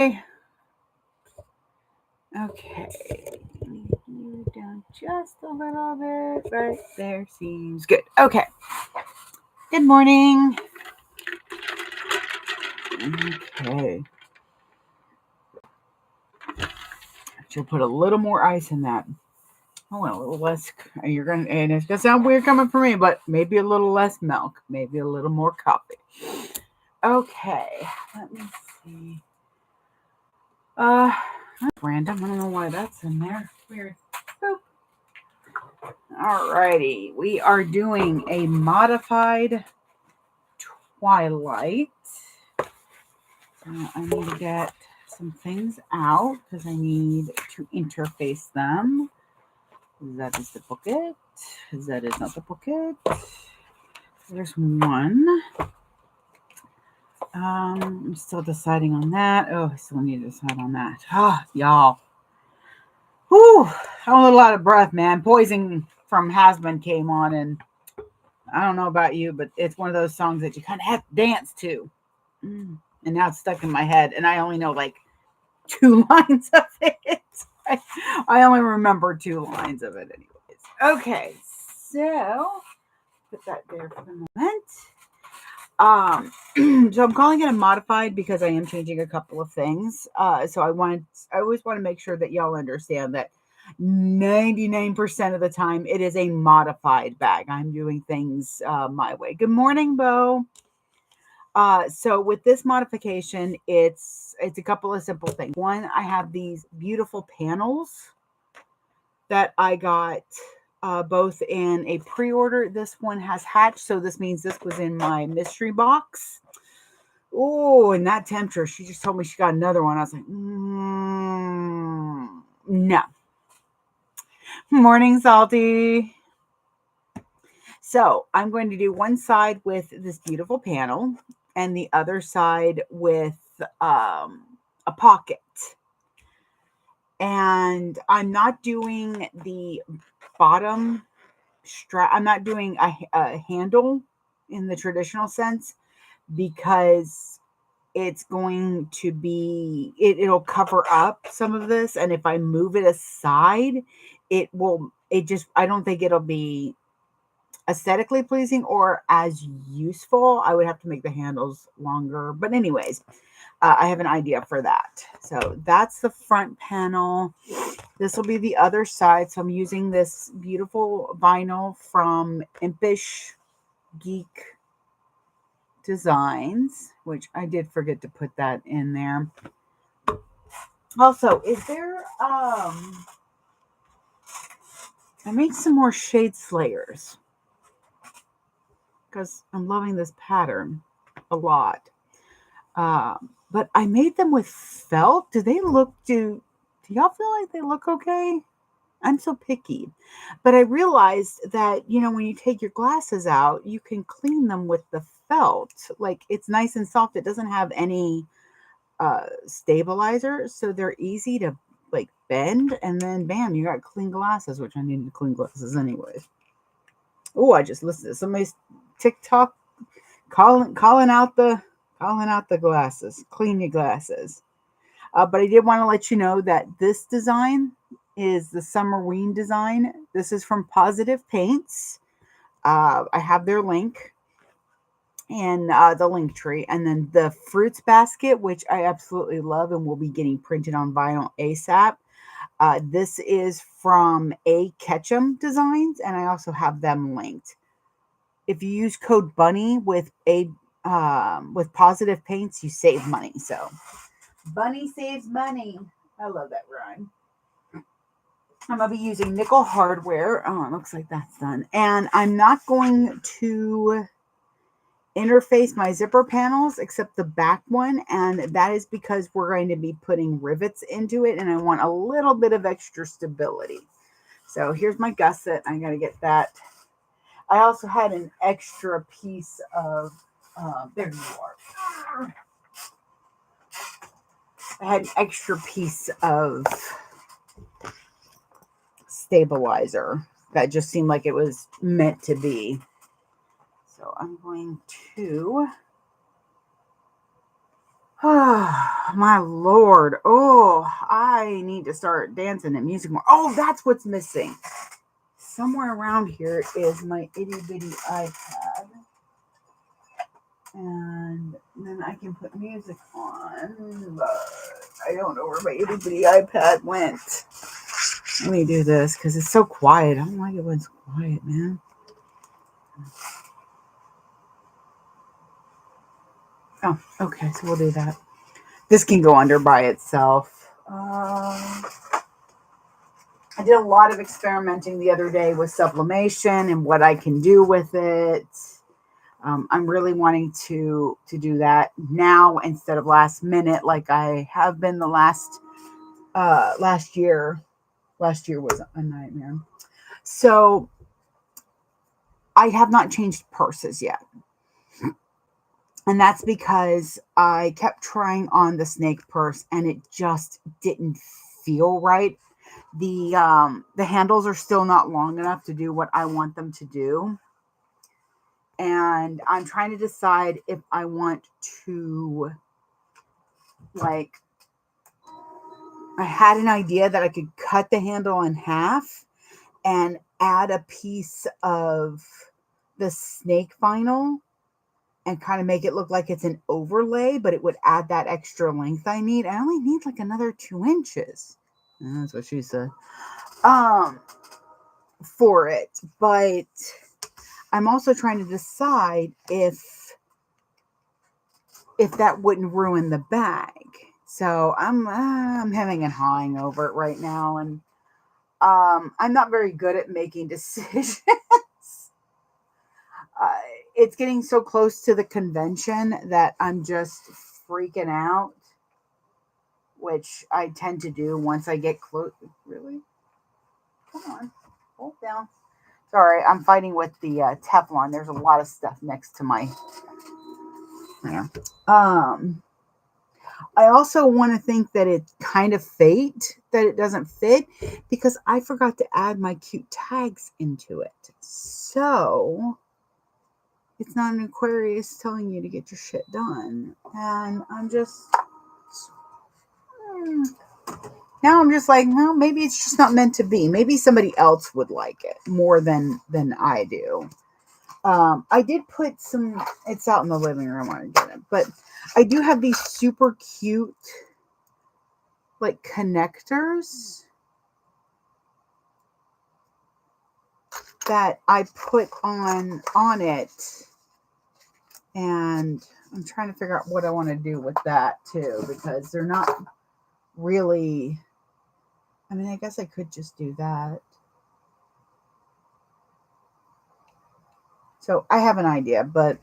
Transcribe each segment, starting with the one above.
Okay. You down just a little bit. Right there seems good. Okay. Good morning. Okay. She'll put a little more ice in that. I want a little less. You're gonna, and it's gonna sound weird coming from me, but maybe a little less milk, maybe a little more coffee. Okay. Let me see. That's random. I don't know why that's in there. Weird. Boop. Alrighty. We are doing a modified Twilight. So I need to get some things out because I need to interface them. That is the bucket. That is not the bucket. There's one. I'm still deciding on that. Oh, I still need to decide on that. Y'all. Whew. I'm a little out of breath, man. Poison from Hasbin came on, and I don't know about you, but it's one of those songs that you kind of have to dance to. And now it's stuck in my head, and I only know like 2 lines of it. I only remember 2 lines of it, anyways. Okay, so put that there for the moment. So I'm calling it a modified because I am changing a couple of things. So I always want to make sure that y'all understand that 99% of the time it is a modified bag. I'm doing things my way. Good morning, Bo. So with this modification, it's a couple of simple things. One, I have these beautiful panels that I got both in a pre-order. This one has hatched, so this means this was in my mystery box. Oh, and that tempter, she just told me she got another one. I was like, no. Morning, Salty. So I'm going to do one side with this beautiful panel and the other side with a pocket. And I'm not doing the bottom strap. I'm not doing a handle in the traditional sense because it's going to be, it'll cover up some of this. And if I move it aside, I don't think it'll be aesthetically pleasing or as useful. I would have to make the handles longer. But anyways, I have an idea for that. So that's the front panel. This will be the other side. So I'm using this beautiful vinyl from Impish Geek Designs, which I did forget to put that in there. Also, is there I made some more shade slayers because I'm loving this pattern a lot. But I made them with felt. Do y'all feel like they look okay? I'm so picky. But I realized that, when you take your glasses out, you can clean them with the felt. Like it's nice and soft. It doesn't have any stabilizer. So they're easy to like bend. And then bam, you got clean glasses, which I needed clean glasses anyways. Oh, I just listened to somebody's TikTok calling out the glasses. Clean your glasses. But I did want to let you know that this design is the Summerween design. This is from Positive Paints. I have their link in the link tree. And then the fruits basket, which I absolutely love and will be getting printed on vinyl ASAP. This is from A Ketchum Designs, and I also have them linked. If you use code Bunny with Positive Paints, you save money. So Bunny saves money. I love that rhyme. I'm going to be using nickel hardware. Oh, it looks like that's done. And I'm not going to interface my zipper panels except the back one. And that is because we're going to be putting rivets into it. And I want a little bit of extra stability. So here's my gusset. I got to get that. I also had an extra piece of, there you are. I had an extra piece of stabilizer that just seemed like it was meant to be. So I'm going to Oh, my Lord. Oh, I need to start dancing and music more. Oh, that's what's missing. Somewhere around here is my itty bitty iPad. And then I can put music on, but I don't know where my itty bitty iPad went. Let me do this because it's so quiet. I don't like it when it's quiet, man. Oh, okay, so we'll do that. This can go under by itself. I did a lot of experimenting the other day with sublimation and what I can do with it. I'm really wanting to do that now instead of last minute, like I have been the last year. Last year was a nightmare. So I have not changed purses yet. And that's because I kept trying on the snake purse and it just didn't feel right. The handles are still not long enough to do what I want them to do. And I'm trying to decide if I want to, like, I had an idea that I could cut the handle in half and add a piece of the snake vinyl and kind of make it look like it's an overlay, but it would add that extra length I need. I only need like another 2 inches. That's what she said. For it. But I'm also trying to decide if that wouldn't ruin the bag. So I'm having and hawing over it right now, and I'm not very good at making decisions. It's getting so close to the convention that I'm just freaking out, which I tend to do once I get close. Really? Come on, hold down. Sorry, I'm fighting with the Teflon. There's a lot of stuff next to my. Yeah. I also want to think that it's kind of fate that it doesn't fit because I forgot to add my cute tags into it. So it's not an Aquarius telling you to get your shit done. And I'm just. Now I'm just like, well, maybe it's just not meant to be. Maybe somebody else would like it more than I do. I did put some. It's out in the living room. I get it, but I do have these super cute, like, connectors that I put on it, and I'm trying to figure out what I want to do with that too because they're not really. I mean, I guess I could just do that. So I have an idea, but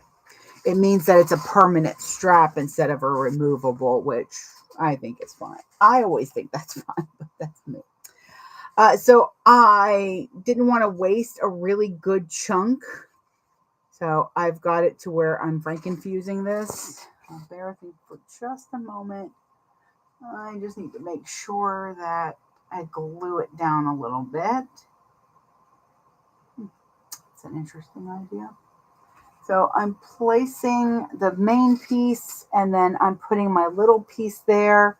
it means that it's a permanent strap instead of a removable, which I think is fine. I always think that's fine, but that's me. So I didn't want to waste a really good chunk. So I've got it to where I'm frankenfusing this. Bear with me for just a moment. I just need to make sure that I glue it down a little bit. It's an interesting idea. So I'm placing the main piece and then I'm putting my little piece there.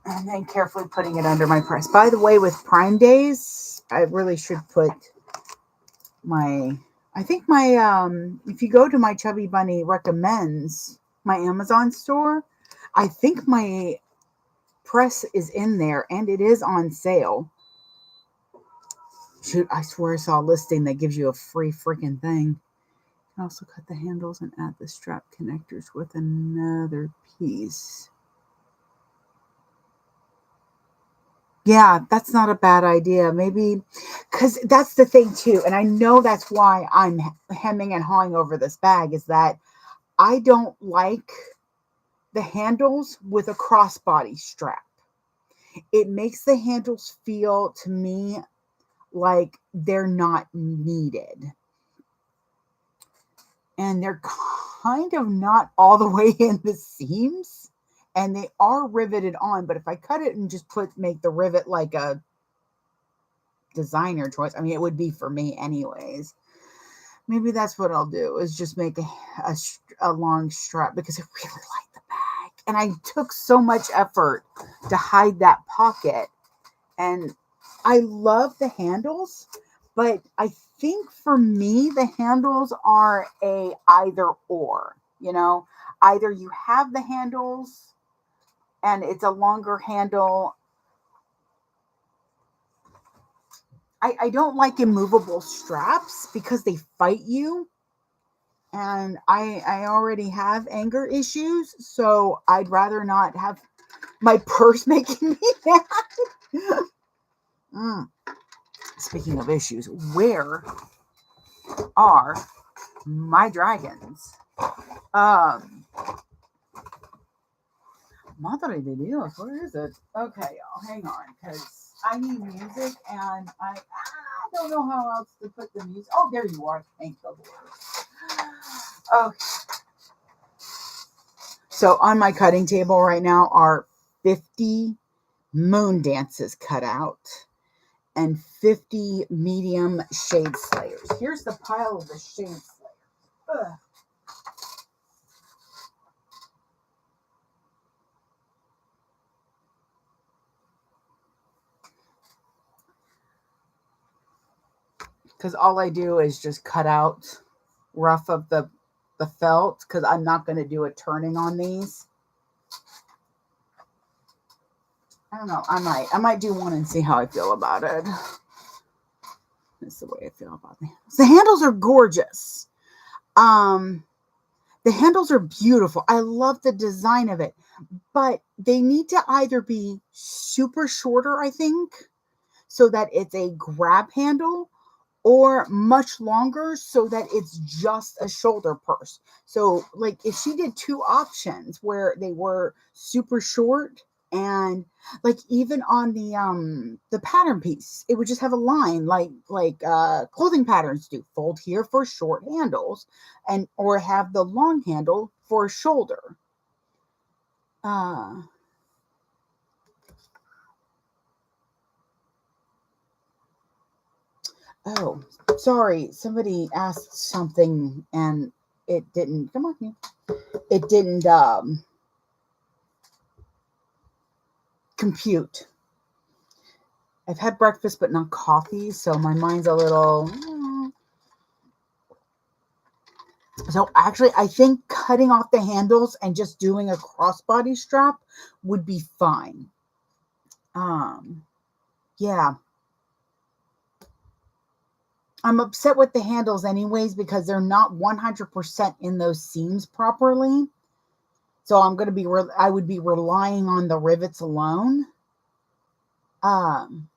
And then carefully putting it under my press. By the way, with Prime Days, I really should put I think if you go to my Chubby Bunny recommends, my Amazon store, I think my press is in there and it is on sale. Shoot, I swear I saw a listing that gives you a free freaking thing. You can also cut the handles and add the strap connectors with another piece. Yeah, that's not a bad idea. Maybe, because that's the thing too. And I know that's why I'm hemming and hawing over this bag is that I don't like the handles with a crossbody strap. It makes the handles feel to me like they're not needed. And they're kind of not all the way in the seams. And they are riveted on, but if I cut it and just make the rivet like a designer choice, I mean, it would be for me anyways. Maybe that's what I'll do, is just make a long strap, because I really like the bag. And I took so much effort to hide that pocket. And I love the handles, but I think for me, the handles are a either or, either you have the handles and it's a longer handle. I don't like immovable straps because they fight you. And I already have anger issues, so I'd rather not have my purse making me mad. Speaking of issues, where are my dragons? Madre de Dios, where is it? Okay, y'all, hang on, because I need music, and I don't know how else to put the music. Oh, there you are. Thank the Lord. Okay. So on my cutting table right now are 50 moon dances cut out and 50 medium shade slayers. Here's the pile of the shade slayers. Ugh. Because all I do is just cut out rough of the felt, because I'm not going to do a turning on these. I don't know. I might do one and see how I feel about it. That's the way I feel about the handles. The handles are gorgeous. The handles are beautiful. I love the design of it, but they need to either be super shorter, I think, so that it's a grab handle, or much longer so that it's just a shoulder purse. So like if she did two options where they were super short, and like even on the pattern piece, it would just have a line like clothing patterns do. Fold here for short handles, and or have the long handle for a shoulder. Oh, sorry. Somebody asked something and it didn't come on here. It didn't compute. I've had breakfast but not coffee, so my mind's a little. So actually, I think cutting off the handles and just doing a crossbody strap would be fine. Yeah. I'm upset with the handles anyways because they're not 100% in those seams properly. So I'm going to be, I would be relying on the rivets alone. Damn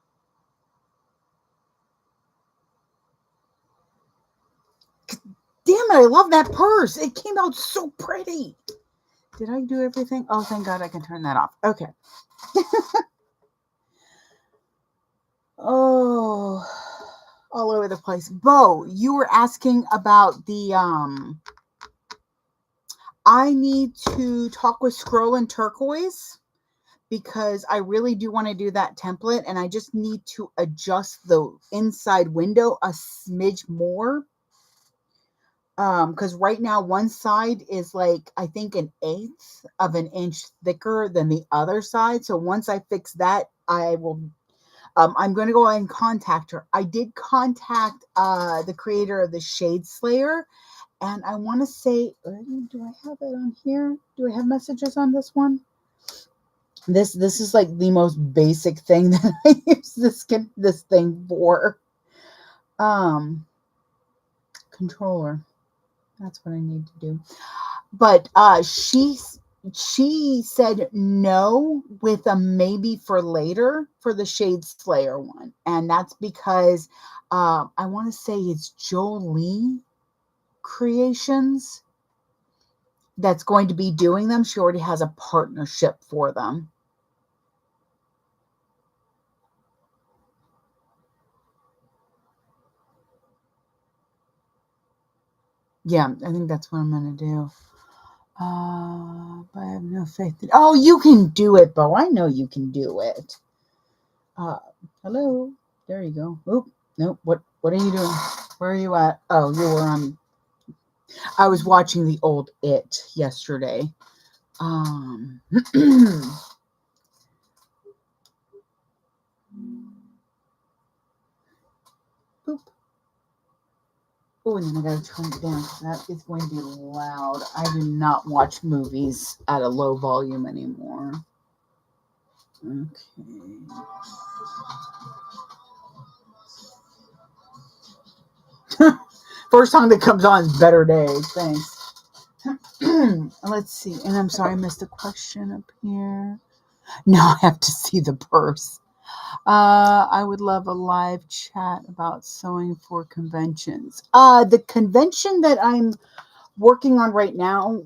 it, I love that purse. It came out so pretty. Did I do everything? Oh, thank God I can turn that off. Okay. Oh, all over the place. Bo, you were asking about the, I need to talk with Scroll and Turquoise because I really do want to do that template, and I just need to adjust the inside window a smidge more. Because right now one side is like, I think 1/8 of an inch thicker than the other side. So once I fix that, I will, I'm going to go ahead and contact her. I did contact the creator of the Shade Slayer, and I want to say, do I have it on here? Do I have messages on this one? This is like the most basic thing that I use this thing for. Controller. That's what I need to do. But she said no with a maybe for later for the Shade Slayer one. And that's because I want to say it's Jolie Creations that's going to be doing them. She already has a partnership for them. Yeah, I think that's what I'm going to do. But I have no faith. Oh, you can do it, Bo. I know you can do it. Hello. There you go. Oop. Nope. What are you doing? Where are you at? Oh, you were on. I was watching the old It yesterday. Boop. Oh, and then I gotta turn it down. That is going to be loud. I do not watch movies at a low volume anymore. Okay. First song that comes on is Better Days. Thanks. Let's see. And I'm sorry I missed a question up here. Now I have to see the purse. I would love a live chat about sewing for conventions. The convention that I'm working on right now,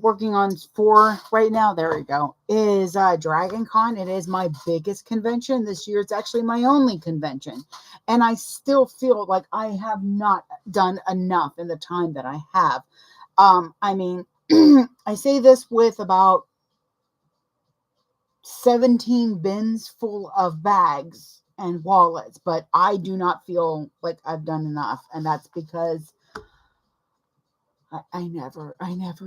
there we go, is Dragon Con. It is my biggest convention this year. It's actually my only convention. And I still feel like I have not done enough in the time that I have. I mean, I say this with about 17 bins full of bags and wallets, but I do not feel like I've done enough. And that's because I never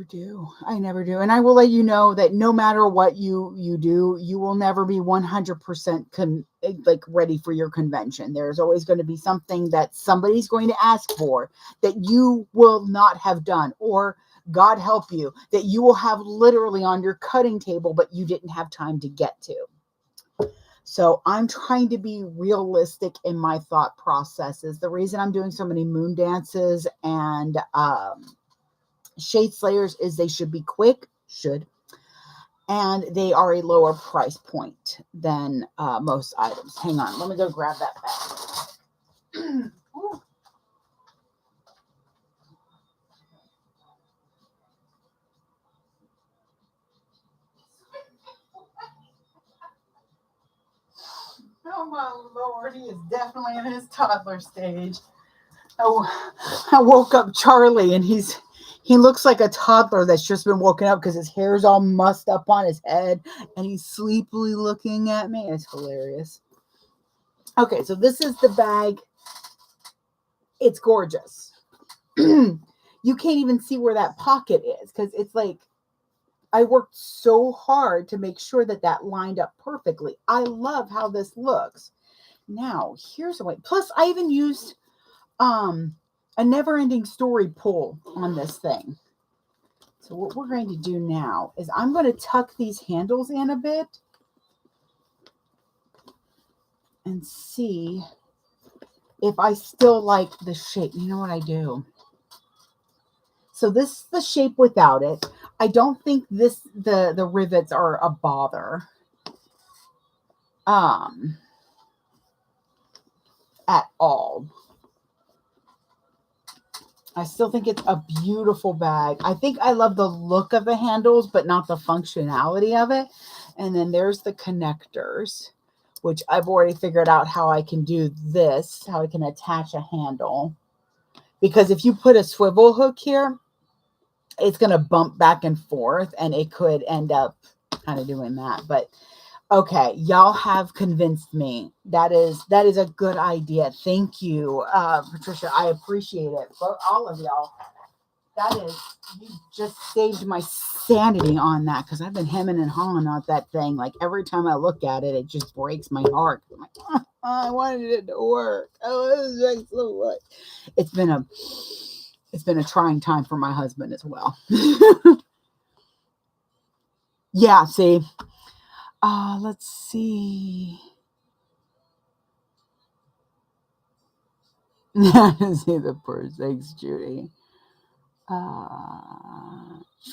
do. I never do. And I will let you know that no matter what you do, you will never be 100% like ready for your convention. There's always going to be something that somebody's going to ask for that you will not have done, or God help you, that you will have literally on your cutting table, but you didn't have time to get to. So I'm trying to be realistic in my thought processes. The reason I'm doing so many moon dances and Shade Slayers is they should be quick, and they are a lower price point than most items. Hang on, let me go grab that bag. Oh my Lord, he is definitely in his toddler stage. Oh, I woke up Charlie and he looks like a toddler that's just been woken up because his hair's all mussed up on his head and he's sleepily looking at me. It's hilarious. Okay, so this is the bag. It's gorgeous. You can't even see where that pocket is because it's like I worked so hard to make sure that that lined up perfectly. I love how this looks. Now, here's a way. Plus, I even used a never-ending story pull on this thing. So what we're going to do now is I'm going to tuck these handles in a bit and see if I still like the shape. You know what I do? So this is the shape without it. I don't think the rivets are a bother. At all. I still think it's a beautiful bag. I think I love the look of the handles, but not the functionality of it. And then there's the connectors, which I've already figured out how I can do this, how I can attach a handle. Because if you put a swivel hook here, it's going to bump back and forth, and it could end up kind of doing that. But okay, y'all have convinced me. That is a good idea. Thank you, Patricia. I appreciate it. For all of y'all. You just saved my sanity on that because I've been hemming and hawing on that thing. Like every time I look at it, it just breaks my heart. I'm like, oh, I wanted it to work. Oh, this is so much. It's been a trying time for my husband as well. Yeah, see. Let's see. See the purse. Thanks, Judy.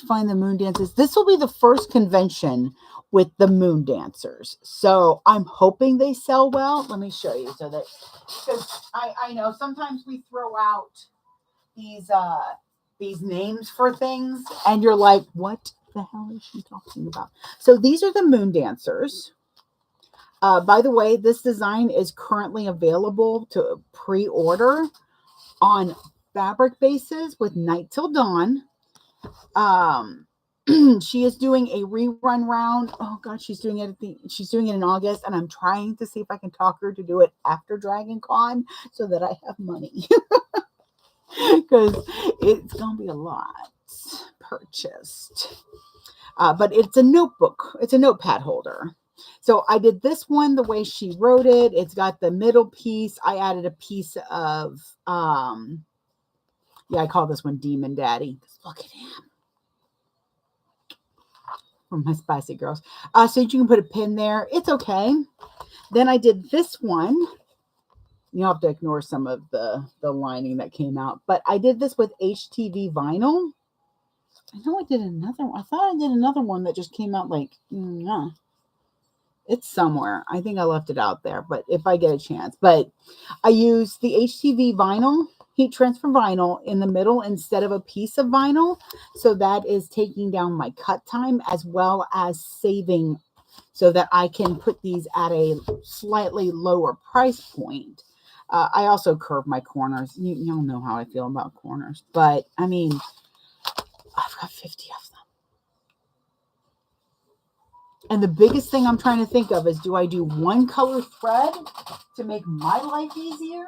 Find the moon dancers. This will be the first convention with the moon dancers. So I'm hoping they sell well. Let me show you so that, because I know sometimes we throw out these names for things and you're like, what the hell is she talking about? So these are the moon dancers. By the way, this design is currently available to pre-order on fabric bases with Night Till Dawn. She is doing a rerun round. Oh god, she's doing it in August, and I'm trying to see if I can talk her to do it after Dragon Con so that I have money. because it's going to be a lot purchased. But it's a notebook. It's a notepad holder. So I did this one the way she wrote it. It's got the middle piece. I added a piece of, I call this one Demon Daddy. Look at him. From my Spicy Girls. So you can put a pin there. It's okay. Then I did this one. You'll have to ignore some of the lining that came out. But I did this with HTV vinyl. I know I did another one. I thought I did another one that just came out like, it's somewhere. I think I left it out there, but if I get a chance. But I used the HTV vinyl, heat transfer vinyl in the middle instead of a piece of vinyl. So that is taking down my cut time as well as saving so that I can put these at a slightly lower price point. I also curve my corners. Y'all know how I feel about corners. But, I mean, I've got 50 of them. And the biggest thing I'm trying to think of is, do I do one color thread to make my life easier?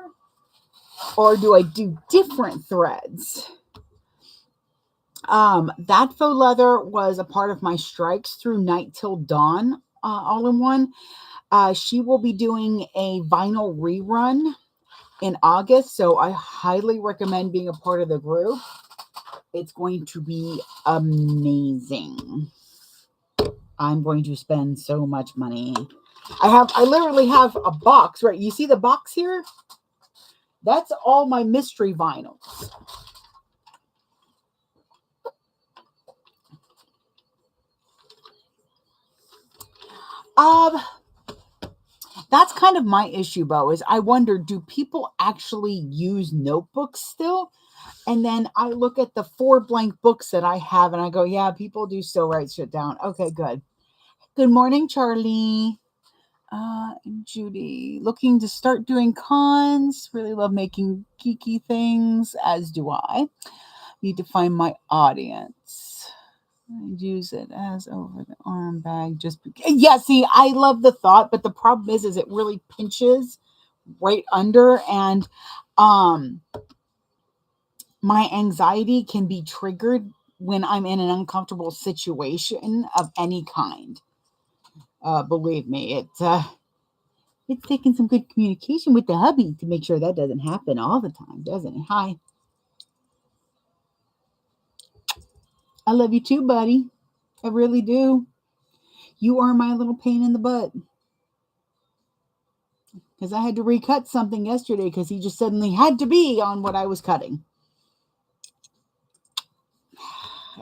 Or do I do different threads? That faux leather was a part of my Strikes Through Night Till Dawn all-in-one. She will be doing a vinyl rerun in August, so I highly recommend being a part of the group. It's going to be amazing. I'm going to spend so much money. I literally have a box, right? You see the box here? That's all my mystery vinyls. That's kind of my issue, Bo, is I wonder, do people actually use notebooks still? And then I look at the 4 blank books that I have and I go, yeah, people do still write shit down. Okay, good. Good morning, Charlie. And Judy, looking to start doing cons. Really love making geeky things, as do I. Need to find my audience. I use it as over the arm bag. Yeah, see, I love the thought, but the problem is it really pinches right under, and my anxiety can be triggered when I'm in an uncomfortable situation of any kind. Believe me, it's taking some good communication with the hubby to make sure that doesn't happen all the time, doesn't it? Hi. I love you too, buddy. I really do. You are my little pain in the butt. Because I had to recut something yesterday because he just suddenly had to be on what I was cutting.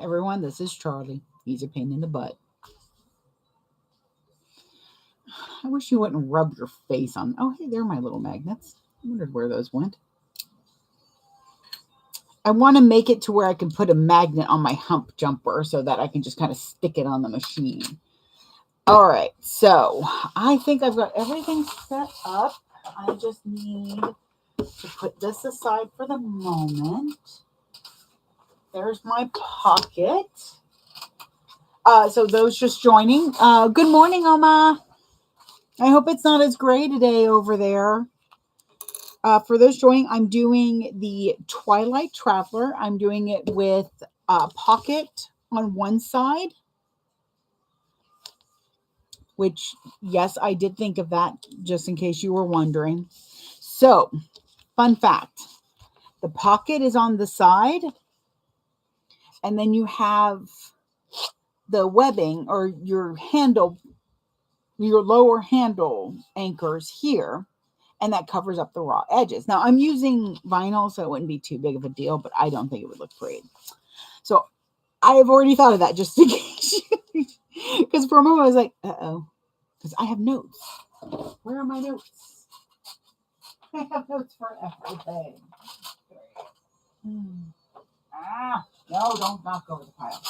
Everyone, this is Charlie. He's a pain in the butt. I wish you wouldn't rub your face on. Oh, hey, they're my little magnets. I wondered where those went. I want to make it to where I can put a magnet on my Hump jumper so that I can just kind of stick it on the machine. All right, so I think I've got everything set up. I just need to put this aside for the moment. There's my pocket. So those just joining. Good morning, Oma. I hope it's not as gray today over there. For those joining, I'm doing the Twilight Traveler. I'm doing it with a pocket on one side, which, yes, I did think of that, just in case you were wondering. So, fun fact, the pocket is on the side, and then you have the webbing or your handle, your lower handle anchors here, and that covers up the raw edges. Now, I'm using vinyl, so it wouldn't be too big of a deal, but I don't think it would look great. So I have already thought of that just in case. Because for a moment I was like, uh-oh. Because I have notes. Where are my notes? I have notes for everything. No, don't knock over the pile.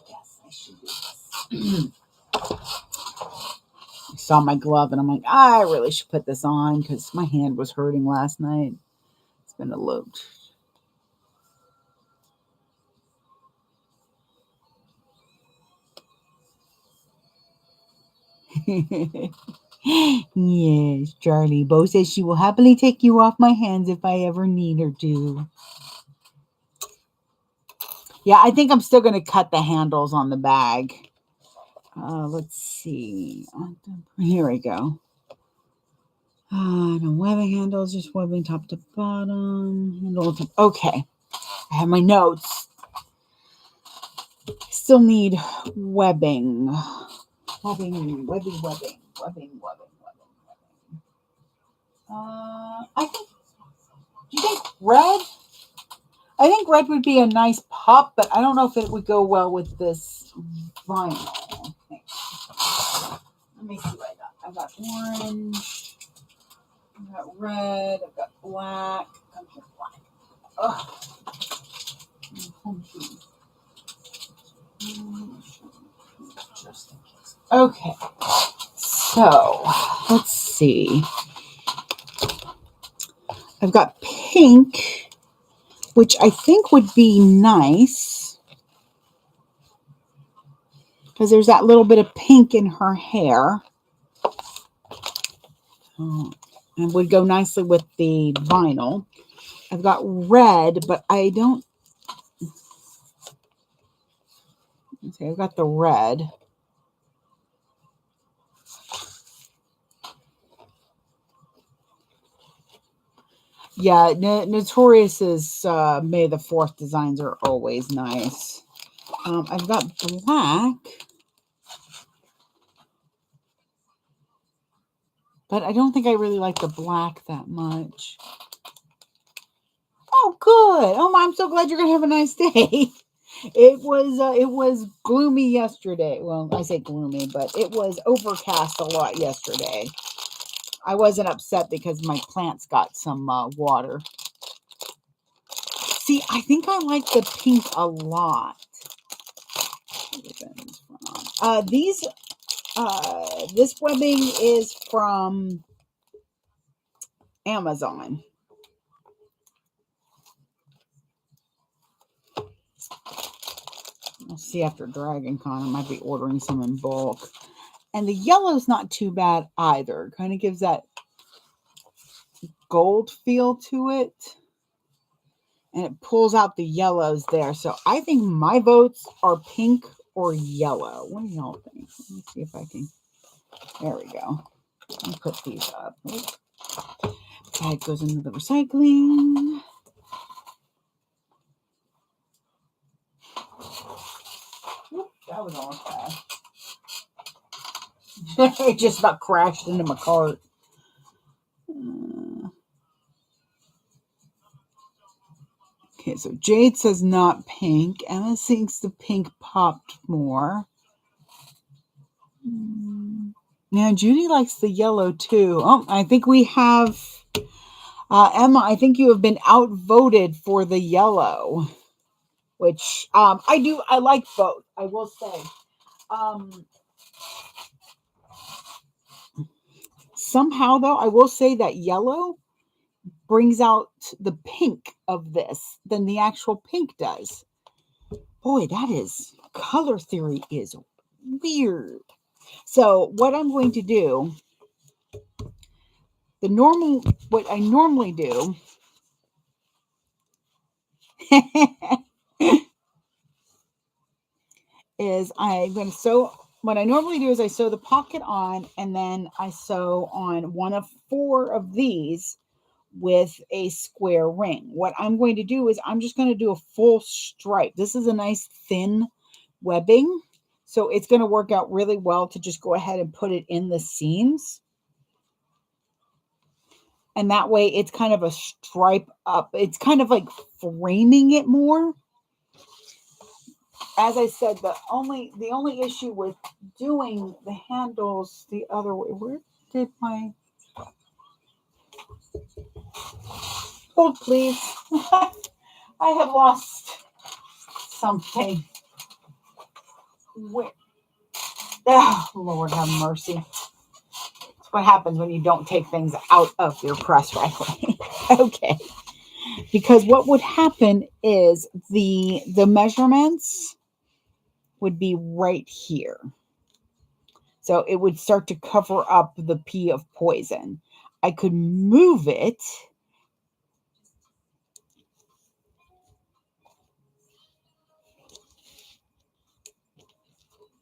Yes, I should do this. I saw my glove and I'm like, I really should put this on because my hand was hurting last night. It's been a load. Yes, Charlie. Bo says she will happily take you off my hands if I ever need her to. Yeah, I think I'm still going to cut the handles on the bag. Let's see. Here we go. No webbing handles, just webbing top to bottom. Handle. Okay. I have my notes. Still need webbing. Webbing. I think. Do you think red? I think red would be a nice pop, but I don't know if it would go well with this vinyl. Let me see what I got. I got orange. I got red. I got black. Come here, black. Ugh. Just in case. Okay. So let's see. I've got pink, which I think would be nice because there's that little bit of pink in her hair. And would go nicely with the vinyl. I've got red, but I don't. Okay, I've got the red. Yeah, Notorious's May the 4th designs are always nice. I've got black. But I don't think I really like the black that much. Oh, good. Oh, I'm so glad you're going to have a nice day. It was gloomy yesterday. Well, I say gloomy, but it was overcast a lot yesterday. I wasn't upset because my plants got some water. See, I think I like the pink a lot. This webbing is from Amazon. We'll see after Dragon Con. I might be ordering some in bulk. And the yellow's not too bad either. Kind of gives that gold feel to it. And it pulls out the yellows there. So I think my votes are pink or yellow. What do y'all think? Let me see if I can. There we go. Let me put these up. Bag goes into the recycling. Oop, that was almost bad. It just about crashed into my cart. Okay, so Jade says not pink. Emma thinks the pink popped more. Now, Judy likes the yellow too. Oh, I think we have Emma. I think you have been outvoted for the yellow, which I do. I like both. I will say. Somehow, though, I will say that yellow brings out the pink of this than the actual pink does. Boy, that is color theory is weird. So what I'm going to do, what I normally do is I'm going to sew. What I normally do is I sew the pocket on, and then I sew on one of 4 of these with a square ring. What I'm going to do is I'm just going to do a full stripe. This is a nice thin webbing, so it's going to work out really well to just go ahead and put it in the seams. And that way it's kind of a stripe up. It's kind of like framing it more. As I said, the only issue with doing the handles the other way. Where did my hold, please? I have lost something. Where? Oh, Lord have mercy. That's what happens when you don't take things out of your press right away. Okay. Because what would happen is the measurements would be right here. So it would start to cover up the P of poison. I could move it.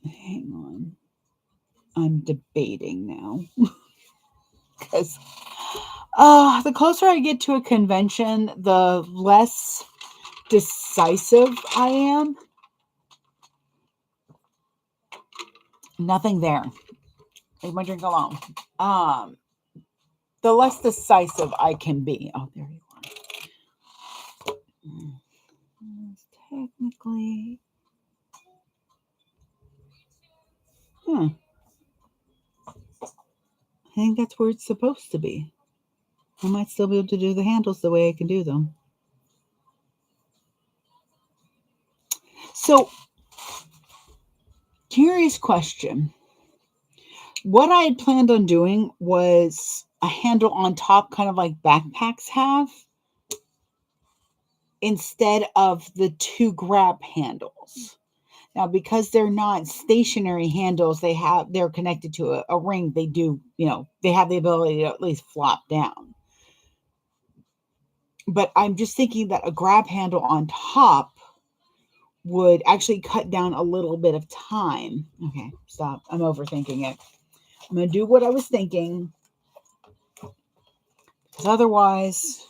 Hang on. I'm debating now. Because the closer I get to a convention, the less decisive I am. Nothing there. Leave my drink alone. The less decisive I can be. Oh, there you are. Technically. I think that's where it's supposed to be. I might still be able to do the handles the way I can do them. So, curious question. What I had planned on doing was a handle on top, kind of like backpacks have, instead of the two grab handles. Now, because they're not stationary handles, they're connected to a ring. They do, they have the ability to at least flop down. But I'm just thinking that a grab handle on top would actually cut down a little bit of time. Okay, stop. I'm overthinking it. I'm going to do what I was thinking. Because otherwise,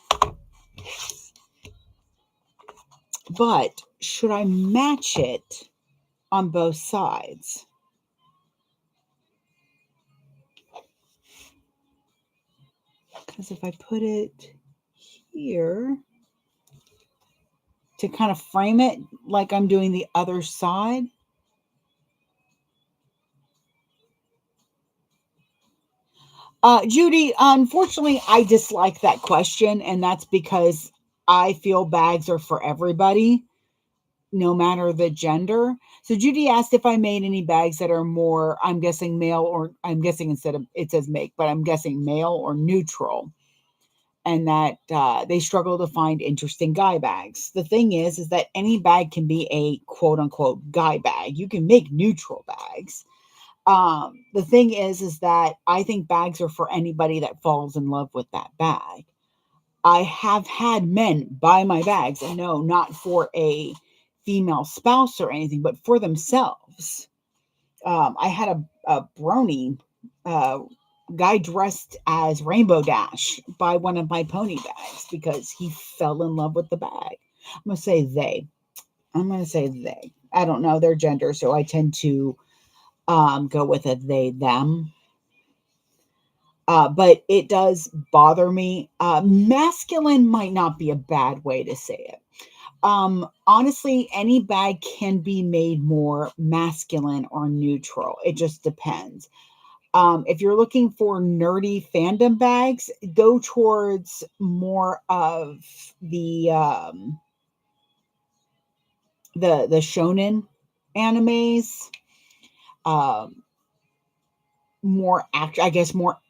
but should I match it on both sides? Because if I put it here to kind of frame it like I'm doing the other side, Judy, unfortunately, I dislike that question, and that's because I feel bags are for everybody, no matter the gender. So Judy asked if I made any bags that are more, I'm guessing male, or I'm guessing instead of, it says make, but I'm guessing male or neutral, and that they struggle to find interesting guy bags. The thing is that any bag can be a quote unquote guy bag. You can make neutral bags. The thing is that I think bags are for anybody that falls in love with that bag. I have had men buy my bags, and no, not for a female spouse or anything, but for themselves. I had a brony guy dressed as Rainbow Dash buy one of my pony bags because he fell in love with the bag. I'm going to say they. I'm going to say they. I don't know their gender, so I tend to go with a they, them. But it does bother me. Masculine might not be a bad way to say it. Honestly, any bag can be made more masculine or neutral. It just depends. If you're looking for nerdy fandom bags, go towards more of the shonen animes. More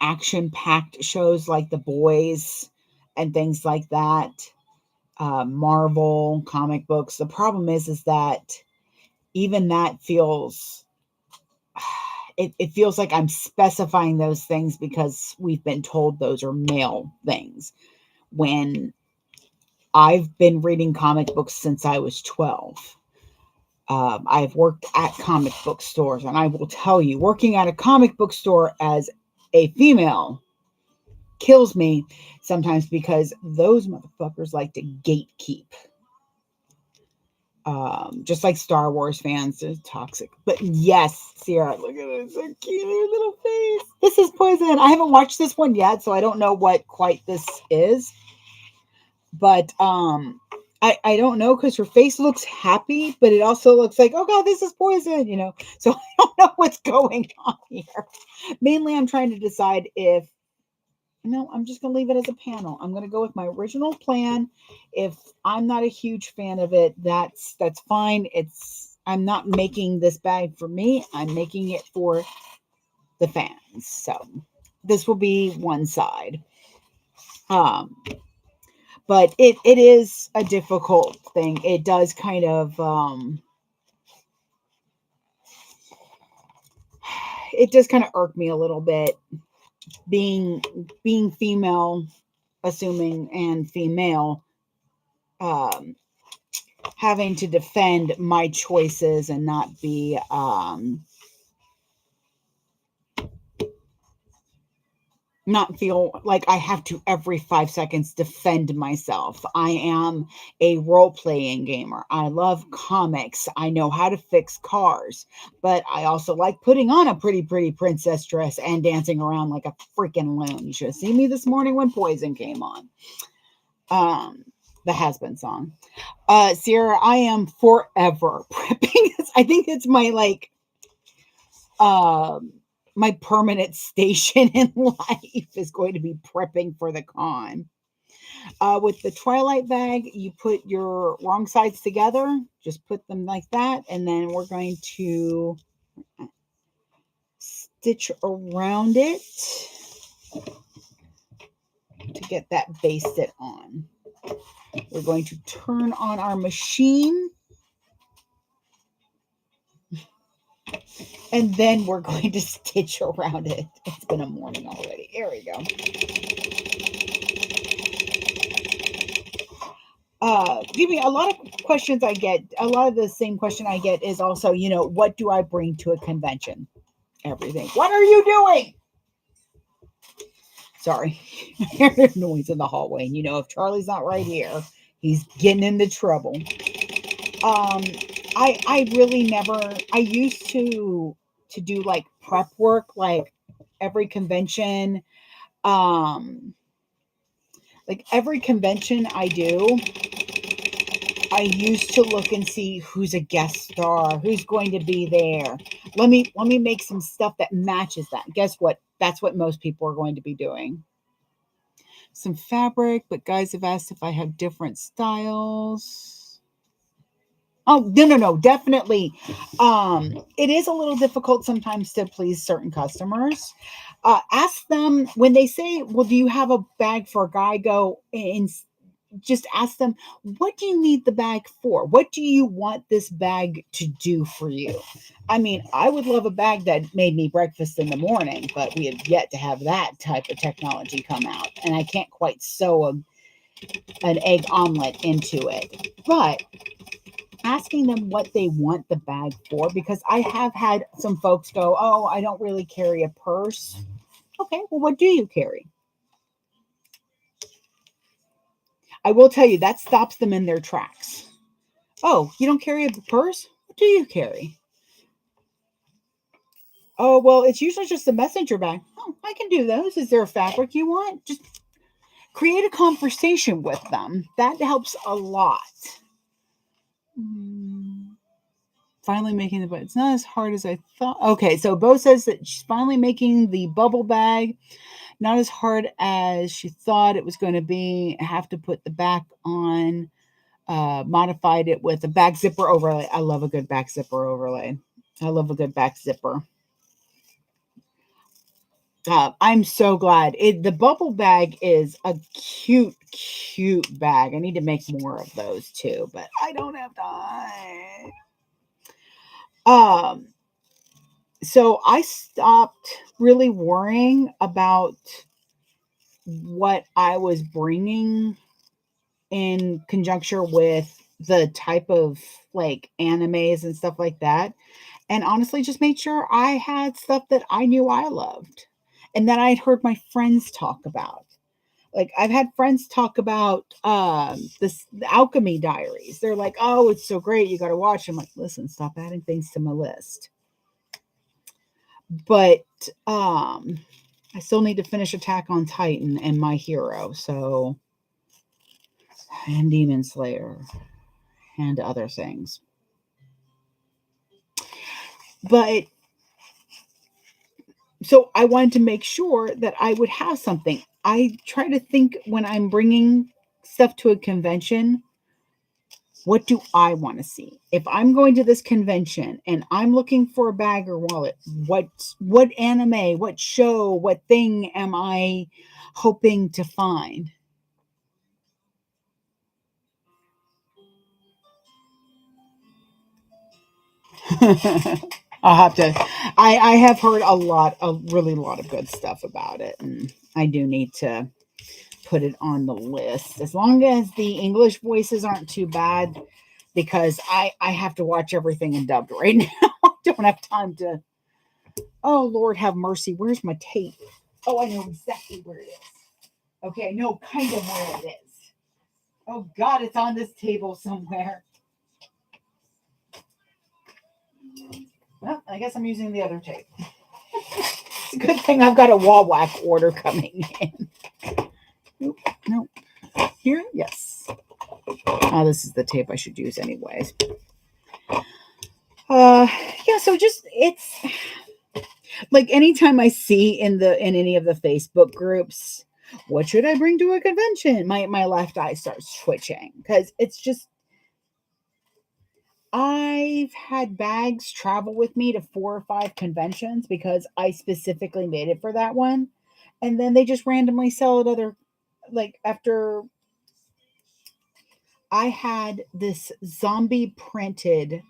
action packed shows like The Boys and things like that. Marvel comic books. The problem is that even that feels it feels like I'm specifying those things because we've been told those are male things, when I've been reading comic books since I was 12. I've worked at comic book stores, and I will tell you, working at a comic book store as a female kills me sometimes because those motherfuckers like to gatekeep. Just like Star Wars fans, they're toxic. But yes, Sierra, look at it. It's so cute, her little face. This is Poison. I haven't watched this one yet, so I don't know what quite this is. But I don't know, because her face looks happy, but it also looks like, oh God, this is Poison, So I don't know what's going on here. Mainly, I'm trying to decide if, I'm just going to leave it as a panel. I'm going to go with my original plan. If I'm not a huge fan of it, that's fine. I'm not making this bag for me. I'm making it for the fans. So this will be one side. But it is a difficult thing. It does kind of it does kind of irk me a little bit being female, assuming, and female, um, having to defend my choices and not be not feel like I have to every 5 seconds defend myself. I am a role playing gamer. I love comics. I know how to fix cars, but I also like putting on a pretty princess dress and dancing around like a freaking loon. You should have seen me this morning when Poison came on. Um, the Has Been song. Sierra, I am forever prepping. I think it's my like um my permanent station in life is going to be prepping for the con. With the Twilight bag, you put your wrong sides together, just put them like that, and then we're going to stitch around it to get that basted on. We're going to turn on our machine, and then we're going to stitch around it. It's been a morning already. Here we go. Give me a lot of questions I get. A lot of the same question I get is also, what do I bring to a convention? Everything. What are you doing? Sorry. I hear noise in the hallway. And if Charlie's not right here, he's getting into trouble. I really never, I used to do like prep work, like every convention. Like every convention I do, I used to look and see who's a guest star, who's going to be there. Let me make some stuff that matches that. Guess what? That's what most people are going to be doing. Some fabric, but guys have asked if I have different styles. Oh, no, definitely. It is a little difficult sometimes to please certain customers. Ask them when they say, "Well, do you have a bag for a guy?" Go and just ask them, what do you need the bag for? What do you want this bag to do for you? I mean, I would love a bag that made me breakfast in the morning, but we have yet to have that type of technology come out. And I can't quite sew an egg omelet into it. But asking them what they want the bag for, because I have had some folks go, oh, I don't really carry a purse. Okay, well, what do you carry? I will tell you that stops them in their tracks. Oh, you don't carry a purse? What do you carry? Oh, well, it's usually just a messenger bag. Oh, I can do those. Is there a fabric you want? Just create a conversation with them. That helps a lot. Finally making the, but it's not as hard as I thought. Okay, so Bo says that she's finally making the bubble bag. Not as hard as she thought it was going to be. Have to put the back on. Modified it with a back zipper overlay. I love a good back zipper overlay. I love a good back zipper. I'm so glad. The bubble bag is a cute bag. I need to make more of those too, but I don't have time. So I stopped really worrying about what I was bringing in conjunction with the type of like animes and stuff like that. And honestly, just made sure I had stuff that I knew I loved and that I'd heard my friends talk about. Like I've had friends talk about the Alchemy Diaries. They're like, "Oh, it's so great, you got to watch." I'm like, "Listen, stop adding things to my list." But I still need to finish Attack on Titan and My Hero, so and Demon Slayer and other things. But so I wanted to make sure that I would have something. I try to think when I'm bringing stuff to a convention, what do I want to see? If I'm going to this convention and I'm looking for a bag or wallet, what anime, what show, what thing am I hoping to find? I'll have to I have heard a really lot of good stuff about it, and I do need to put it on the list. As long as the English voices aren't too bad, because I have to watch everything in dubbed right now. I don't have time to. Oh Lord, have mercy. Where's my tape? Oh, I know exactly where it is. Okay, I know kind of where it is. Oh God, it's on this table somewhere. Well, I guess I'm using the other tape. It's a good thing I've got a wall whack order coming in. Nope, nope. Here, yes. Oh, this is the tape I should use anyways. Uh, yeah. So just it's like anytime I see in any of the Facebook groups, what should I bring to a convention? My left eye starts twitching because it's just I've had bags travel with me to 4 or 5 conventions because I specifically made it for that one. And then they just randomly sell it other, like after I had this zombie printed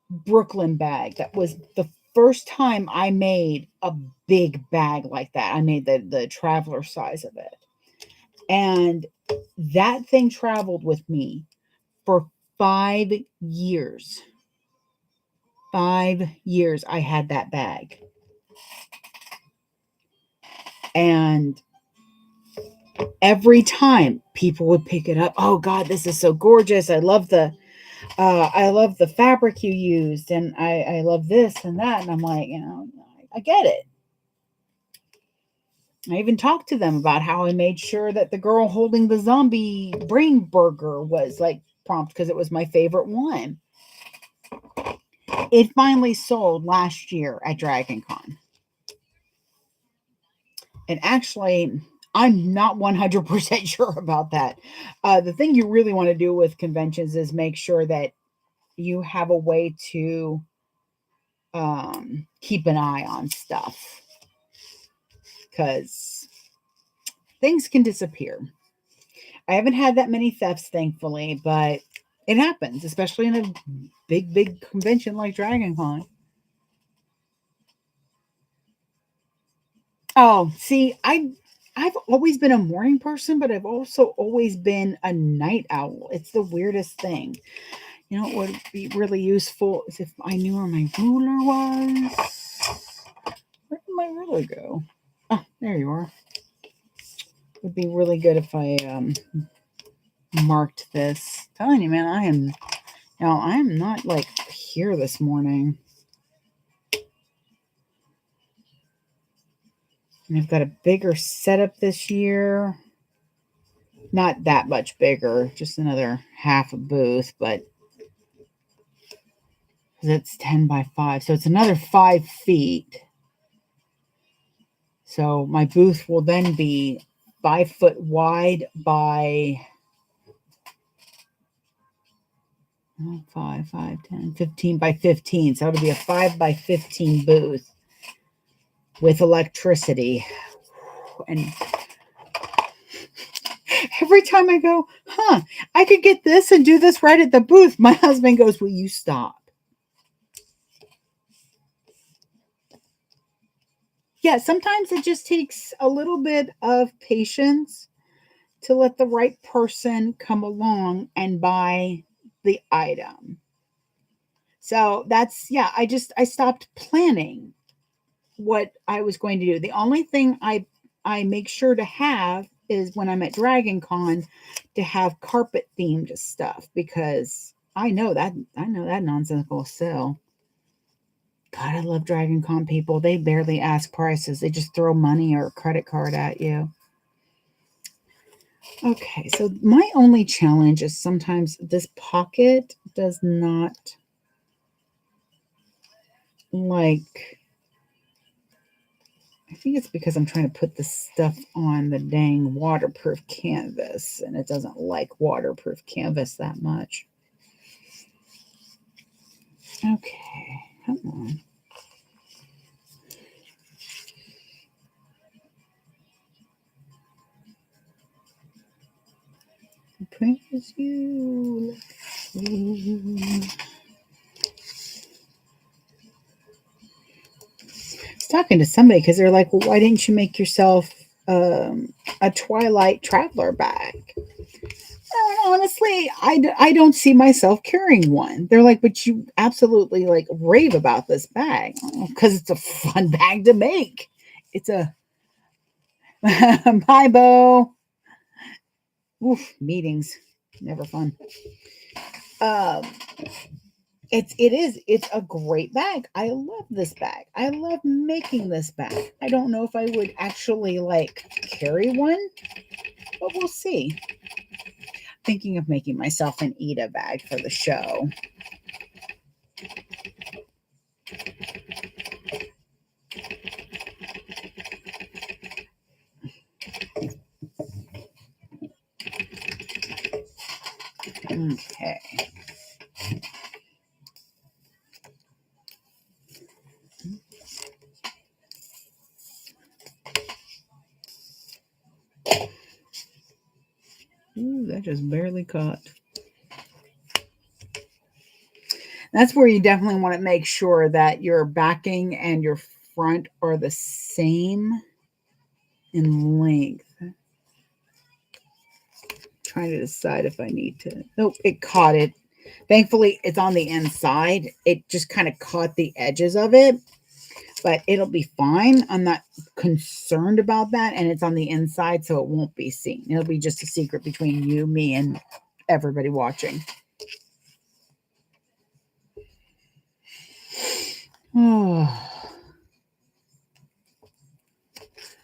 Brooklyn bag that was the first time I made a big bag like that. I made the traveler size of it. And that thing traveled with me for 5 years. 5 years I had that bag. And every time people would pick it up, oh God, this is so gorgeous. I love the fabric you used, and I love this and that. And I'm like, I get it. I even talked to them about how I made sure that the girl holding the zombie brain burger was like prompt because it was my favorite one. It finally sold last year at Dragon Con. And actually, I'm not 100% sure about that. The thing you really want to do with conventions is make sure that you have a way to keep an eye on stuff because things can disappear. I haven't had that many thefts, thankfully, but it happens, especially in a big convention like Dragon Con. Oh, see, I've always been a morning person, but I've also always been a night owl. It's the weirdest thing. You know what would be really useful is if I knew where my ruler was. Where did my ruler go? Oh, there you are. Would be really good if I marked this. I'm telling you, man, I am not like here this morning. And I've got a bigger setup this year. Not that much bigger, just another half a booth, but it's 10 by 5. So it's another 5 feet. So my booth will then be 5 foot wide by 5, 10, 15 by 15. So it'll be a 5 by 15 booth with electricity. And every time I go, I could get this and do this right at the booth, my husband goes, will you stop? Yeah, sometimes it just takes a little bit of patience to let the right person come along and buy the item. So that's, yeah, I stopped planning what I was going to do. The only thing I make sure to have is when I'm at Dragon Con to have carpet themed stuff because I know that nonsense will sell. God, I love Dragon Con people. They barely ask prices. They just throw money or a credit card at you. Okay, so my only challenge is sometimes this pocket does not like. I think it's because I'm trying to put this stuff on the dang waterproof canvas, and it doesn't like waterproof canvas that much. Okay, come on. Praise you. talking to somebody because they're like, well, why didn't you make yourself a Twilight Traveler bag? Honestly, I don't see myself carrying one. They're like, but you absolutely like rave about this bag because it's a fun bag to make. It's a bye, Bo. Oof, meetings never fun. Um, it's a great bag. I love this bag. I love making this bag. I don't know if I would actually like carry one, but we'll see. Thinking of making myself an Eda bag for the show. Okay. Ooh, that just barely caught. That's where you definitely want to make sure that your backing and your front are the same in length. Trying to decide if I need to. Nope, it caught it. Thankfully, it's on the inside. It just kind of caught the edges of it, but it'll be fine. I'm not concerned about that, and it's on the inside, so it won't be seen. It'll be just a secret between you, me, and everybody watching. Oh.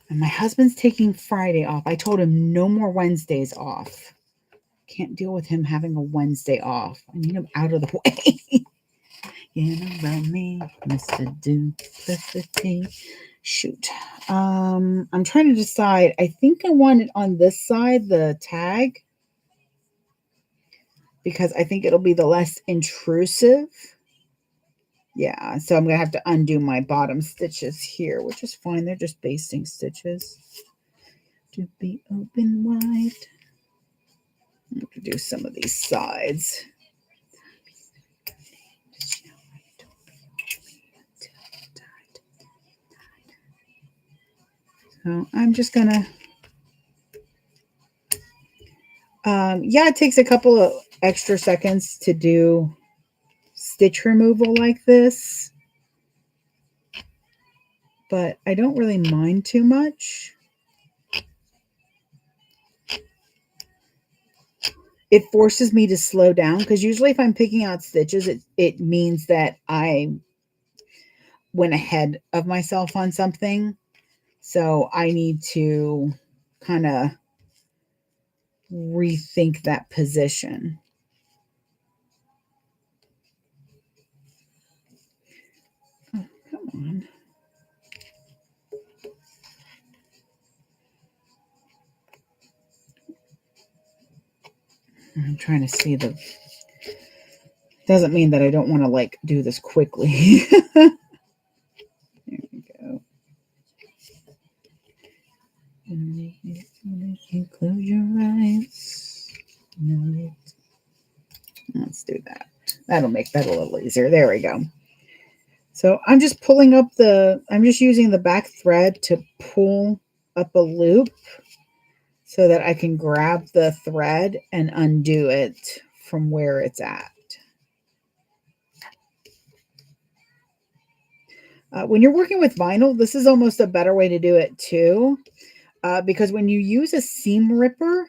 And my husband's taking Friday off. I told him no more Wednesdays off. Can't deal with him having a Wednesday off. I need him out of the way. You know about me, Mr. Duplicity. Shoot. I'm trying to decide. I think I want it on this side, the tag, because I think it'll be the less intrusive. Yeah, so I'm going to have to undo my bottom stitches here, which is fine. They're just basting stitches. To be open wide. I'm going to do some of these sides. So I'm just going to, yeah, it takes a couple of extra seconds to do stitch removal like this, but I don't really mind too much. It forces me to slow down because usually if I'm picking out stitches, it means that I went ahead of myself on something. So I need to kind of rethink that position. Oh, come on. I'm trying to see the... Doesn't mean that I don't want to like do this quickly. There we go. You close your eyes. Let's do that. That'll make that a little easier. There we go. So I'm just pulling up I'm just using the back thread to pull up a loop so that I can grab the thread and undo it from where it's at. When you're working with vinyl, this is almost a better way to do it too, because when you use a seam ripper,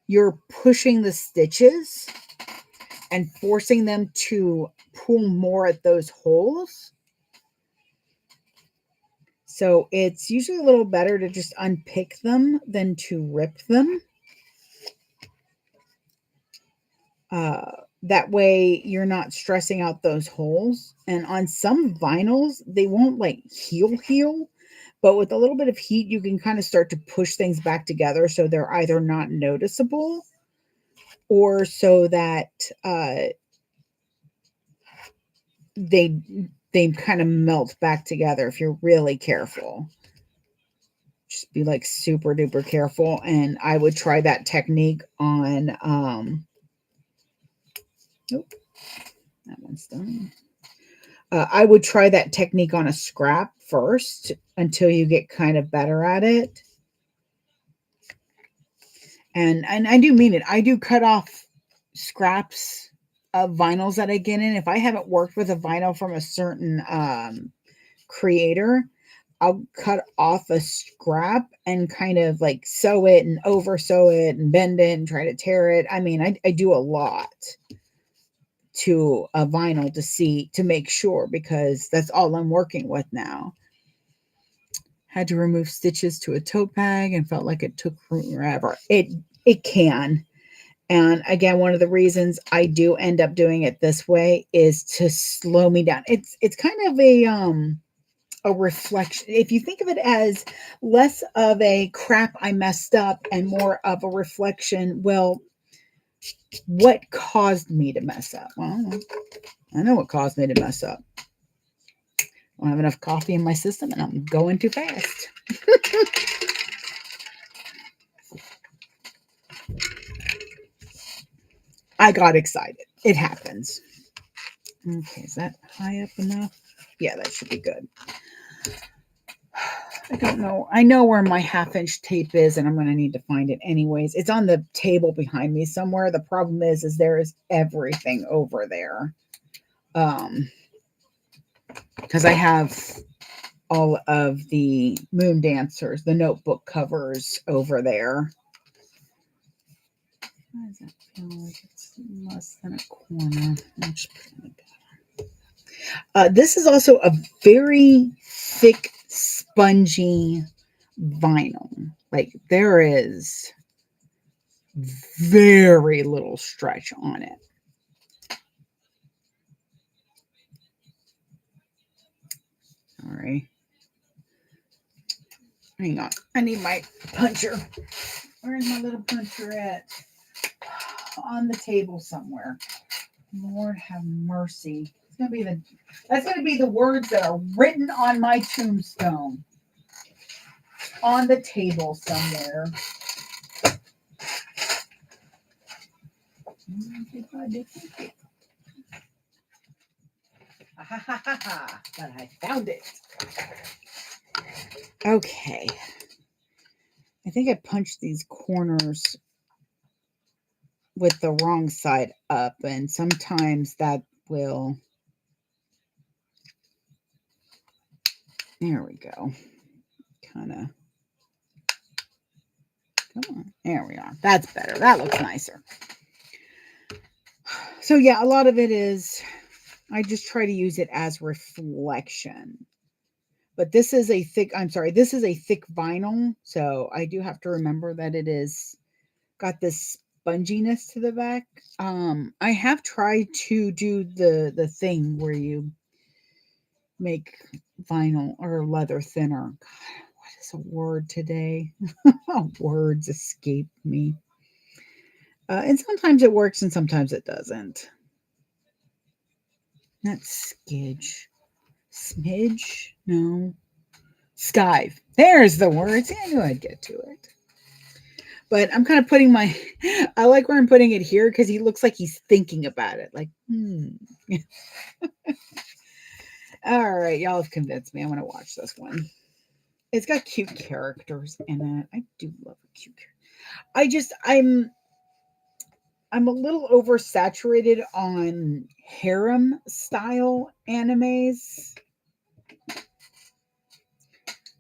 you're pushing the stitches and forcing them to pull more at those holes. So it's usually a little better to just unpick them than to rip them. That way you're not stressing out those holes. And on some vinyls, they won't like heal, but with a little bit of heat, you can kind of start to push things back together so they're either not noticeable or so that they kind of melt back together if you're really careful. Just be like super duper careful. And I would try that technique on, oh, that one's done. I would try that technique on a scrap first until you get kind of better at it. And I do mean it. I do cut off scraps of vinyls that I get in. If I haven't worked with a vinyl from a certain creator, I'll cut off a scrap and kind of like sew it and over sew it and bend it and try to tear it. I mean, I do a lot to a vinyl to make sure, because that's all I'm working with now. Had to remove stitches to a tote bag and felt like it took forever. It can. And again, one of the reasons I do end up doing it this way is to slow me down. It's kind of a reflection. If you think of it as less of a crap I messed up and more of a reflection, well, what caused me to mess up? Well, I know what caused me to mess up. I don't have enough coffee in my system and I'm going too fast. I got excited. It happens. Okay, is that high up enough? Yeah, that should be good. I don't know. I know where my 1/2-inch tape is, and I'm going to need to find it anyways. It's on the table behind me somewhere. The problem is there is everything over there. Because I have all of the Moon Dancers, the notebook covers over there. Why does that feel like it's less than a corner? I'll just put it in the bottom. This is also a very thick, spongy vinyl. Like there is very little stretch on it. All right. Hang on. I need my puncher. Where's my little puncher at? On the table somewhere. Lord have mercy. That's gonna be the words that are written on my tombstone. On the table somewhere. But I found it. Okay. I think I punched these corners with the wrong side up, and sometimes that will. There we go. Kind of. Come on. There we are. That's better. That looks nicer. So yeah, a lot of it is, I just try to use it as reflection. But this is a thick vinyl. So I do have to remember that it is got this sponginess to the back. I have tried to do the thing where you make vinyl or leather thinner. God, what is a word today? Words escape me. And sometimes it works and sometimes it doesn't. Not skidge. Smidge? No. Skive. There's the words. Yeah, I knew I'd get to it. But I'm kind of putting I like where I'm putting it here because he looks like he's thinking about it. Like, All right, y'all have convinced me. I'm going to watch this one. It's got cute characters in it. I do love a cute character. I'm a little oversaturated on harem style animes.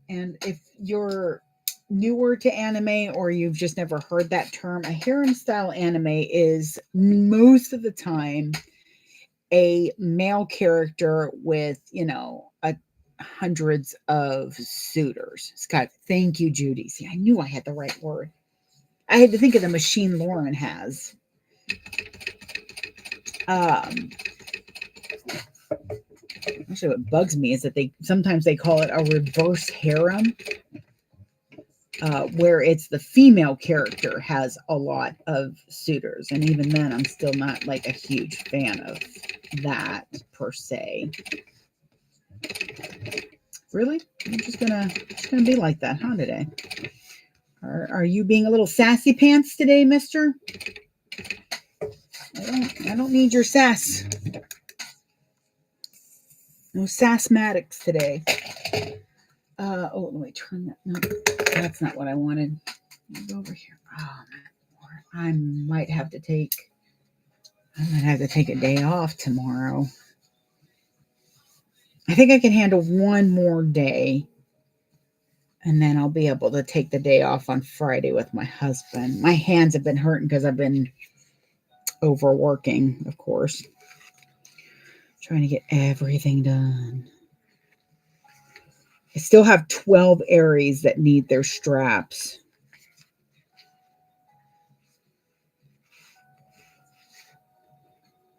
And if you're newer to anime or you've just never heard that term, a harem style anime is most of the time a male character with, hundreds of suitors. Scott, thank you, Judy. See, I knew I had the right word. I had to think of the machine Lauren has. Actually, what bugs me is that sometimes they call it a reverse harem, where it's the female character has a lot of suitors, and even then, I'm still not like a huge fan of that per se. Really, I'm just gonna be like that, huh? Today, are you being a little sassy pants today, Mister? I don't need your sass. No Sassmatics today. Oh, let me turn that. No, that's not what I wanted. Go over here. Oh, man. I might have to take a day off tomorrow. I think I can handle one more day. And then I'll be able to take the day off on Friday with my husband. My hands have been hurting because I've been overworking, of course. Trying to get everything done. I still have 12 Aries that need their straps.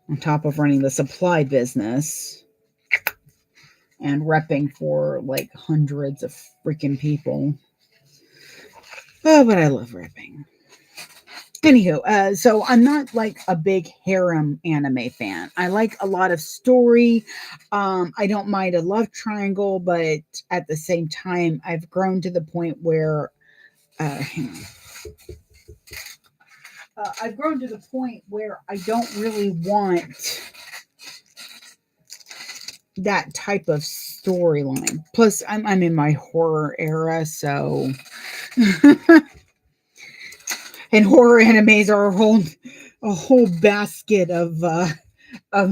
On top of running the supply business and repping for like hundreds of freaking people. Oh, but I love repping. Anywho, so I'm not like a big harem anime fan. I like a lot of story. I don't mind a love triangle, but at the same time, I've grown to the point where, hang on. I've grown to the point where I don't really want that type of storyline. Plus, I'm in my horror era, so and horror animes are a whole basket of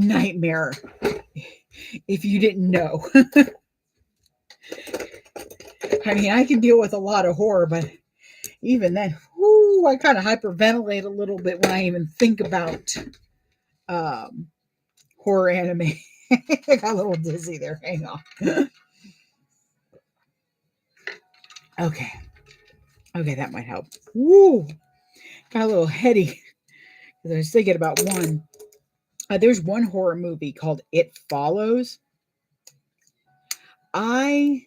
nightmare. If you didn't know, I mean, I can deal with a lot of horror, but even then, whoo, I kind of hyperventilate a little bit when I even think about horror anime. I got a little dizzy there. Hang on. Okay. Okay, that might help. Woo! Got a little heady. I was thinking about one. There's one horror movie called It Follows. I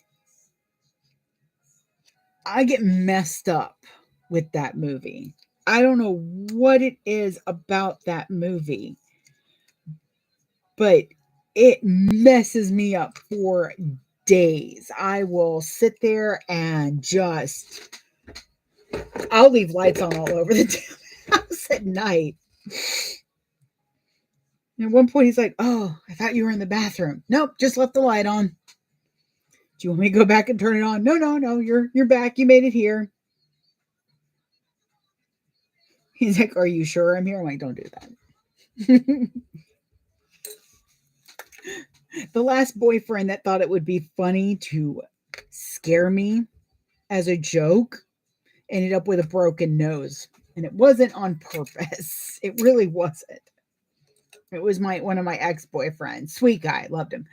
get messed up with that movie. I don't know what it is about that movie, but it messes me up for days. I will sit there and I'll leave lights on all over the house at night. And at one point, he's like, "Oh, I thought you were in the bathroom." Nope, just left the light on. Do you want me to go back and turn it on? No. You're back. You made it here. He's like, "Are you sure I'm here?" I'm like, "Don't do that." The last boyfriend that thought it would be funny to scare me as a joke ended up with a broken nose. And it wasn't on purpose. It really wasn't. It was one of my ex-boyfriends. Sweet guy, loved him.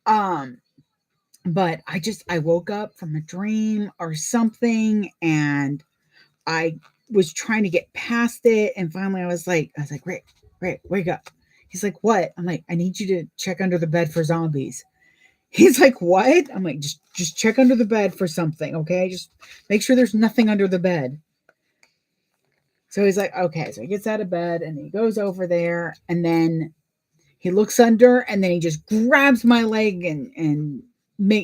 But I woke up from a dream or something, and I was trying to get past it, and finally I was like, Rick, wake up. He's like, what? I'm like, I need you to check under the bed for zombies. He's like, what? I'm like, just check under the bed for something, okay? Just make sure there's nothing under the bed. So he's like, okay. So he gets out of bed and he goes over there, and then he looks under, and then he just grabs my leg and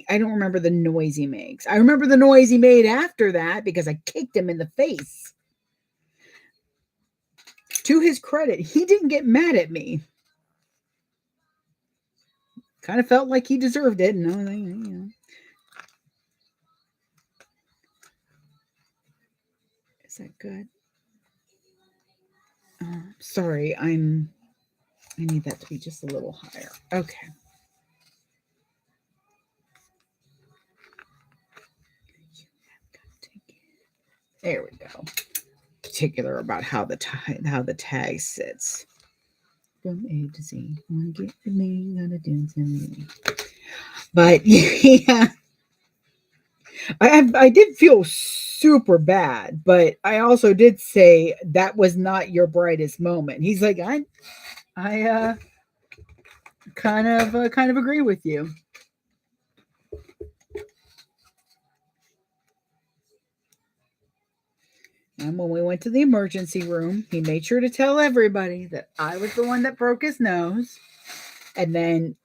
I don't remember the noise he makes. I remember the noise he made after that because I kicked him in the face. To his credit, he didn't get mad at me. Kind of felt like he deserved it. And I was like, you know. Is that good? Sorry, I need that to be just a little higher. Okay. There we go. Particular about how the tag sits. From A to Z, want to get the me, gotta do something. But yeah, I did feel super bad, but I also did say that was not your brightest moment. He's like, I kind of agree with you. And when we went to the emergency room, he made sure to tell everybody that I was the one that broke his nose. And then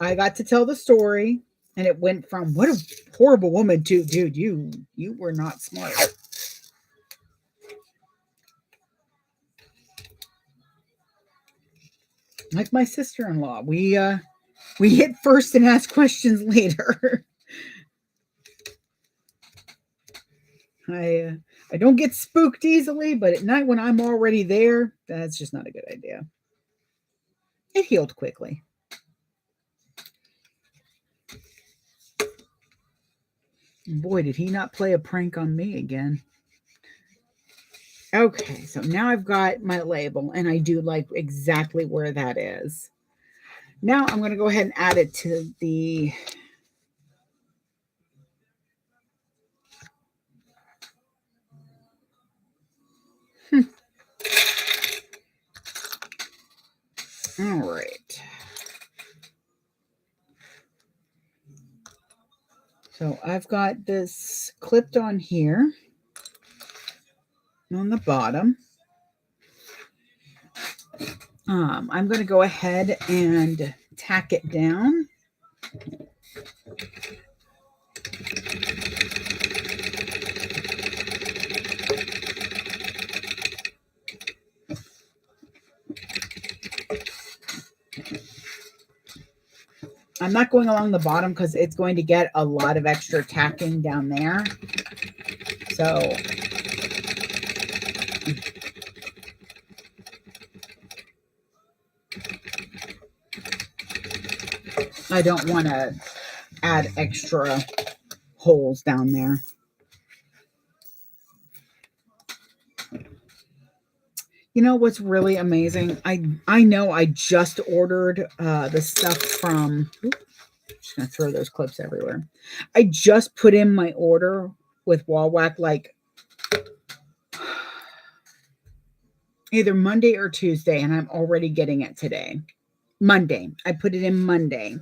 I got to tell the story, and it went from what a horrible woman to, dude, you were not smart. Like my sister-in-law, we We hit first and ask questions later. I don't get spooked easily, but at night when I'm already there, that's just not a good idea. It healed quickly. Boy, did he not play a prank on me again. Okay, so now I've got my label, and I do like exactly where that is. Now I'm going to go ahead and add it to the... All right. So I've got this clipped on here on the bottom. I'm going to go ahead and tack it down. I'm not going along the bottom because it's going to get a lot of extra tacking down there. So I don't want to add extra holes down there. You know what's really amazing? I know I just ordered the stuff from... Oops, I'm just going to throw those clips everywhere. I just put in my order with Wall Whack like either Monday or Tuesday, and I'm already getting it today. Monday. I put it in Monday.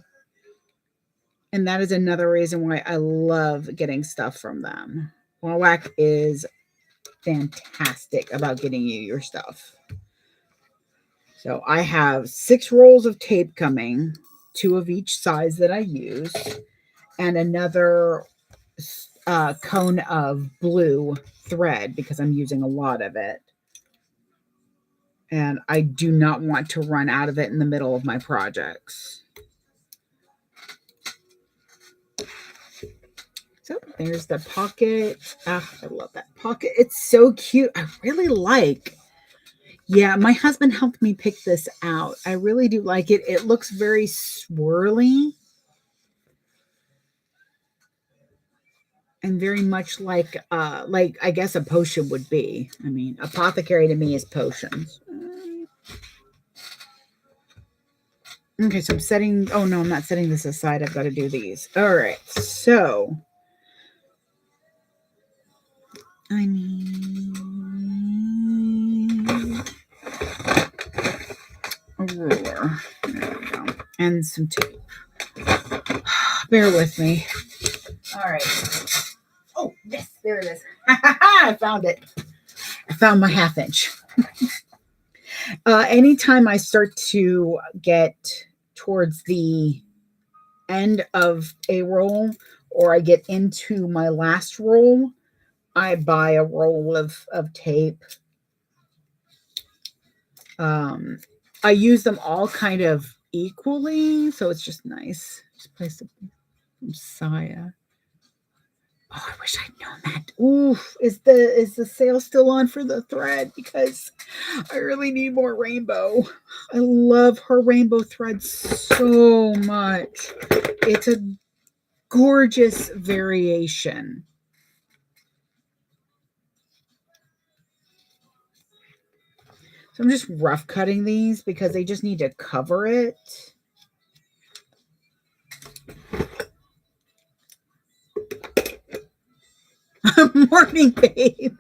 And that is another reason why I love getting stuff from them. Wall Whack is fantastic about getting you your stuff. So I have 6 rolls of tape coming, 2 of each size that I use, and another cone of blue thread because I'm using a lot of it. And I do not want to run out of it in the middle of my projects. So there's the pocket. I love that pocket. It's so cute. I really like. Yeah, my husband helped me pick this out. I really do like it. It looks very swirly. And very much like I guess a potion would be. I mean, apothecary to me is potions. Okay, so I'm setting... Oh, no, I'm not setting this aside. I've got to do these. All right, so... I need a ruler. There we go. And some tape. Bear with me. All right. Oh, yes, there it is. I found it. I found my 1/2 inch. Anytime I start to get towards the end of a roll or I get into my last roll, I buy a roll of tape. I use them all kind of equally, so it's just nice. Just place it from Saya. Oh, I wish I'd known that. Ooh, is the sale still on for the thread? Because I really need more rainbow. I love her rainbow thread so much. It's a gorgeous variation. So I'm just rough cutting these because they just need to cover it. Morning, babe.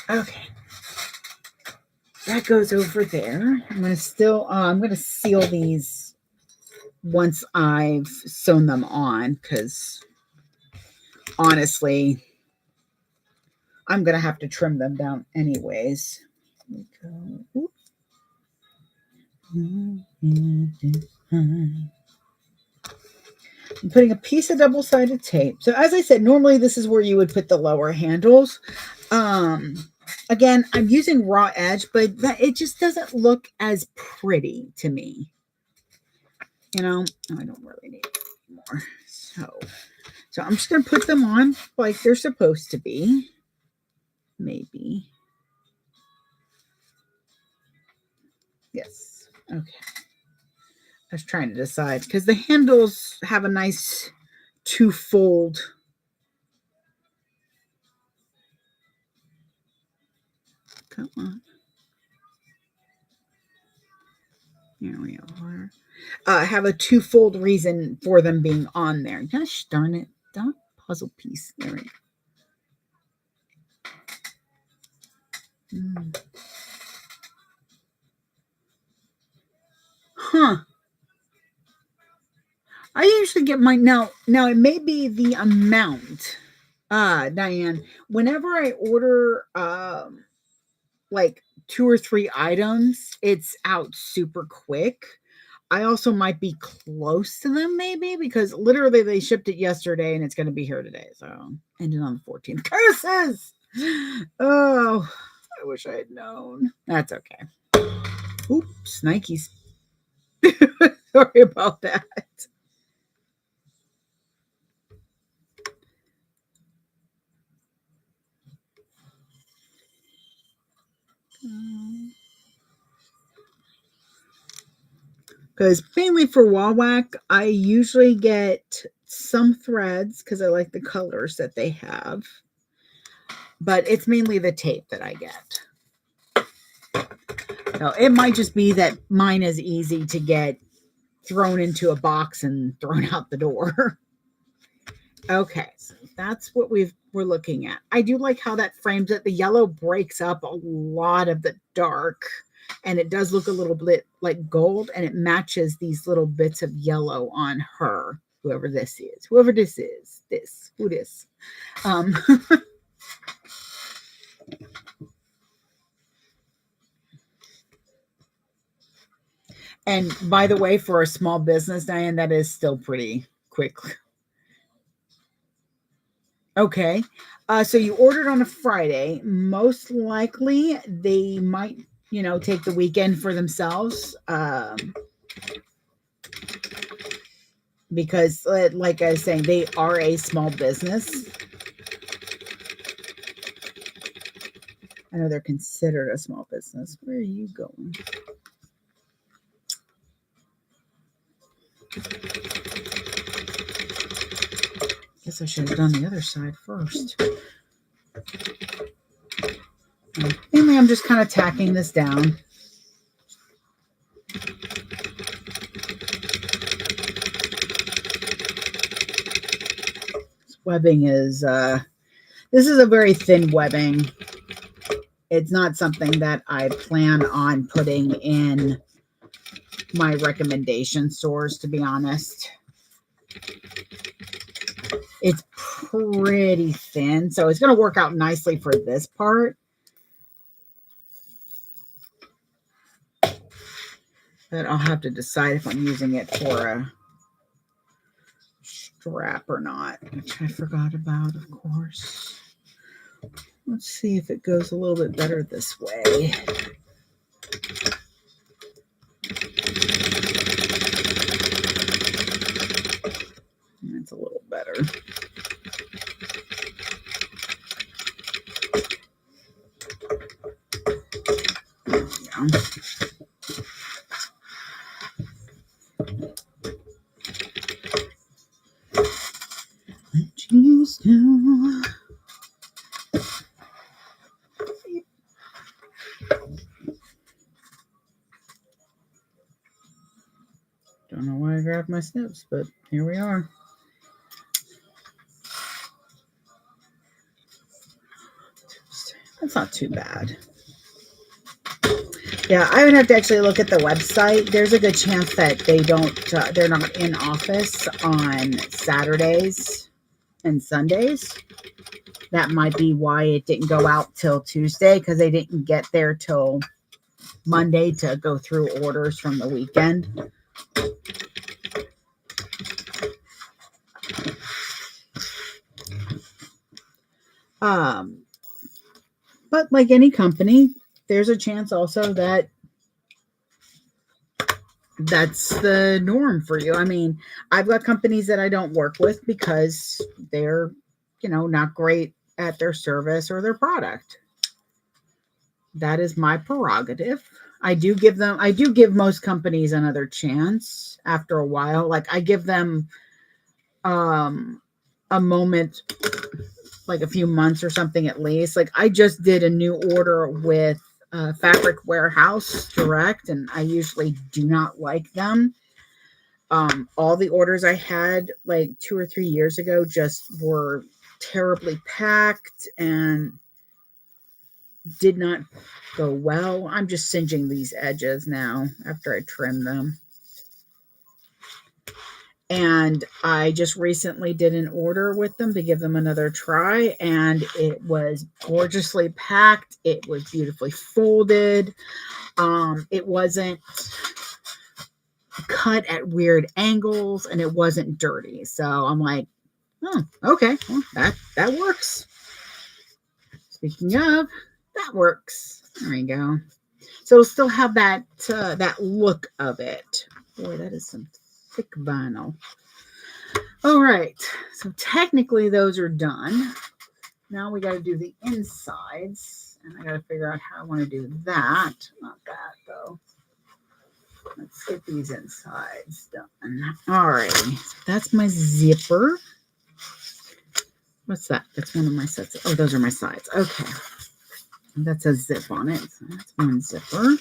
Okay. That goes over there. I'm going to seal these once I've sewn them on because honestly, I'm going to have to trim them down anyways. I'm putting a piece of double-sided tape. So as I said, normally this is where you would put the lower handles. Again, I'm using raw edge, but it just doesn't look as pretty to me. You know, I don't really need it anymore. So I'm just going to put them on like they're supposed to be. Maybe. Yes. Okay. I was trying to decide because the handles have a nice two-fold. Come on. Here we are. Have a two-fold reason for them being on there. Gosh darn it. That puzzle piece. There we go. Huh. I usually get my now it may be the amount. Diane, whenever I order like 2 or 3 items, it's out super quick. I also might be close to them maybe because literally they shipped it yesterday and it's going to be here today. So, ending on the 14th. Curses! Oh, I wish I had known. That's okay. Oops, Nikes. Sorry about that. Because mainly for wall whack, I usually get some threads because I like the colors that they have. But it's mainly the tape that I get. So it might just be that mine is easy to get thrown into a box and thrown out the door. Okay, so that's what we're looking at. I do like how that frames it. The yellow breaks up a lot of the dark, and it does look a little bit like gold, and it matches these little bits of yellow on her, whoever this is. Who this? And by the way, for a small business, Diane, that is still pretty quick. Okay. So you ordered on a Friday. Most likely they might, take the weekend for themselves. Because like I was saying, they are a small business. I know they're considered a small business. Where are you going? Guess I should have done the other side first. Mainly, I'm just kind of tacking this down. This webbing is, this is a very thin webbing. It's not something that I plan on putting in my recommendation stores, to be honest. It's pretty thin, so it's going to work out nicely for this part. But I'll have to decide if I'm using it for a strap or not, which I forgot about, of course. Let's see if it goes a little bit better this way. That's a little better. There we go. Don't know why I grabbed my snips, but here we are. That's not too bad. Yeah, I would have to actually look at the website. There's a good chance that they're not in office on Saturdays and Sundays. That might be why it didn't go out till Tuesday, because they didn't get there till Monday to go through orders from the weekend. But like any company, there's a chance also that that's the norm for you. I mean, I've got companies that I don't work with because they're, not great at their service or their product. That is my prerogative. I do give most companies another chance after a while. Like I give them a moment, like a few months or something at least. Like I just did a new order with Fabric Warehouse Direct, and I usually do not like them. All the orders I had like 2 or 3 years ago just were terribly packed and did not go well. I'm just singeing these edges now after I trim them. And I just recently did an order with them to give them another try, and it was gorgeously packed. It was beautifully folded. It wasn't cut at weird angles, and it wasn't dirty. So I'm like, oh, okay, well, that works. Speaking of, that works. There you go. So it'll still have that look of it. Boy, that is some thick vinyl. All right, so technically those are done. Now we got to do the insides, and I got to figure out how I want to do that. Not that though. Let's get these insides done. All right, so that's my zipper. What's that? That's one of my sets. Oh, those are my sides. Okay. That says zip on it. So that's one zipper.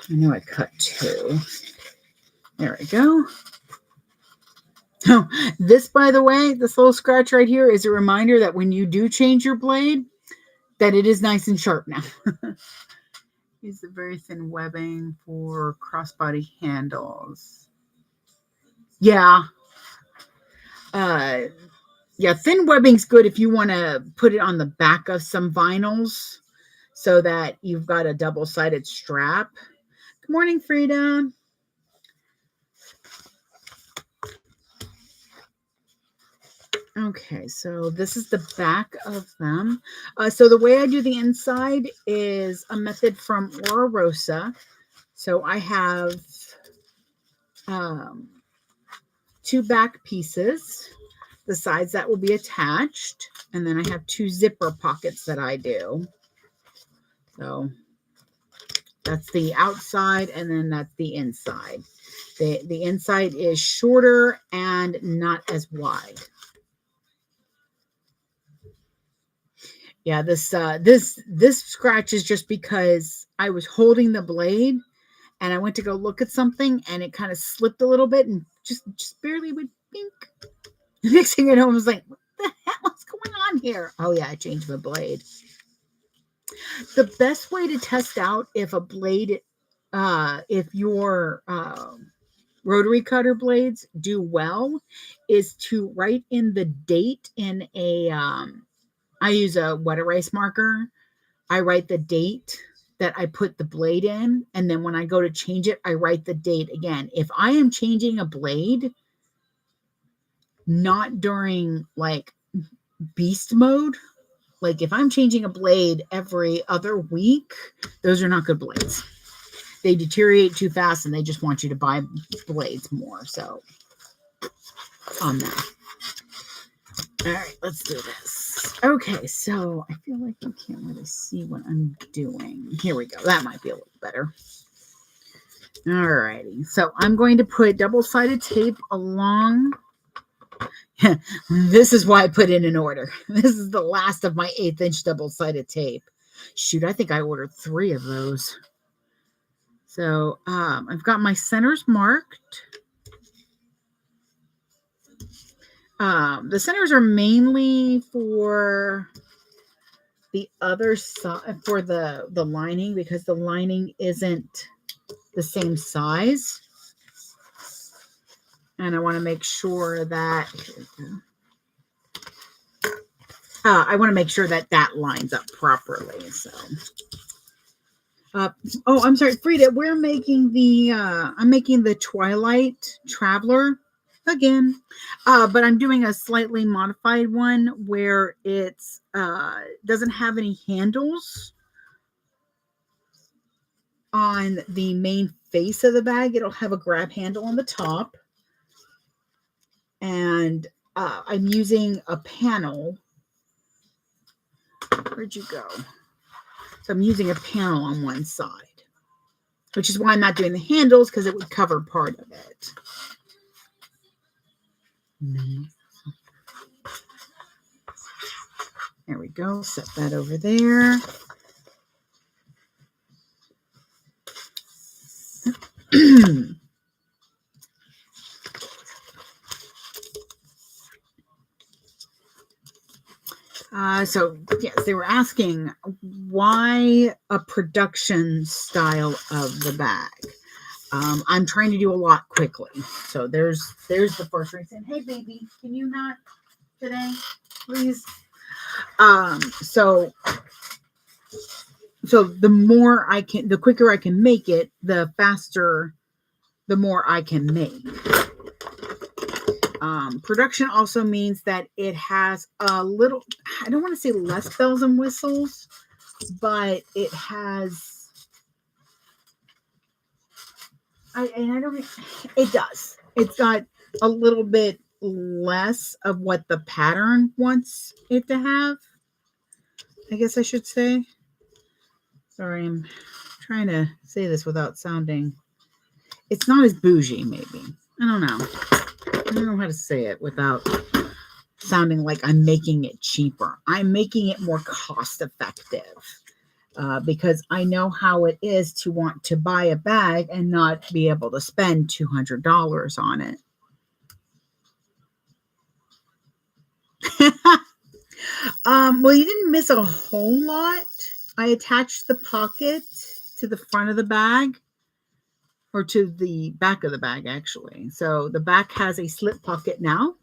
I know I cut two. There we go. Oh, this, by the way, this little scratch right here is a reminder that when you do change your blade, that it is nice and sharp now. Use the very thin webbing for crossbody handles. Yeah. Yeah, thin webbing's good if you want to put it on the back of some vinyls so that you've got a double-sided strap. Good morning, Frida. Okay, so this is the back of them. So the way I do the inside is a method from Ora Rosa. So I have two back pieces, the sides that will be attached, and then I have two zipper pockets that I do. So that's the outside, and then that's the inside. The inside is shorter and not as wide. Yeah, this scratch is just because I was holding the blade and I went to go look at something and it kind of slipped a little bit and just barely went pink. The next thing you know, I was like, what the hell is going on here? Oh yeah, I changed my blade. The best way to test out if a blade, if your rotary cutter blades do well, is to write in the date in a, I use a wet erase marker. I write the date that I put the blade in, and then when I go to change it, I write the date again. If I am changing a blade, not during like beast mode, like if I'm changing a blade every other week, those are not good blades. They deteriorate too fast and they just want you to buy blades more. So on that. All right, let's do this. Okay, so I feel like you can't really see what I'm doing. Here we go. That might be a little better. All righty. So I'm going to put double-sided tape along. This is why I put in an order. This is the last of my 1/8-inch double-sided tape. Shoot, I think I ordered 3 of those. So I've got my centers marked. The centers are mainly for the other side, for the lining, because the lining isn't the same size. And I want to make sure that that lines up properly. So, oh, I'm sorry, Frida, I'm making the Twilight Traveler. again. But I'm doing a slightly modified one where it's doesn't have any handles on the main face of the bag. It'll have a grab handle on the top. And I'm using a panel. Where'd you go? So I'm using a panel on one side, which is why I'm not doing the handles, because it would cover part of it. There we go. Set that over there. So yes, they were asking why a production style of the bag. I'm trying to do a lot quickly. So there's the first reason. Hey baby, can you not today, please? So the quicker I can make it, the faster, the more I can make. Production also means that it has a little, I don't want to say less bells and whistles, but it has, it does. It's got a little bit less of what the pattern wants it to have, I guess I should say. Sorry, I'm trying to say this without sounding, it's not as bougie, maybe. I don't know. I don't know how to say it without sounding like I'm making it cheaper. I'm making it more cost effective because I know how it is to want to buy a bag and not be able to spend $200 on it. Well, you didn't miss a whole lot. I attached the pocket to the front of the bag, or to the back of the bag, actually. So the back has a slip pocket now.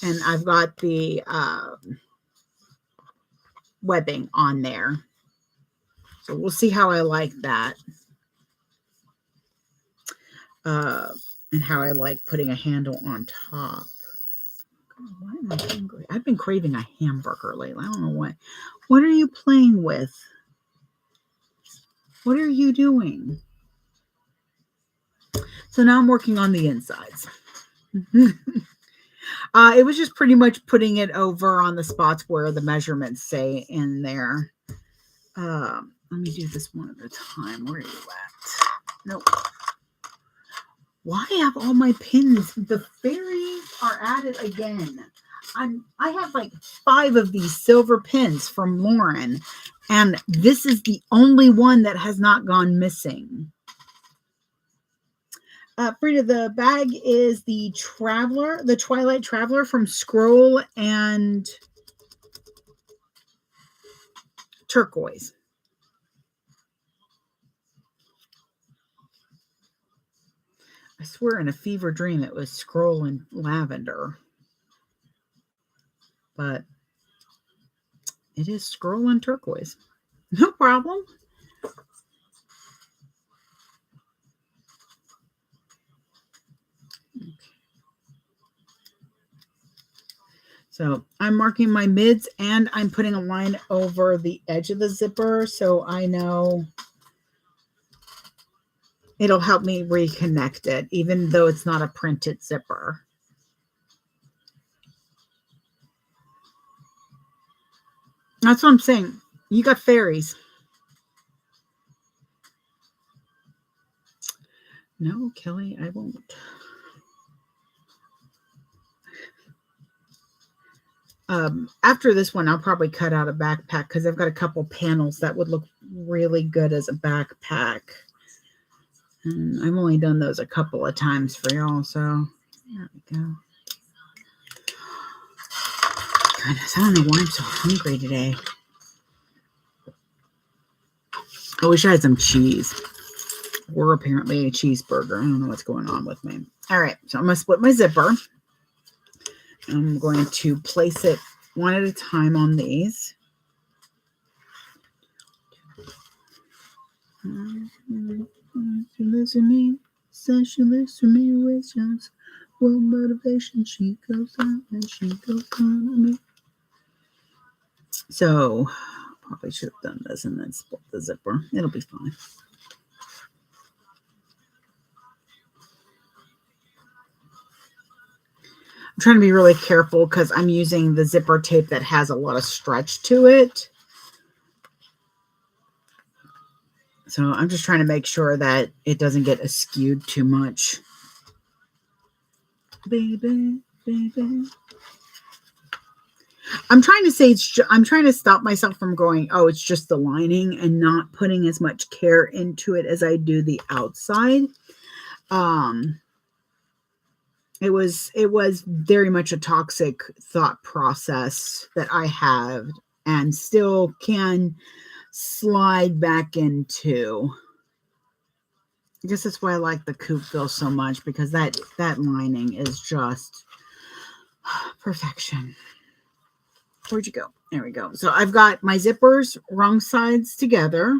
And I've got the webbing on there. So we'll see how I like that. And how I like putting a handle on top. God, why am I hungry? I've been craving a hamburger lately. I don't know what. What are you playing with? What are you doing? So now I'm working on the insides. It was just pretty much putting it over on the spots where the measurements say in there. Let me do this one at a time. Where are you at? Nope. Why have all my pins? The fairies are at it again. I have like 5 of these silver pins from Lauren, and this is the only one that has not gone missing. Frida, the bag is the Traveler, the Twilight Traveler from Scroll and Turquoise. I swear in a fever dream it was Scroll and Lavender. But it is Scroll and Turquoise. No problem. Okay. So I'm marking my mids, and I'm putting a line over the edge of the zipper so I know it'll help me reconnect it, even though it's not a printed zipper. That's what I'm saying. You got fairies. No, Kelly, I won't. After this one, I'll probably cut out a backpack because I've got a couple panels that would look really good as a backpack. And I've only done those a couple of times for y'all, so there we go. Goodness, I don't know why I'm so hungry today. I wish I had some cheese. Or apparently a cheeseburger. I don't know what's going on with me. All right, so I'm going to split my zipper. I'm going to place it one at a time on these. She lives with me, says she lives with me, wishes Well, motivation, she goes on and she goes on. I mean, so probably should have done this and then split the zipper. It'll be fine. I'm trying to be really careful because I'm using the zipper tape that has a lot of stretch to it. So I'm just trying to make sure that it doesn't get askewed too much. Baby, baby. I'm trying to say I'm trying to stop myself from going, oh, it's just the lining, and not putting as much care into it as I do the outside. It was very much a toxic thought process that I have and still can slide back into. I guess that's why I like the coupe fill so much, because that lining is just perfection. Where'd you go? There we go. So I've got my zippers wrong sides together.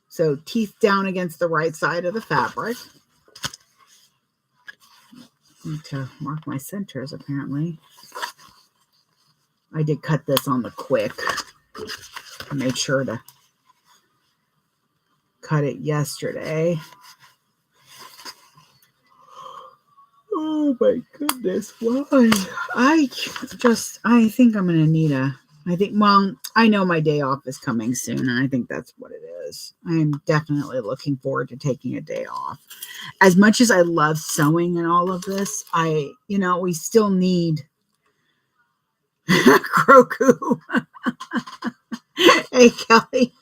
So teeth down against the right side of the fabric. Need to mark my centers, apparently. I did cut this on the quick. I made sure to cut it yesterday. Oh my goodness, why? I think I'm going to need well, I know my day off is coming soon, and I think that's what it is. I'm definitely looking forward to taking a day off. As much as I love sewing and all of this, we still need Grogu. Hey, Kelly.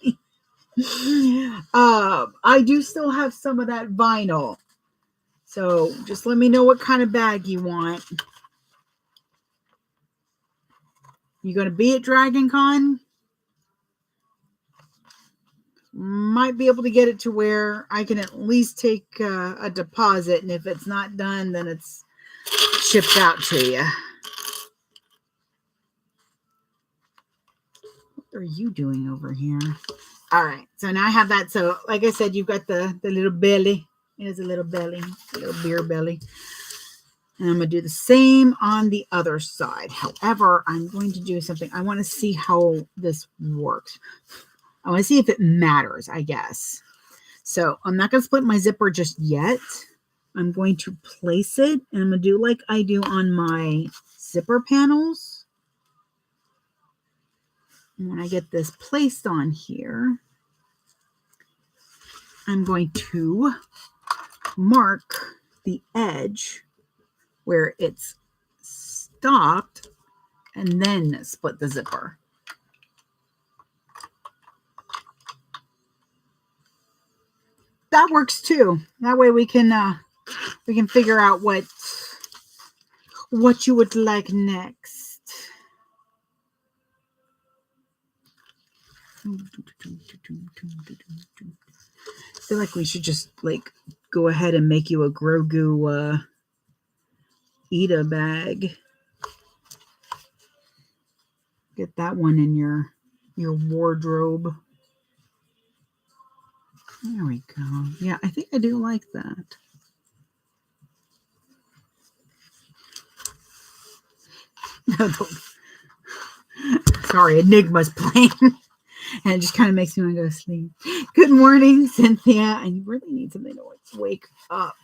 I do still have some of that vinyl. So just let me know what kind of bag you want. You going to be at Dragon Con? Might be able to get it to where I can at least take a deposit. And if it's not done, then it's shipped out to you. What are you doing over here? All right. So now I have that. So like I said, you've got the little belly. There's a little belly, a little beer belly. And I'm going to do the same on the other side. However, I'm going to do something. I want to see how this works. I want to see if it matters, I guess. So I'm not going to split my zipper just yet. I'm going to place it, and I'm going to do like I do on my zipper panels. And when I get this placed on here, I'm going to mark the edge where it's stopped and then split the zipper. That works too. That way we can figure out what you would like next. I feel like we should just go ahead and make you a Grogu Ida bag. Get that one in your wardrobe. There we go. Yeah, I think I do like that. Sorry, Enigma's playing. And it just kind of makes me want to go to sleep. Good morning, Cynthia. I really need something to wake up.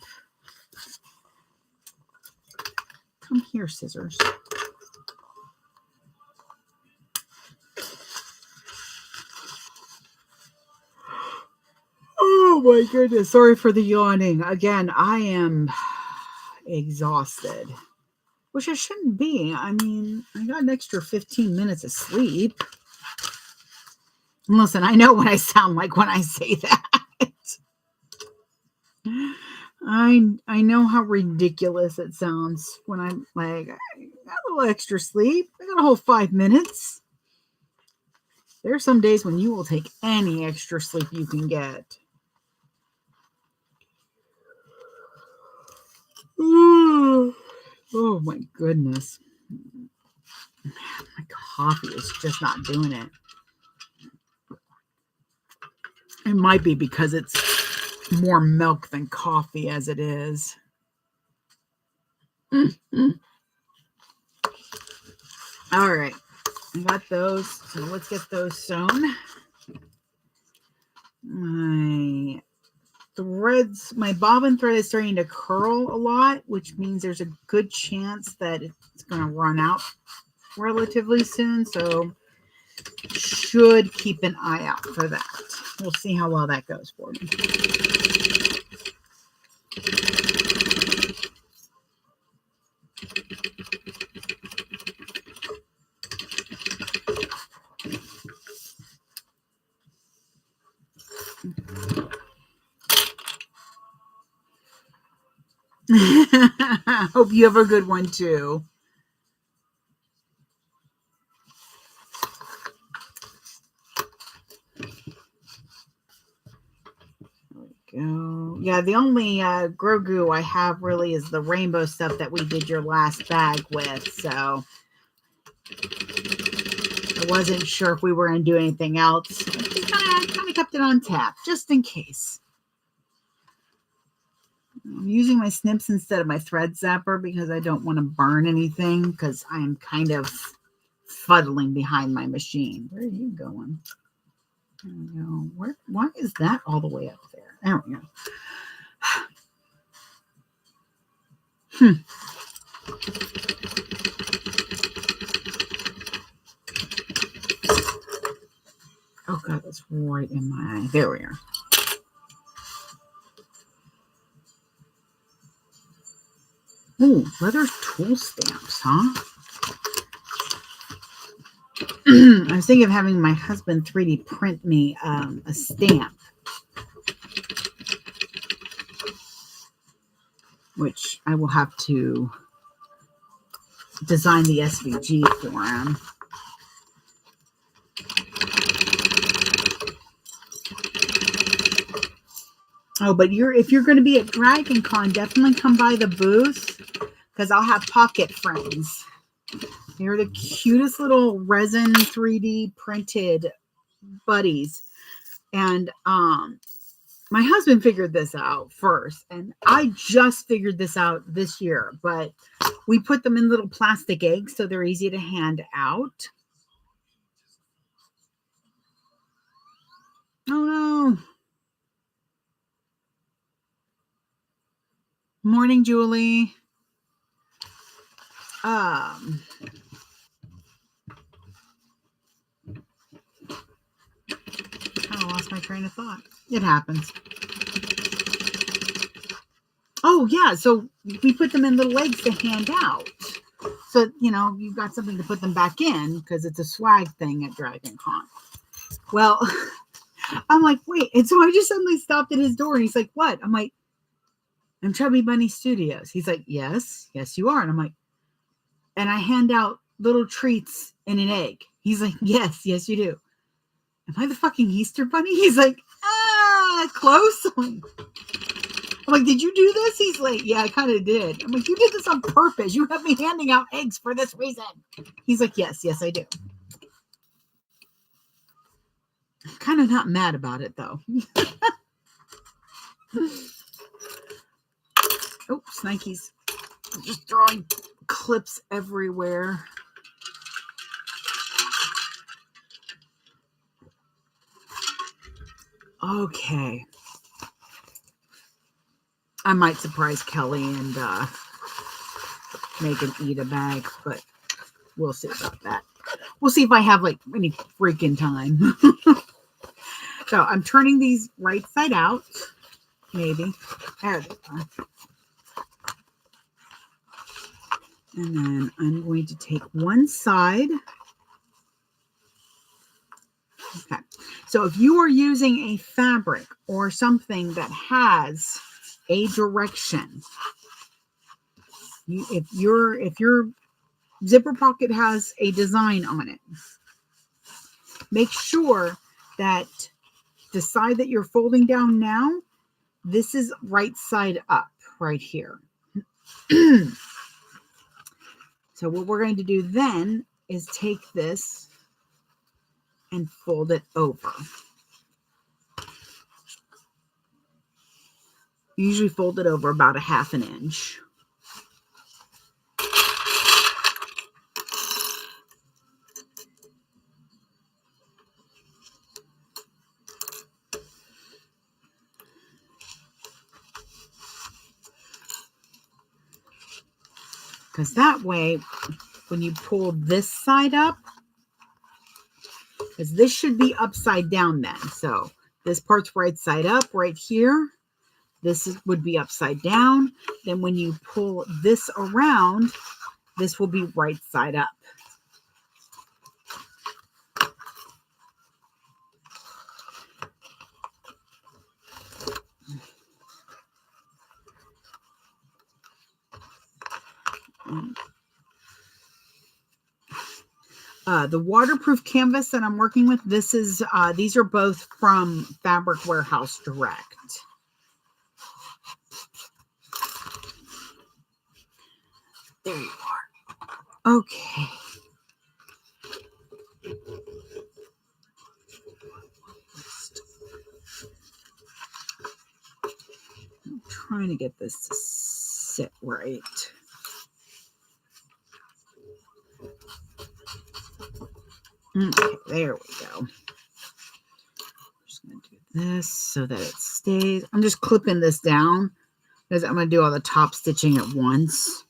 Come here, scissors. Oh my goodness. Sorry for the yawning. Again, I am exhausted. Which I shouldn't be. I mean, I got an extra 15 minutes of sleep. And listen, I know what I sound like when I say that. I know how ridiculous it sounds when I'm like, I got a little extra sleep. I got a whole 5 minutes. There are some days when you will take any extra sleep you can get. Oh my goodness. My coffee is just not doing it. It might be because it's more milk than coffee as it is. All right. I got those. So let's get those sewn. My threads, my bobbin thread is starting to curl a lot, which means there's a good chance that it's going to run out relatively soon. So should keep an eye out for that. We'll see how well that goes for me. Hope you have a good one too. Go. Yeah, the only Grogu I have really is the rainbow stuff that we did your last bag with. So I wasn't sure if we were going to do anything else. I just kind of kept it on tap just in case. I'm using my snips instead of my thread zapper because I don't want to burn anything because I'm kind of fuddling behind my machine. Where are you going? There we go. Why is that all the way up there? There we go. Oh God, that's right in my eye. There we are. Ooh, leather tool stamps, huh? I was thinking of having my husband 3D print me a stamp, which I will have to design the SVG for him. Oh, but if you're going to be at Dragon Con, definitely come by the booth because I'll have pocket frames. They're the cutest little resin 3D printed buddies. And my husband figured this out first, and I just figured this out this year, but we put them in little plastic eggs so they're easy to hand out. Oh no. Morning, Julie. I lost my train of thought. It happens. Oh yeah, so we put them in little eggs to hand out. So, you've got something to put them back in because it's a swag thing at Dragon Con. Well, I'm like, wait. And so I just suddenly stopped at his door and he's like, what? I'm like, I'm Chubby Bunny Studios. He's like, yes, you are. And I'm like, and I hand out little treats in an egg. He's like, yes, you do. Am I the fucking Easter Bunny? He's like, close. I'm like, did you do this? He's like, yeah, I kind of did. I'm like, you did this on purpose. You have me handing out eggs for this reason. He's like, yes, I do. I'm kind of not mad about it, though. Oh, Snikes. I'm just throwing clips everywhere. Okay. I might surprise Kelly and make him eat a bag, but we'll see about that. We'll see if I have any freaking time. So I'm turning these right side out. Maybe. There they are. And then I'm going to take one side. Okay. So if you are using a fabric or something that has a direction, if your zipper pocket has a design on it, make sure that the side that you're folding down now, this is right side up right here. So what we're going to do then is take this and fold it over. Usually fold it over about a 1/2 inch. Because that way, when you pull this side up, because this should be upside down then. So this part's right side up right here. Would be upside down. Then when you pull this around, this will be right side up. The waterproof canvas that I'm working with, these are both from Fabric Warehouse Direct. There you are. Okay. I'm trying to get this to sit right. Okay, there we go. Just going to do this so that it stays. I'm just clipping this down because I'm going to do all the top stitching at once.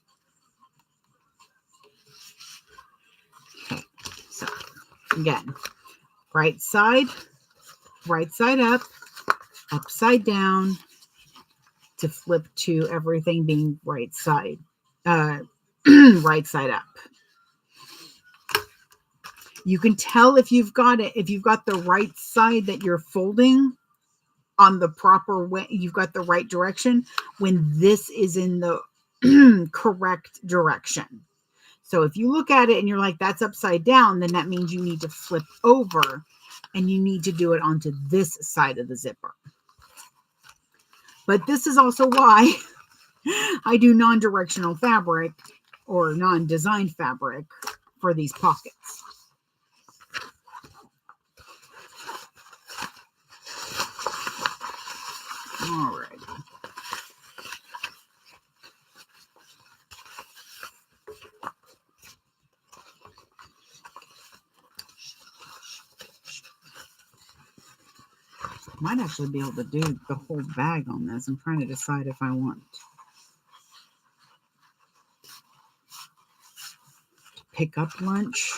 Okay, so again, right side up, upside down to flip to everything being right side right side up. You can tell if you've got the right side that you're folding on the proper way, you've got the right direction when this is in the correct direction. So if you look at it and you're like, that's upside down, then that means you need to flip over and you need to do it onto this side of the zipper. But this is also why I do non-directional fabric or non-designed fabric for these pockets. All right. Might actually be able to do the whole bag on this. I'm trying to decide if I want to pick up lunch.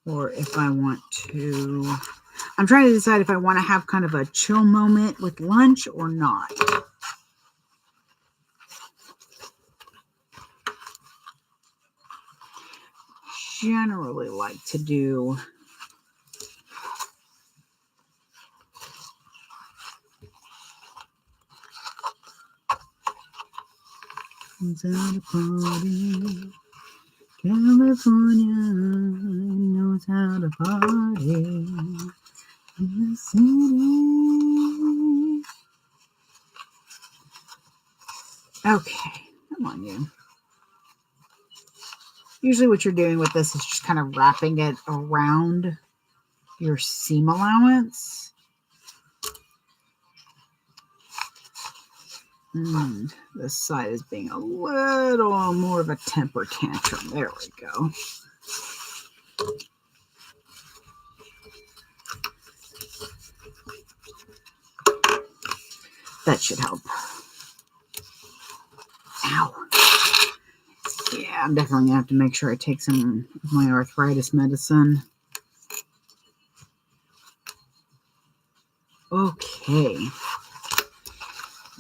Or if I want to, I'm trying to decide if I want to have kind of a chill moment with lunch or not. Generally like to do out a party. California knows how to party in the city. Okay, come on, you. Usually what you're doing with this is just kind of wrapping it around your seam allowance. And this side is being a little more of a temper tantrum. There we go. That should help. Ow. Yeah, I'm definitely going to have to make sure I take some of my arthritis medicine. Okay.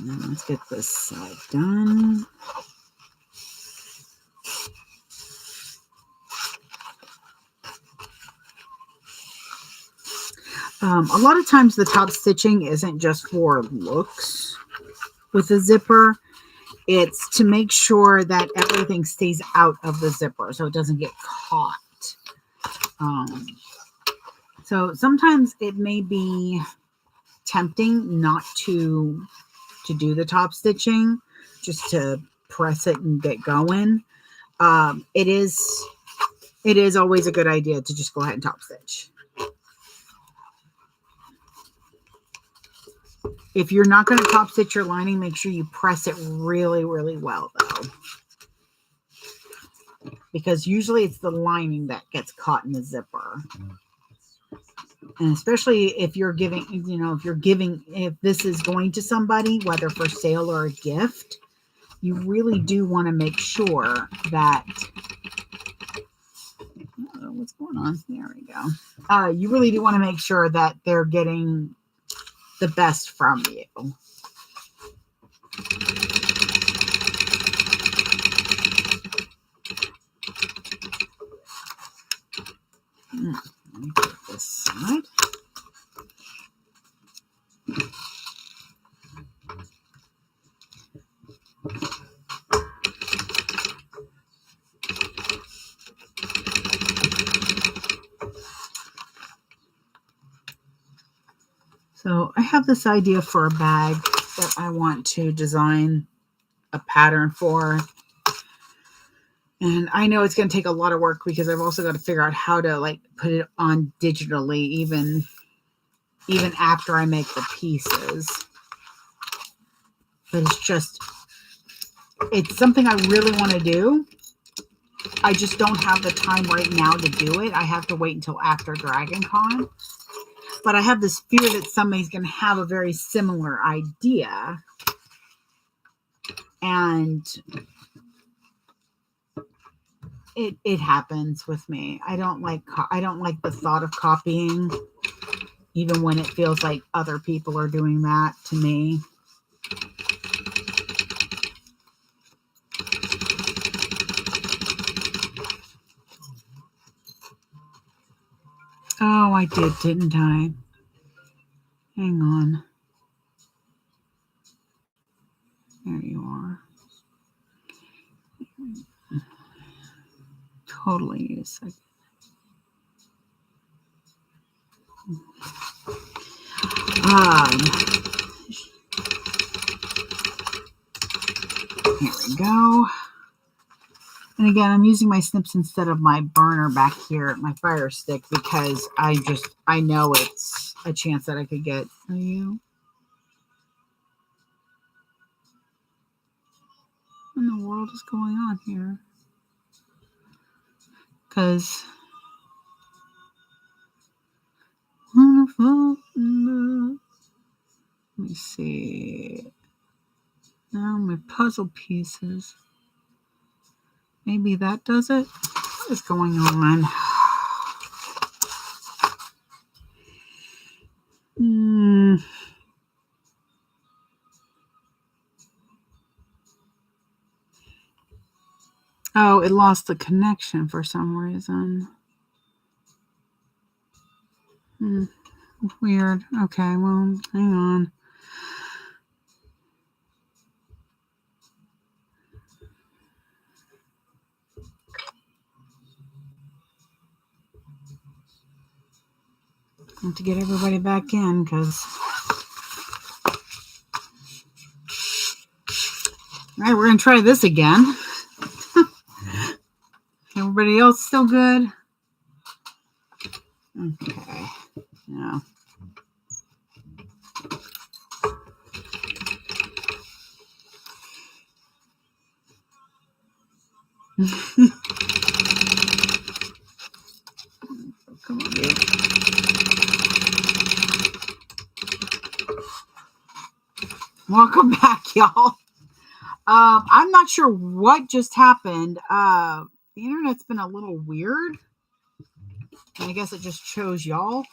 Now let's get this side done. A lot of times the top stitching isn't just for looks with the zipper. It's to make sure that everything stays out of the zipper so it doesn't get caught. So sometimes it may be tempting not to do the top stitching, just to press it and get going. It is always a good idea to just go ahead and top stitch. If you're not going to top stitch your lining, make sure you press it really, really well, though. Because usually it's the lining that gets caught in the zipper. And especially if you're giving, if this is going to somebody, whether for sale or a gift, you really do want to make sure that, what's going on? There we go. You really do want to make sure that they're getting the best from you. Let me put this side. So I have this idea for a bag that I want to design a pattern for. And I know it's going to take a lot of work because I've also got to figure out how to like put it on digitally, even after I make the pieces. But it's something I really want to do. I just don't have the time right now to do it. I have to wait until after Dragon Con. But I have this fear that somebody's going to have a very similar idea. And it happens with me. I don't like the thought of copying, even when it feels like other people are doing that to me. Oh, I did, didn't I? Hang on. There you are. Totally a second. Here we go. And again, I'm using my snips instead of my burner back here, my fire stick, because I know it's a chance that I could get. Are you? What in the world is going on here? Because let me see. Now my puzzle pieces. Maybe that does it. What is going on? Oh, it lost the connection for some reason. Weird. Okay, well, hang on. I have to get everybody back in because. All right, we're going to try this again. Everybody else still good? Okay. Yeah. Come on, dude. Welcome back, y'all. I'm not sure what just happened. The internet's been a little weird. And I guess it just chose y'all.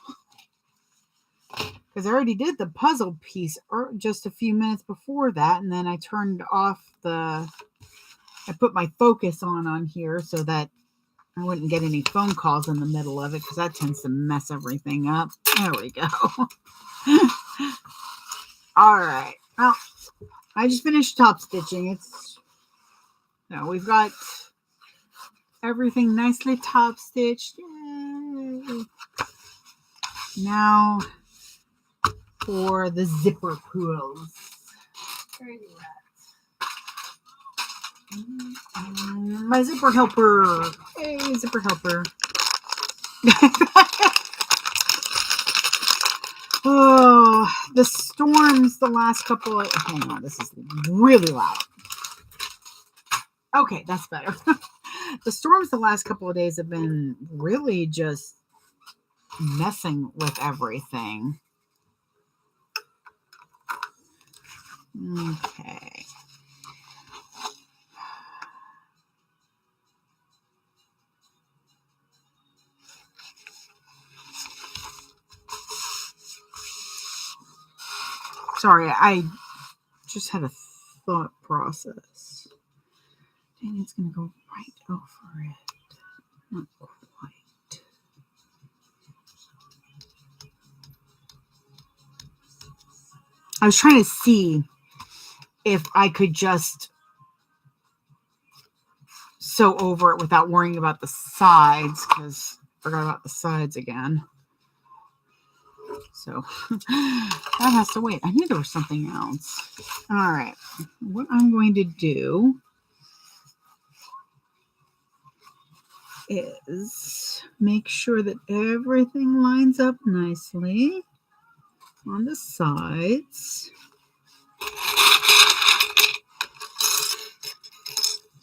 Because I already did the puzzle piece just a few minutes before that. And then I turned off I put my focus on here so that I wouldn't get any phone calls in the middle of it, because that tends to mess everything up. There we go. All right. Well, I just finished top stitching. We've got everything nicely top stitched. Yay. Now for the zipper pulls. Where are you at? My zipper helper. Hey, zipper helper. Oh, the storms the last couple of... Hang on, this is really loud. Okay, that's better. The storms the last couple of days have been really just messing with everything. Okay. Sorry, I just had a thought process. Dang, it's going to go right over it. Not quite. I was trying to see if I could just sew over it without worrying about the sides, because I forgot about the sides again. So that has to wait. I knew there was something else. All right. What I'm going to do is make sure that everything lines up nicely on the sides.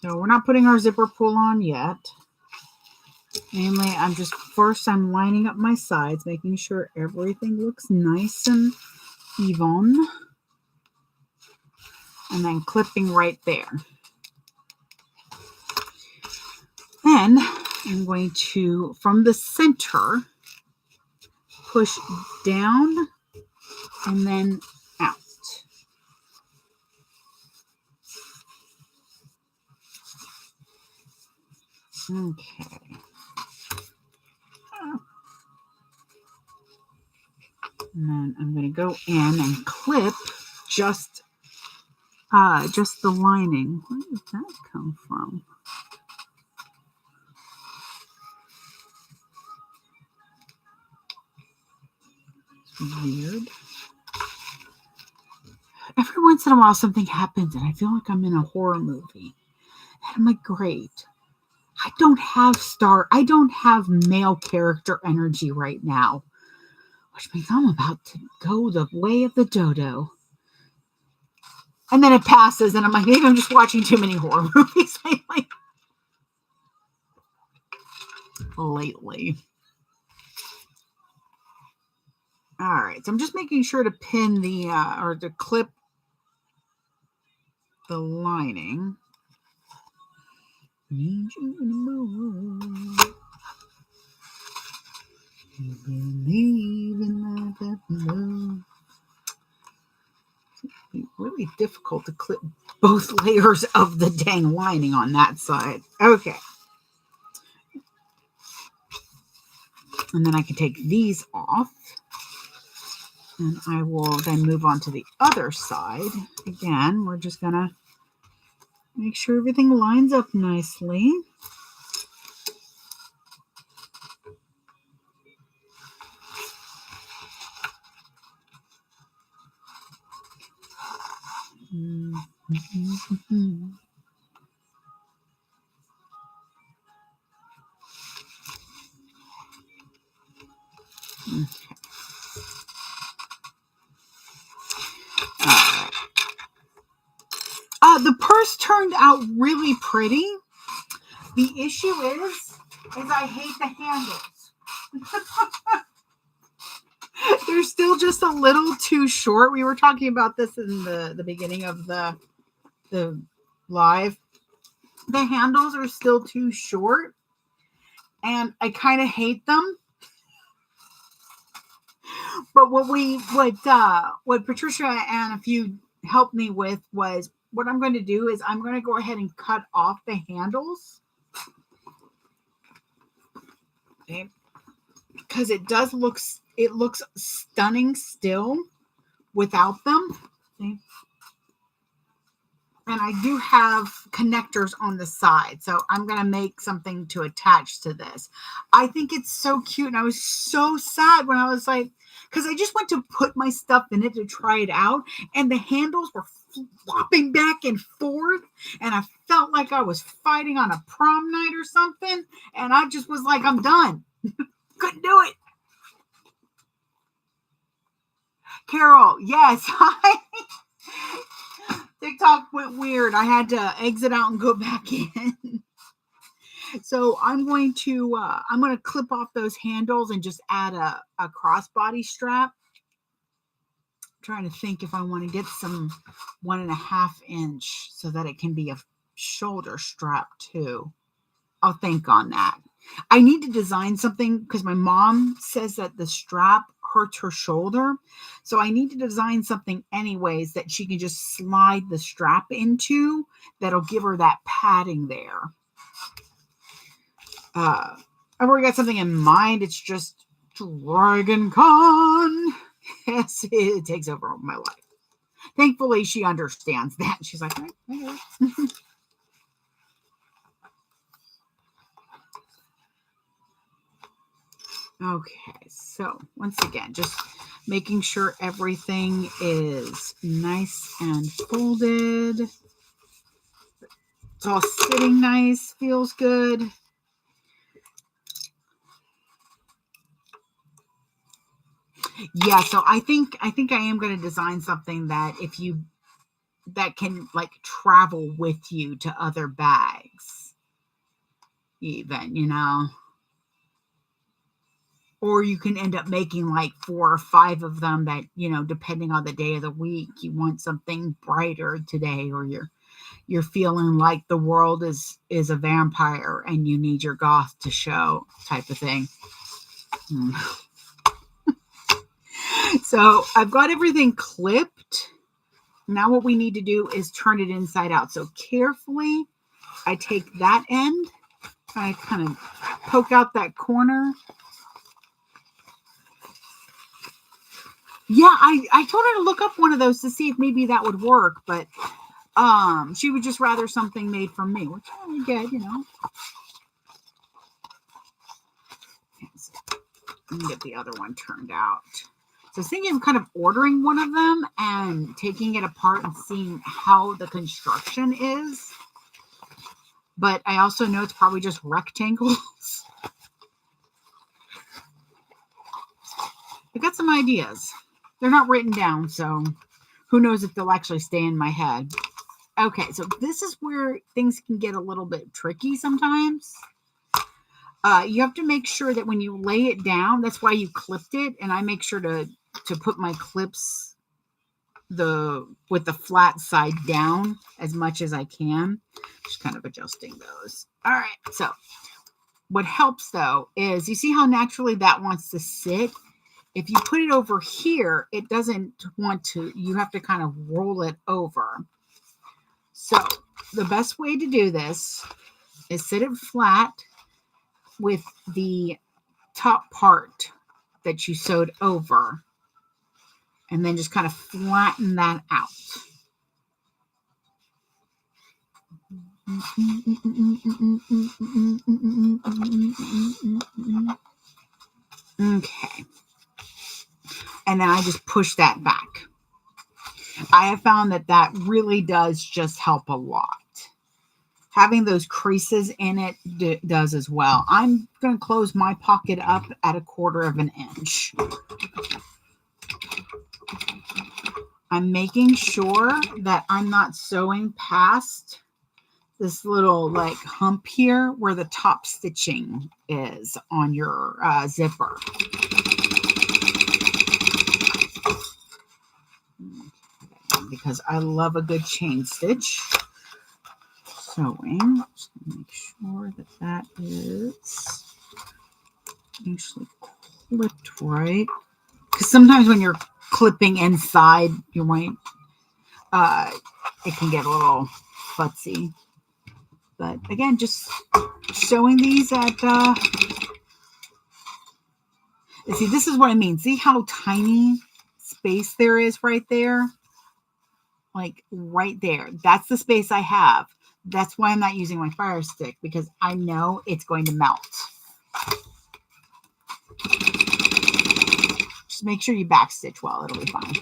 So we're not putting our zipper pull on yet. Mainly, I'm lining up my sides, making sure everything looks nice and even. And then clipping right there. Then I'm going to, from the center, push down and then out. Okay. And then I'm going to go in and clip just the lining. Where did that come from? It's weird. Every once in a while something happens and I feel like I'm in a horror movie. And I'm like, great. I don't have male character energy right now. Which means I'm about to go the way of the dodo. And then it passes, and I'm like, maybe I'm just watching too many horror movies lately. All right, so I'm just making sure to pin or to clip the lining. Need you to know. You believe in that love. It's really difficult to clip both layers of the dang lining on that side. Okay. And then I can take these off. And I will then move on to the other side. Again, we're just going to make sure everything lines up nicely. Okay. The purse turned out really pretty. The issue is I hate the handles. They're still just a little too short. We were talking about this in the beginning of the live. The handles are still too short, and I kind of hate them. But what Patricia and a few helped me with was, what I'm going to do is I'm going to go ahead and cut off the handles. Okay. Because it looks stunning still without them. Okay. And I do have connectors on the side. So I'm going to make something to attach to this. I think it's so cute. And I was so sad when I was like, because I just went to put my stuff in it to try it out. And the handles were flopping back and forth. And I felt like I was fighting on a prom night or something. And I just was like, I'm done. Couldn't do it. Carol, yes. TikTok went weird. I had to exit out and go back in. So I'm going to clip off those handles and just add a crossbody strap. I'm trying to think if I want to get some 1.5 inch so that it can be a shoulder strap too. I'll think on that. I need to design something because my mom says that the strap hurts her shoulder. So I need to design something anyways that she can just slide the strap into that'll give her that padding there. I've already got something in mind. It's just Dragon Con. Yes, it takes over my life. Thankfully, she understands that. She's like, okay. Okay, so once again, just making sure everything is nice and folded. It's all sitting nice, feels good. Yeah, so I think I am going to design something that that can like travel with you to other bags, even, or you can end up making like 4 or 5 of them that, depending on the day of the week, you want something brighter today, or you're feeling like the world is a vampire and you need your goth to show type of thing. So I've got everything clipped. Now what we need to do is turn it inside out. So carefully, I take that end, I kind of poke out that corner. Yeah, I told her to look up one of those to see if maybe that would work, but she would just rather something made from me, which I get, Okay, so let me get the other one turned out. So I was thinking of kind of ordering one of them and taking it apart and seeing how the construction is. But I also know it's probably just rectangles. I got some ideas. They're not written down, so who knows if they'll actually stay in my head. Okay, so this is where things can get a little bit tricky sometimes. You have to make sure that when you lay it down, that's why you clipped it, and I make sure to put my clips with the flat side down as much as I can. Just kind of adjusting those. All right, so what helps though is you see how naturally that wants to sit. If you put it over here, it doesn't want to. You have to kind of roll it over. So the best way to do this is sit it flat with the top part that you sewed over, and then just kind of flatten that out. Okay. And then I just push that back. I have found that really does just help a lot. Having those creases in it does as well. I'm going to close my pocket up at 1/4 inch. I'm making sure that I'm not sewing past this little like hump here where the top stitching is on your zipper. Because I love a good chain stitch. Sewing. Just make sure that is actually clipped right. Because sometimes when you're clipping inside, you might it can get a little futzy. But again, just sewing these at see, this is what I mean. See how tiny space there is right there? Like right there. That's the space I have. That's why I'm not using my fire stick, because I know it's going to melt. Just make sure you backstitch well. It'll be fine.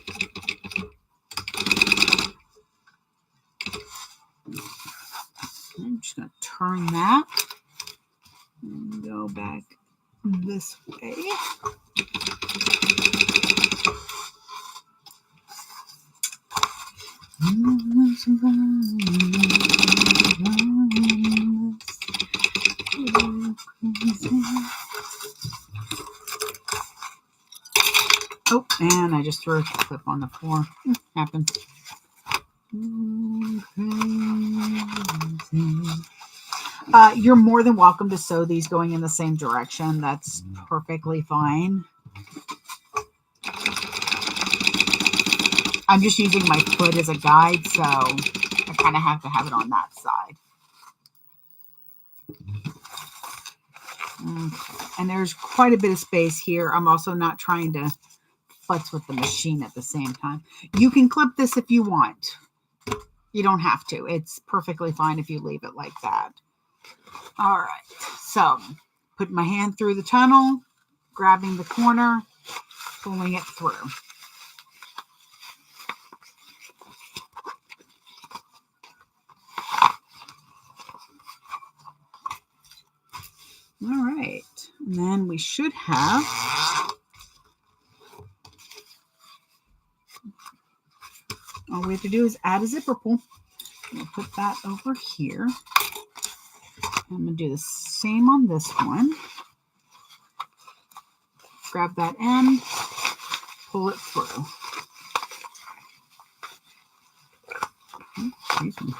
I'm just going to turn that and go back this way. I just threw a clip on the floor. Happens. You're more than welcome to sew these going in the same direction. That's perfectly fine. I'm just using my foot as a guide, so I kind of have to have it on that side. And there's quite a bit of space here. I'm also not trying to futz with the machine at the same time. You can clip this if you want. You don't have to. It's perfectly fine if you leave it like that. All right. So, put my hand through the tunnel, grabbing the corner, pulling it through. All right. And then we should have all we have to do is add a zipper pull. We'll put that over here. I'm going to do the same on this one. Grab that end, pull it through. Excuse me.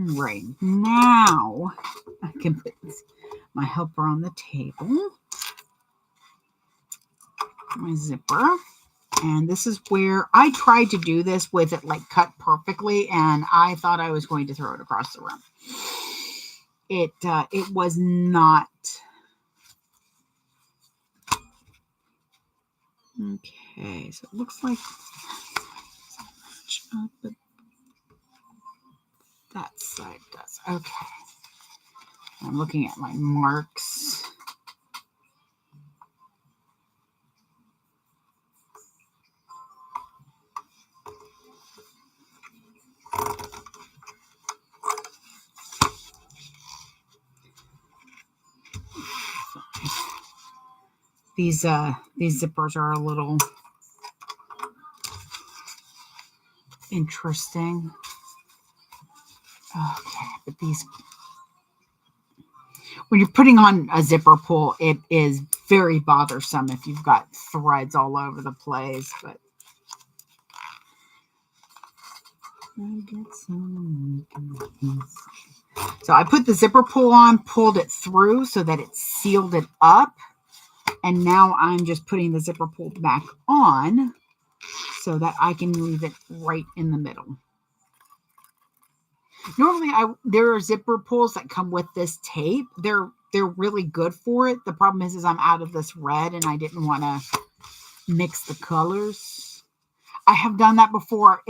Right now, I can put my helper on the table, my zipper, and this is where I tried to do this with it like cut perfectly, and I thought I was going to throw it across the room. It was not. Okay, so it looks like but that side does. Okay. I'm looking at my marks. These zippers are a little interesting. Okay, but these, when you're putting on a zipper pull, it is very bothersome if you've got threads all over the place. But so I put the zipper pull on, pulled it through so that it sealed it up. And now I'm just putting the zipper pull back on so that I can leave it right in the middle. Normally, there are zipper pulls that come with this tape. They're really good for it. The problem is I'm out of this red and I didn't want to mix the colors. I have done that before.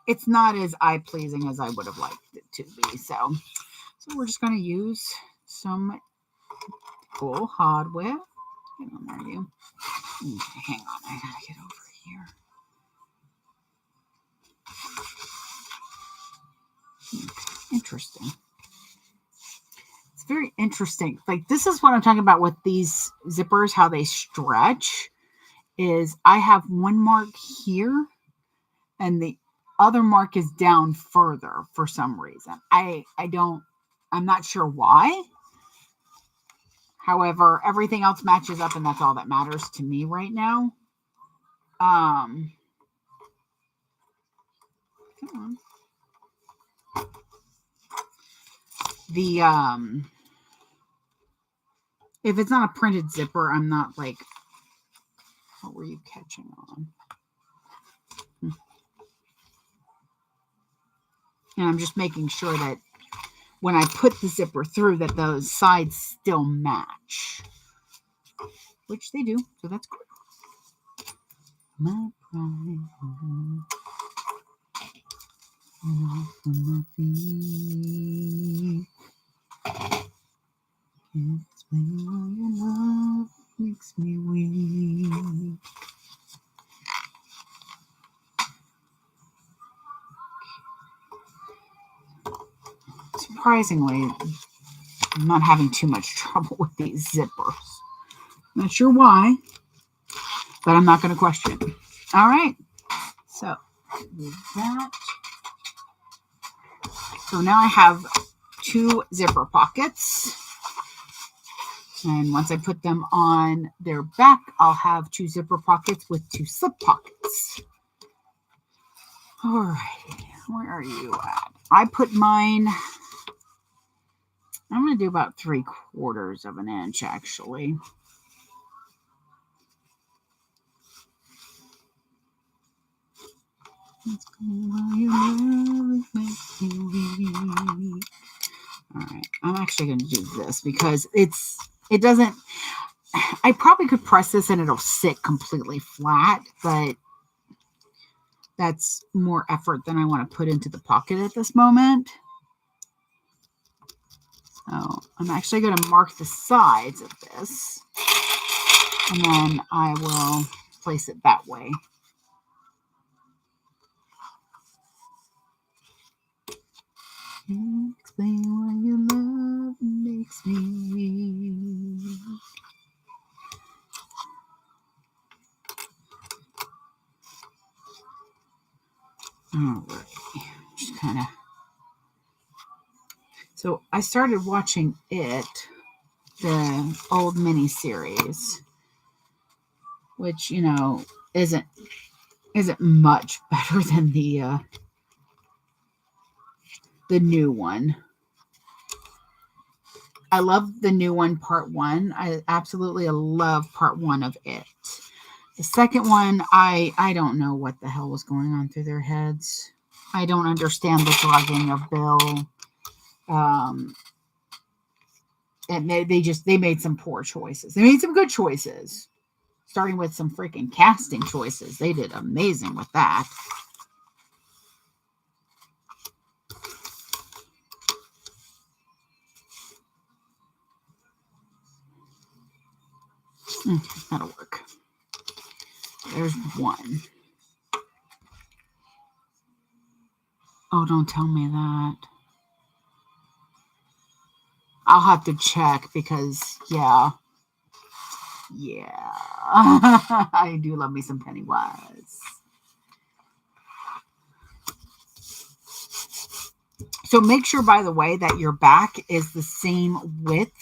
It's not as eye-pleasing as I would have liked it to be. So we're just going to use some cool hardware. Get on there, you. Okay, hang on. I got to get over here. Interesting. It's very interesting. Like, this is what I'm talking about with these zippers, how they stretch. Is I have one mark here and the other mark is down further for some reason. I'm not sure why. However, everything else matches up and that's all that matters to me right now. Come on. If it's not a printed zipper, I'm not like, what were you catching on? And I'm just making sure that when I put the zipper through that those sides still match. Which they do, so that's good. My pride. Can't explain why your love makes me weak. Surprisingly, I'm not having too much trouble with these zippers. Not sure why, but I'm not going to question it. All right. So, with that, So now I have 2 zipper pockets. And once I put them on their back, I'll have 2 zipper pockets with 2 slip pockets. All right, where are you at? I put mine, I'm going to do about 3/4 of an inch actually. All right, I'm actually going to do this because it doesn't, I probably could press this and it'll sit completely flat, but that's more effort than I want to put into the pocket at this moment. So I'm actually going to mark the sides of this, and then I will place it that way. Explain why your love makes me weak. All right, just kind of. So I started watching it, the old miniseries, which, you know, isn't much better than the new one. I love the new one, part 1. I absolutely love part 1 of it. The second one, I don't know what the hell was going on through their heads. I don't understand the drugging of Bill. And they made some poor choices. They made some good choices, starting with some freaking casting choices. They did amazing with that. That'll work. There's one. Oh, don't tell me that. I'll have to check because, yeah. I do love me some Pennywise. So make sure, by the way, that your back is the same width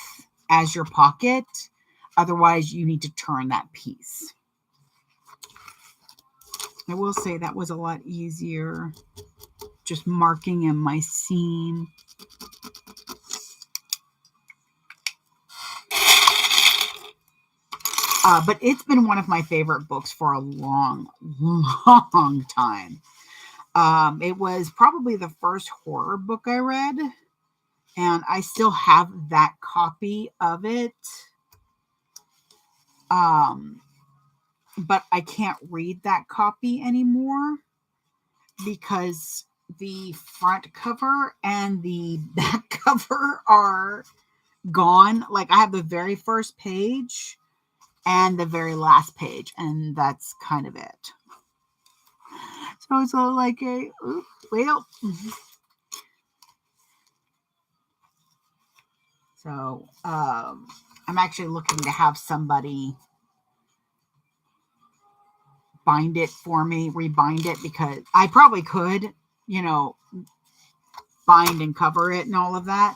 as your pocket. Otherwise, you need to turn that piece. I will say that was a lot easier, just marking in my seam. But it's been one of my favorite books for a long, long time. It was probably the first horror book I read, and I still have that copy of it. But I can't read that copy anymore because the front cover and the back cover are gone. Like, I have the very first page and the very last page, and that's kind of it. So it's all like a, well. So I'm actually looking to have somebody bind it for me, rebind it, because I probably could, you know, bind and cover it and all of that.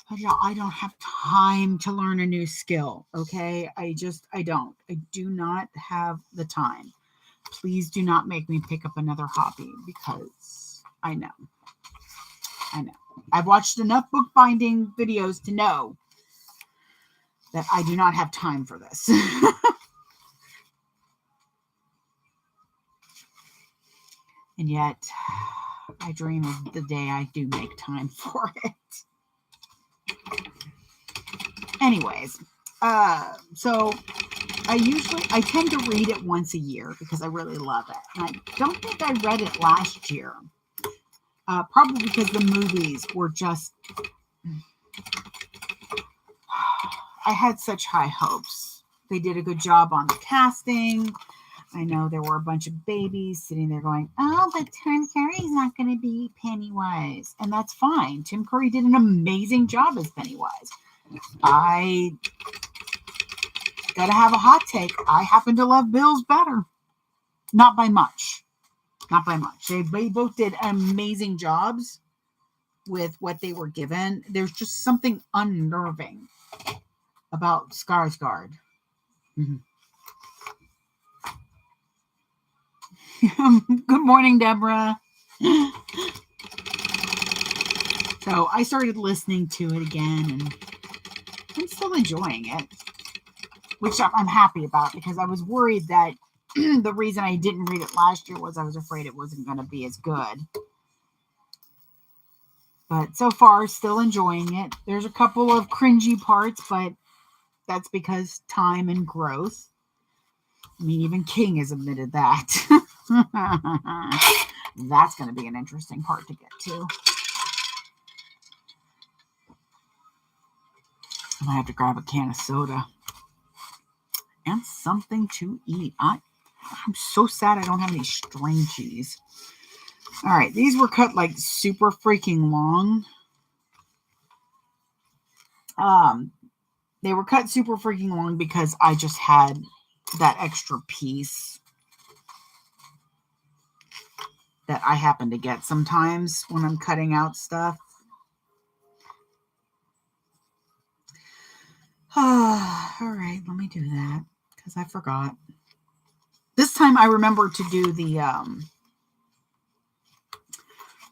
But I don't have time to learn a new skill, okay? I don't. I do not have the time. Please do not make me pick up another hobby, because I know. I've watched enough bookbinding videos to know that I do not have time for this. And yet, I dream of the day I do make time for it. Anyways, so I tend to read it once a year because I really love it. And I don't think I read it last year. Probably because the movies were just, I had such high hopes. They did a good job on the casting. I know there were a bunch of babies sitting there going, oh, but Tim Curry's not going to be Pennywise. And that's fine. Tim Curry did an amazing job as Pennywise. I gotta have a hot take. I happen to love Bill's better. Not by much. They both did amazing jobs. with what they were given. There's just something unnerving about Skarsgård. Mm-hmm. Good morning, Deborah. So I started listening to it again, and I'm still enjoying it, which I'm happy about, because I was worried that the reason I didn't read it last year was I was afraid it wasn't going to be as good. But so far, still enjoying it. There's a couple of cringy parts, but that's because time and growth. I mean, even King has admitted that. That's going to be an interesting part to get to. I might have to grab a can of soda and something to eat. I'm so sad I don't have any string cheese. All right, these were cut like super freaking long. They were cut super freaking long because I just had that extra piece that I happen to get sometimes when I'm cutting out stuff. All right, let me do that because I forgot. This time I remembered to do the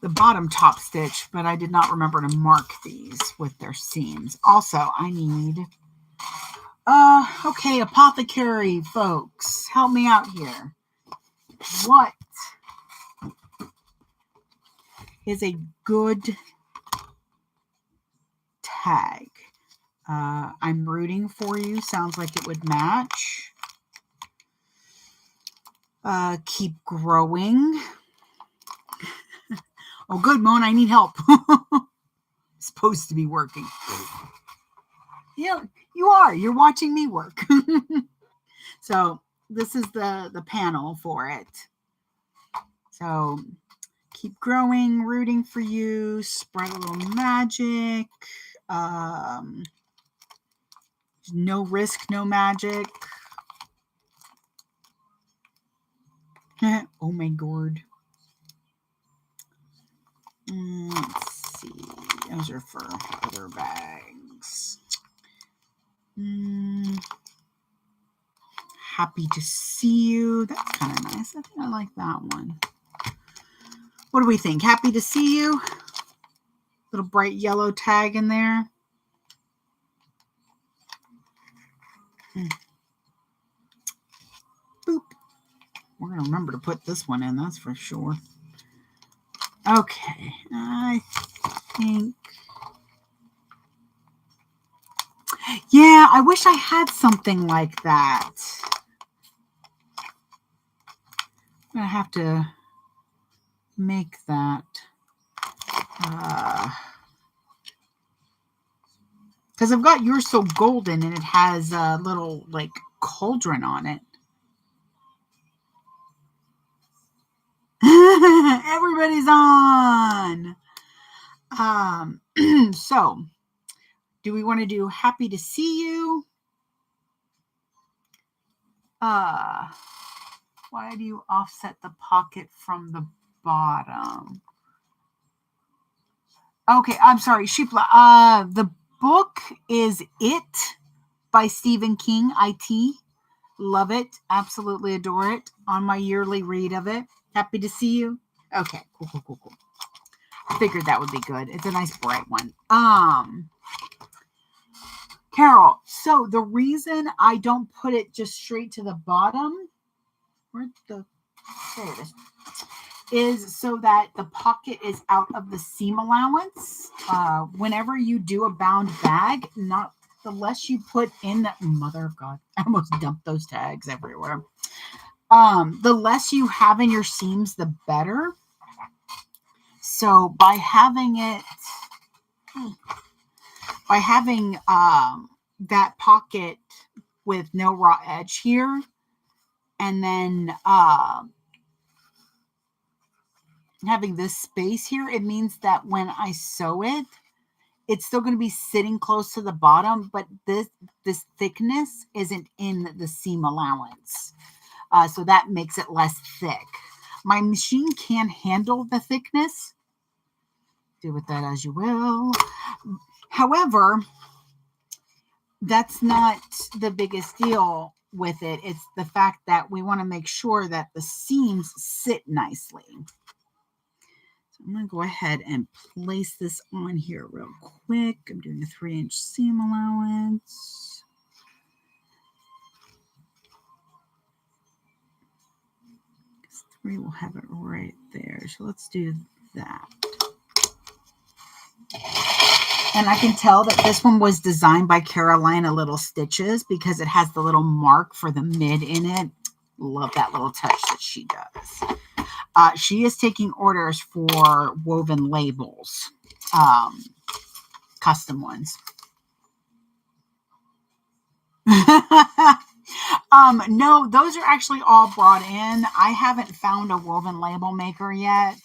bottom top stitch, but I did not remember to mark these with their seams. Also, I need, okay, apothecary folks, help me out here. What is a good tag? I'm rooting for you. Sounds like it would match. Keep growing. Oh, good, Moan. I need help. Supposed to be working. Yeah, you are. You're watching me work. So this is the panel for it. So keep growing, rooting for you, spread a little magic. No risk, no magic. Oh my god. Let's see. Those are for other bags. Happy to see you. That's kind of nice. I think I like that one. What do we think? Happy to see you. Little bright yellow tag in there. Boop. We're going to remember to put this one in, that's for sure. Okay. I think. Yeah, I wish I had something like that. I'm going to have to make that. Because I've got You're So Golden, and it has a little, like, cauldron on it. Everybody's on. So, do we want to do Happy to See You? Why do you offset the pocket from the bottom? Okay, I'm sorry. Sheepla. The book is It by Stephen King. IT. Love it. Absolutely adore it. On my yearly read of it. Happy to see you. Okay, cool. I figured that would be good. It's a nice bright one. Carol, so the reason I don't put it just straight to the bottom, there it is so that the pocket is out of the seam allowance. Whenever you do a bound bag, the less you put in that, mother of God, I almost dumped those tags everywhere. The less you have in your seams, the better. So by having that pocket with no raw edge here, and then having this space here, it means that when I sew it, it's still going to be sitting close to the bottom, but this thickness isn't in the seam allowance. So that makes it less thick. My machine can handle the thickness. Do with that as you will. However, that's not the biggest deal with it. It's the fact that we want to make sure that the seams sit nicely. So I'm going to go ahead and place this on here real quick. I'm doing a 3-inch seam allowance. We'll have it right there. So let's do that. And I can tell that this one was designed by Carolina Little Stitches because it has the little mark for the mid in it. Love that little touch that she does. She is taking orders for woven labels, custom ones. No, those are actually all brought in. I haven't found a woven label maker yet,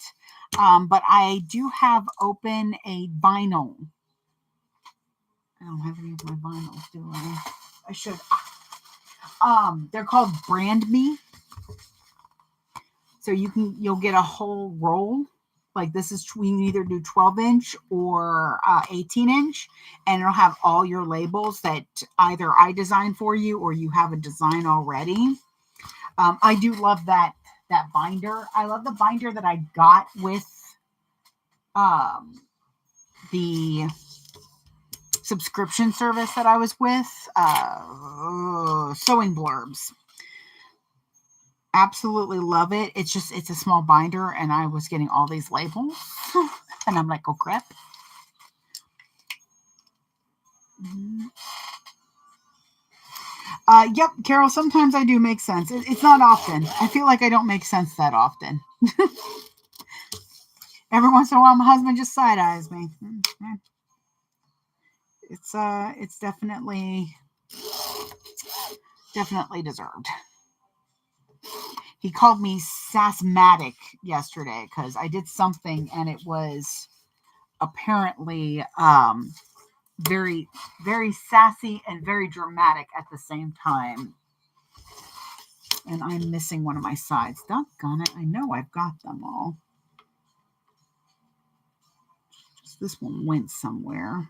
but I do have open a vinyl. I don't have any of my vinyls, do I? I should. They're called Brand Me. So you'll get a whole roll. Like this is, we can either do 12-inch or 18-inch, and it'll have all your labels that either I design for you or you have a design already. I do love that binder. I love the binder that I got with the subscription service that I was with, Sewing Blurbs. Absolutely love it. It's a small binder, and I was getting all these labels, and I'm like, oh crap. Yep, Carol, sometimes I do make sense. It's not often. I feel like I don't make sense that often. Every once in a while, my husband just side eyes me. It's definitely deserved. He called me sassmatic yesterday because I did something and it was apparently very, very sassy and very dramatic at the same time. And I'm missing one of my sides. Doggone it. I know I've got them all. Just this one went somewhere.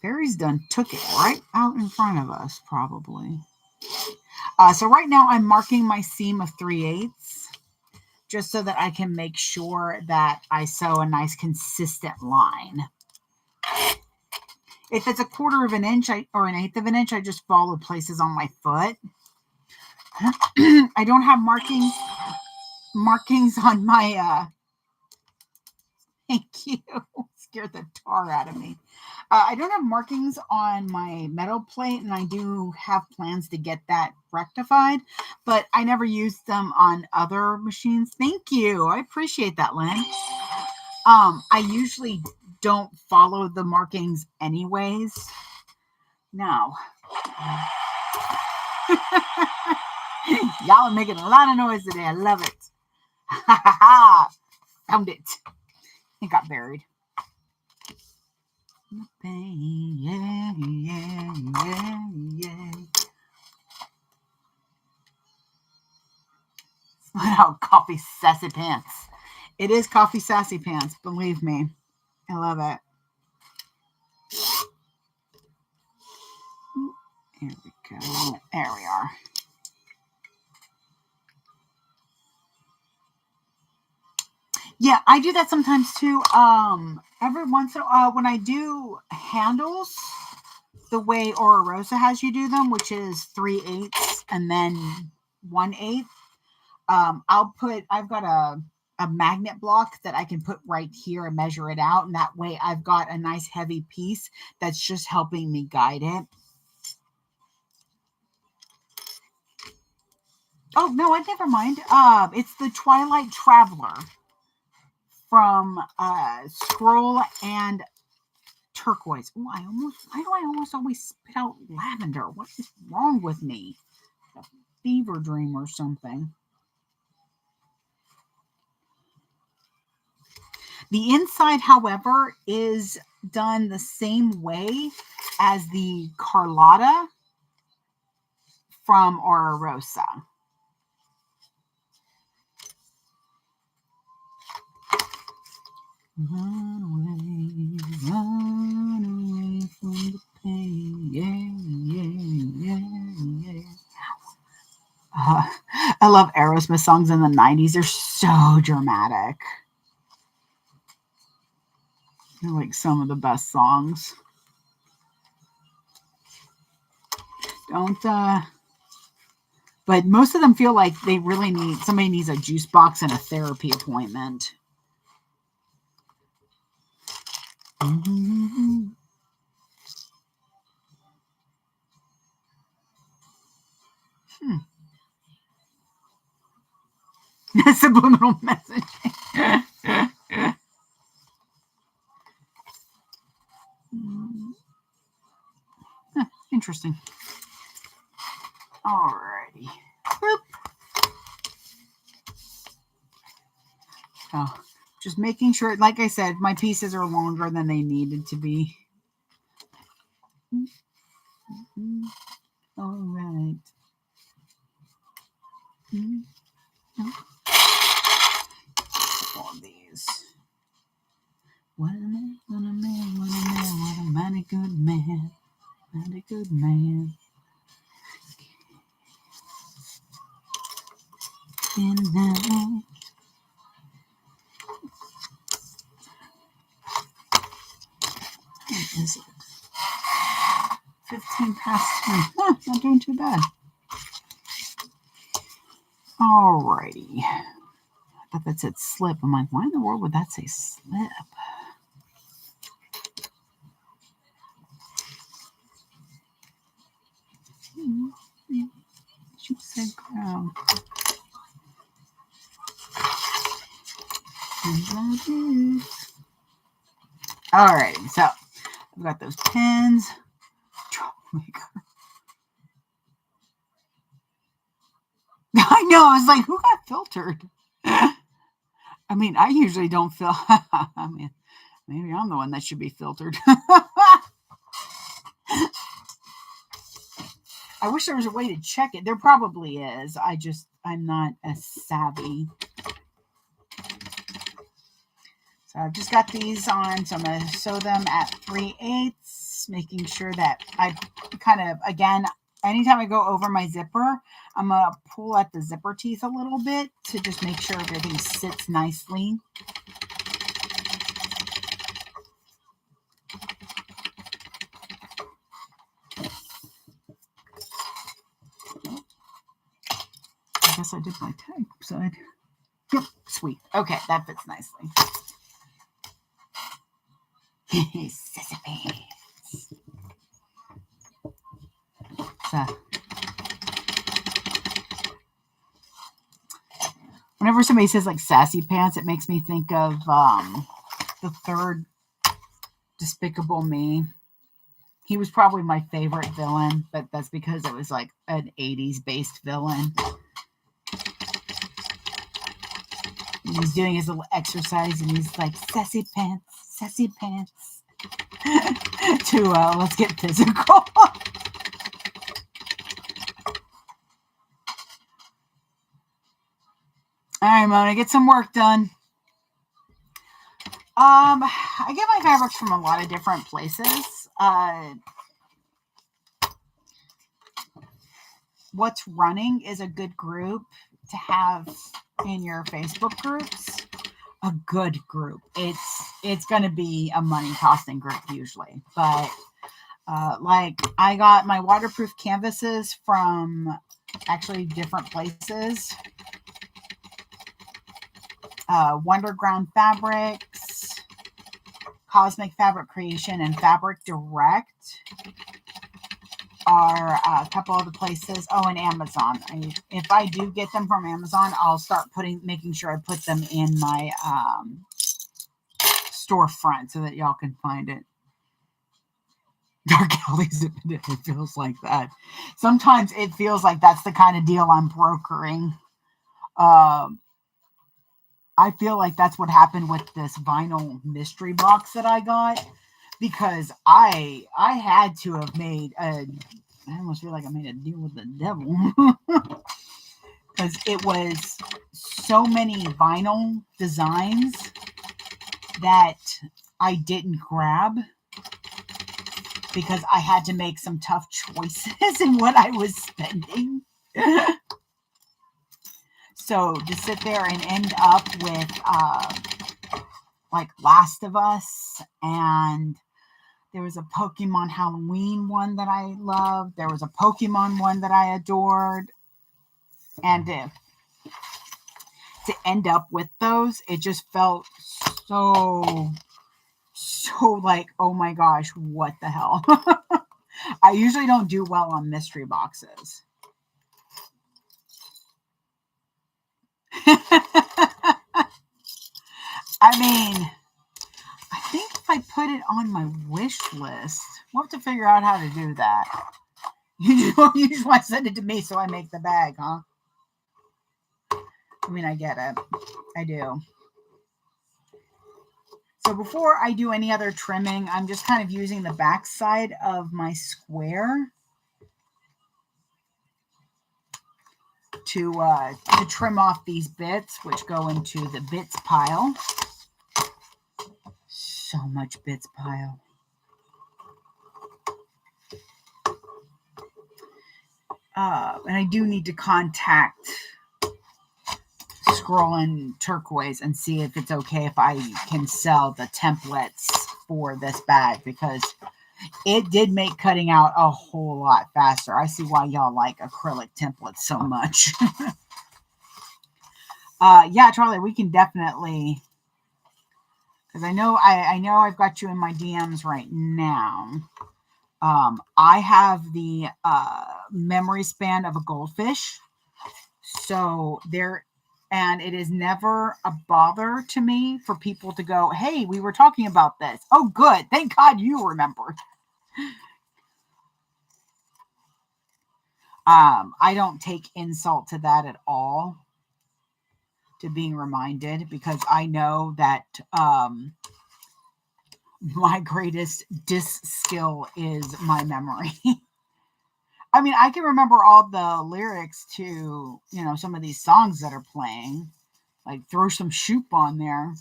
Fairies done took it right out in front of us, probably. So right now I'm marking my seam of 3/8 just so that I can make sure that I sew a nice consistent line. If it's 1/4 of an inch or 1/8 of an inch, I just follow places on my foot. I don't have markings on my, thank you, scared the tar out of me. I don't have markings on my metal plate, and I do have plans to get that rectified, but I never used them on other machines. Thank you. I appreciate that, Lynn. I usually don't follow the markings anyways. No. Y'all are making a lot of noise today. I love it. Ha ha ha. Found it. It got buried. Yeah, yeah, yeah, yeah. Wow, coffee sassy pants. It is coffee sassy pants, believe me. I love it. Here we go. There we are. Yeah, I do that sometimes too. Every once in a while, when I do handles, the way Ora Rosa has you do them, which is 3/8 and then 1/8. I've got a magnet block that I can put right here and measure it out. And that way I've got a nice heavy piece that's just helping me guide it. Oh, no, I never mind. It's the Twilight Traveler from Scroll and Turquoise. Oh, why do I almost always spit out lavender? What is wrong with me? A fever dream or something. The inside, however, is done the same way as the Carlotta from Ora Rosa. Run away from the pain. Yeah. I love Aerosmith songs in the 90s. They're so dramatic. They're like some of the best songs. But most of them feel like they really somebody needs a juice box and a therapy appointment. Mm-hmm. Subliminal message. Interesting. Alrighty. Boop. Oh, just making sure, like I said, my pieces are longer than they needed to be. All right. All these. What a man, what a man, what a man, what a mighty good man. Mighty good man. Now. What is it? 15 past 10. Huh, not doing too bad. Alrighty. I thought that said slip. I'm like, why in the world would that say slip? She said crown. Alright, so I've got those pins. Troublemaker. I know, I was like, who got filtered? I mean, I usually don't feel. I mean, maybe I'm the one that should be filtered. I wish there was a way to check it. There probably is. I'm not as savvy. So I've just got these on. So I'm going to sew them at 3/8, making sure that I kind of, again, anytime I go over my zipper, I'm going to pull at the zipper teeth a little bit to just make sure everything sits nicely. I guess I did my tag side. Yep, sweet. Okay, that fits nicely. Sissy pants. So, whenever somebody says like sassy pants, it makes me think of the third Despicable Me. He was probably my favorite villain, but that's because it was like an 80s based villain. And he's doing his little exercise and he's like, sassy pants. To let's get physical. All right, Mona, get some work done. I get my fabrics from a lot of different places. What's Running is a good group to have in your Facebook groups. A good group. It's going to be a money costing group usually, but like I got my waterproof canvases from actually different places. Wonderground Fabrics, Cosmic Fabric Creation, and Fabric Direct are a couple of the places. Oh, and Amazon. If I do get them from Amazon, I'll start making sure I put them in my storefront so that y'all can find it. Dark Alleys, it feels like that. Sometimes it feels like that's the kind of deal I'm brokering. I feel like that's what happened with this vinyl mystery box that I got, because I had to have made I almost feel like I made a deal with the devil, because it was so many vinyl designs that I didn't grab because I had to make some tough choices in what I was spending. So to sit there and end up with like Last of Us, and there was a Pokemon Halloween one that I loved. There was a Pokemon one that I adored. And to end up with those, it just felt so like, oh my gosh, what the hell? I usually don't do well on mystery boxes. I mean, I think if I put it on my wish list, we'll have to figure out how to do that. You just want to send it to me so I make the bag, huh? I mean, I get it. I do. So before I do any other trimming, I'm just kind of using the back side of my square to trim off these bits, which go into the bits pile. So much bits pile. And I do need to contact Scroll and Turquoise and see if it's okay if I can sell the templates for this bag, because it did make cutting out a whole lot faster. I see why y'all like acrylic templates so much. Yeah, Charlie, we can definitely, because I know I've got you in my DMs right now. I have the memory span of a goldfish, so there. And it is never a bother to me for people to go, hey, we were talking about this. Oh, good. Thank God you remembered. I don't take insult to that at all, to being reminded, because I know that my greatest disc skill is my memory. I mean, I can remember all the lyrics to, some of these songs that are playing. Like, throw some shoop on there,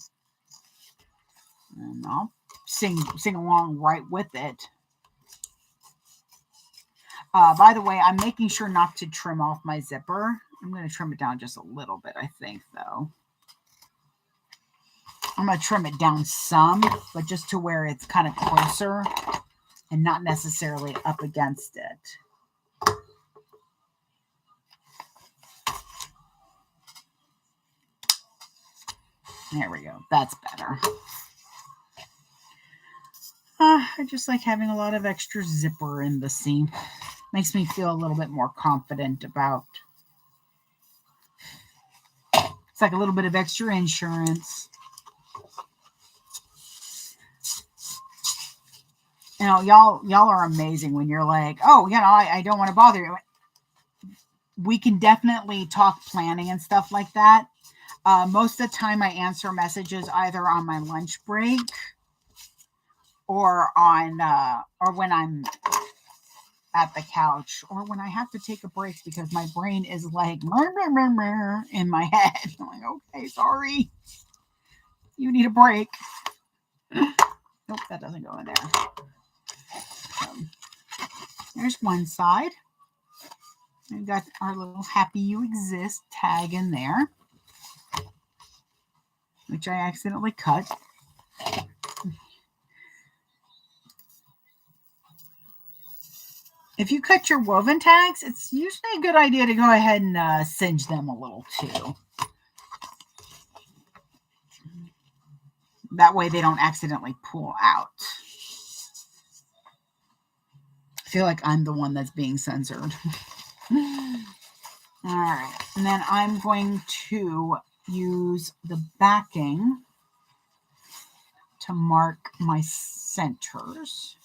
and I'll sing along right with it. By the way, I'm making sure not to trim off my zipper. I'm going to trim it down just a little bit, I think, though. I'm going to trim it down some, but just to where it's kind of closer and not necessarily up against it. There we go. That's better. I just like having a lot of extra zipper in the seam. Makes me feel a little bit more confident about. It's like a little bit of extra insurance. Y'all are amazing when you're like, oh, I don't want to bother you. We can definitely talk planning and stuff like that. Most of the time I answer messages either on my lunch break or when I'm at the couch, or when I have to take a break because my brain is like in my head. I'm like, okay, sorry. You need a break. Nope, that doesn't go in there. There's one side. We've got our little happy you exist tag in there, which I accidentally cut. If you cut your woven tags, it's usually a good idea to go ahead and singe them a little too. That way they don't accidentally pull out. I feel like I'm the one that's being censored. All right, and then I'm going to use the backing to mark my centers.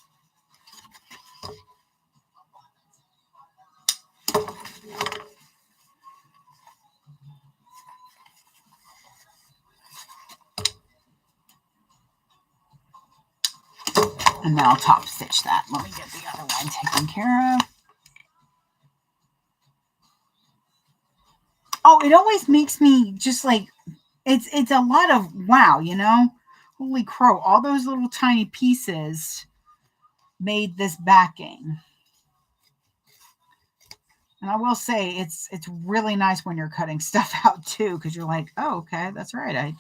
And then I'll top stitch that. Let me get the other one taken care of. Oh, it always makes me just like, it's a lot of wow, Holy crow, all those little tiny pieces made this backing. And I will say it's really nice when you're cutting stuff out too, because you're like, oh, okay, that's right.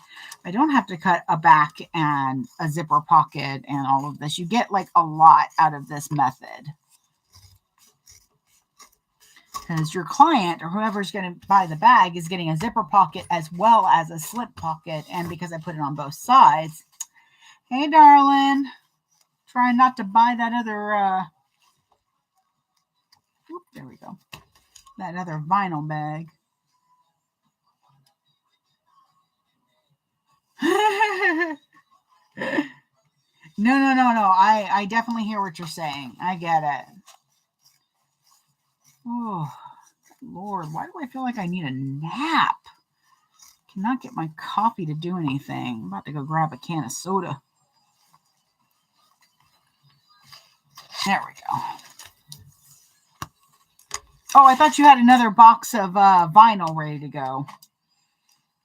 I don't have to cut a back and a zipper pocket and all of this. You get like a lot out of this method. Because your client or whoever's going to buy the bag is getting a zipper pocket as well as a slip pocket. And because I put it on both sides, hey, darling, trying not to buy that other, there we go, that other vinyl bag. No. I definitely hear what you're saying. I get it. Oh, Lord, why do I feel like I need a nap? Cannot get my coffee to do anything. I'm about to go grab a can of soda. There we go. Oh, I thought you had another box of vinyl ready to go.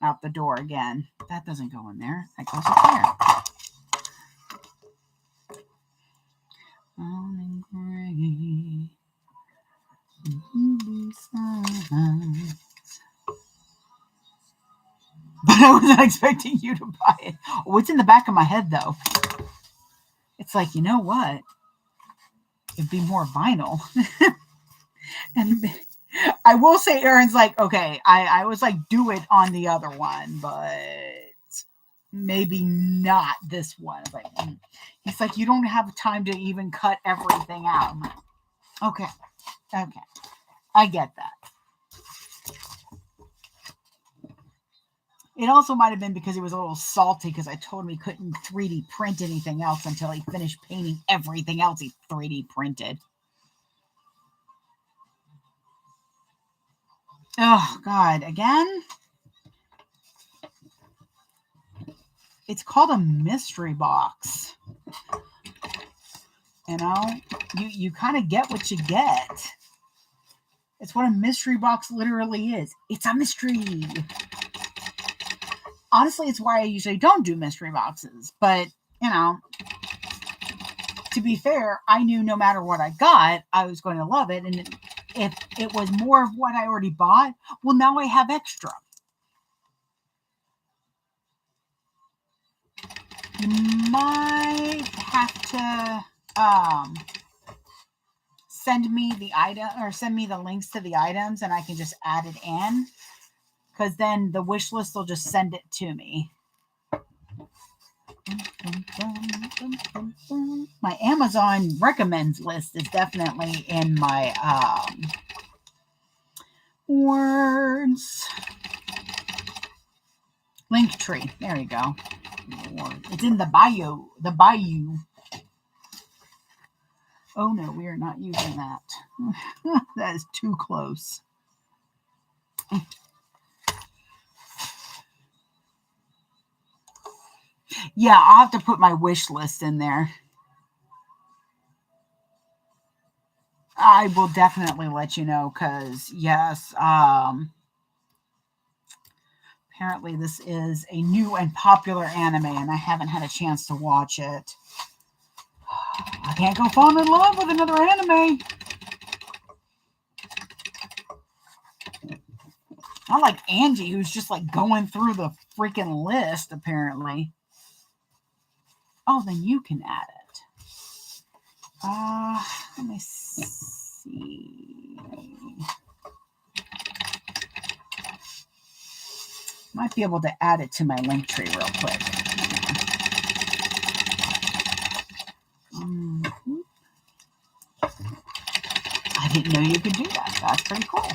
Out the door again. That doesn't go in there. That goes up there. Gray. But I was not expecting you to buy it. Oh, it's in the back of my head, though. It's like, you know what? It'd be more vinyl. And I will say, Aaron's like, okay, I was like, do it on the other one, but maybe not this one. But he's like, you don't have time to even cut everything out. I'm like, okay. I get that. It also might have been because he was a little salty because I told him he couldn't 3D print anything else until he finished painting everything else he 3D printed. Oh, God. Again? It's called a mystery box. You know? You kind of get what you get. It's what a mystery box literally is. It's a mystery. Honestly, it's why I usually don't do mystery boxes. But, you know, to be fair, I knew no matter what I got, I was going to love it. And if it was more of what I already bought, well, now I have extra. You might have to send me the item or send me the links to the items and I can just add it in. Because then the wish list will just send it to me. My Amazon recommends list is definitely in my words. Link tree. There you go. It's in the bio. The bayou. Oh no, we are not using that. That is too close. Yeah, I'll have to put my wish list in there. I will definitely let you know because, yes, apparently this is a new and popular anime and I haven't had a chance to watch it. I can't go fall in love with another anime. Not like Angie, who's just like going through the freaking list, apparently. Oh, then you can add it. Let me see. Might be able to add it to my link tree real quick. I didn't know you could do that. That's pretty cool.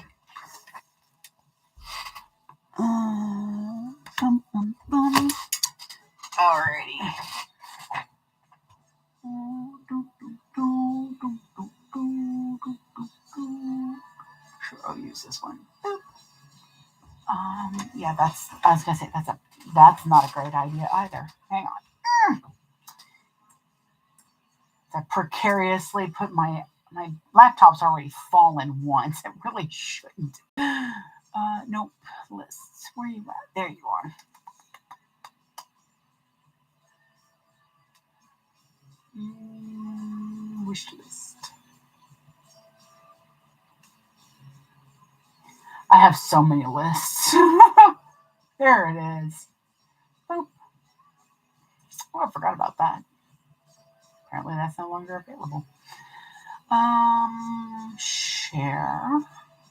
Alrighty. Sure, I'll use this one. Yeah, I was gonna say that's not a great idea either. Hang on. I precariously put my laptop's already fallen once. It really shouldn't. Nope. Lists. Where are you at? There you are. Wish list. I have so many lists. There it is. Boop. Oh, I forgot about that. Apparently that's no longer available. Share.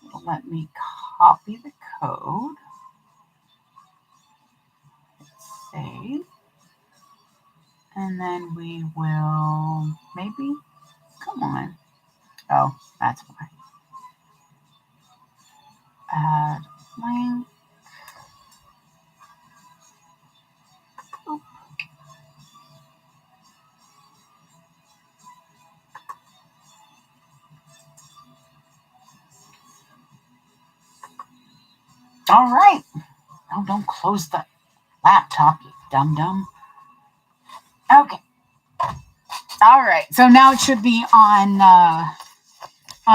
It'll let me copy the code. Save. And then we will maybe, come on. Oh, that's why. Add link. Oop. All right. No, don't close the laptop, you dum-dum. Okay. All right. So now it should be on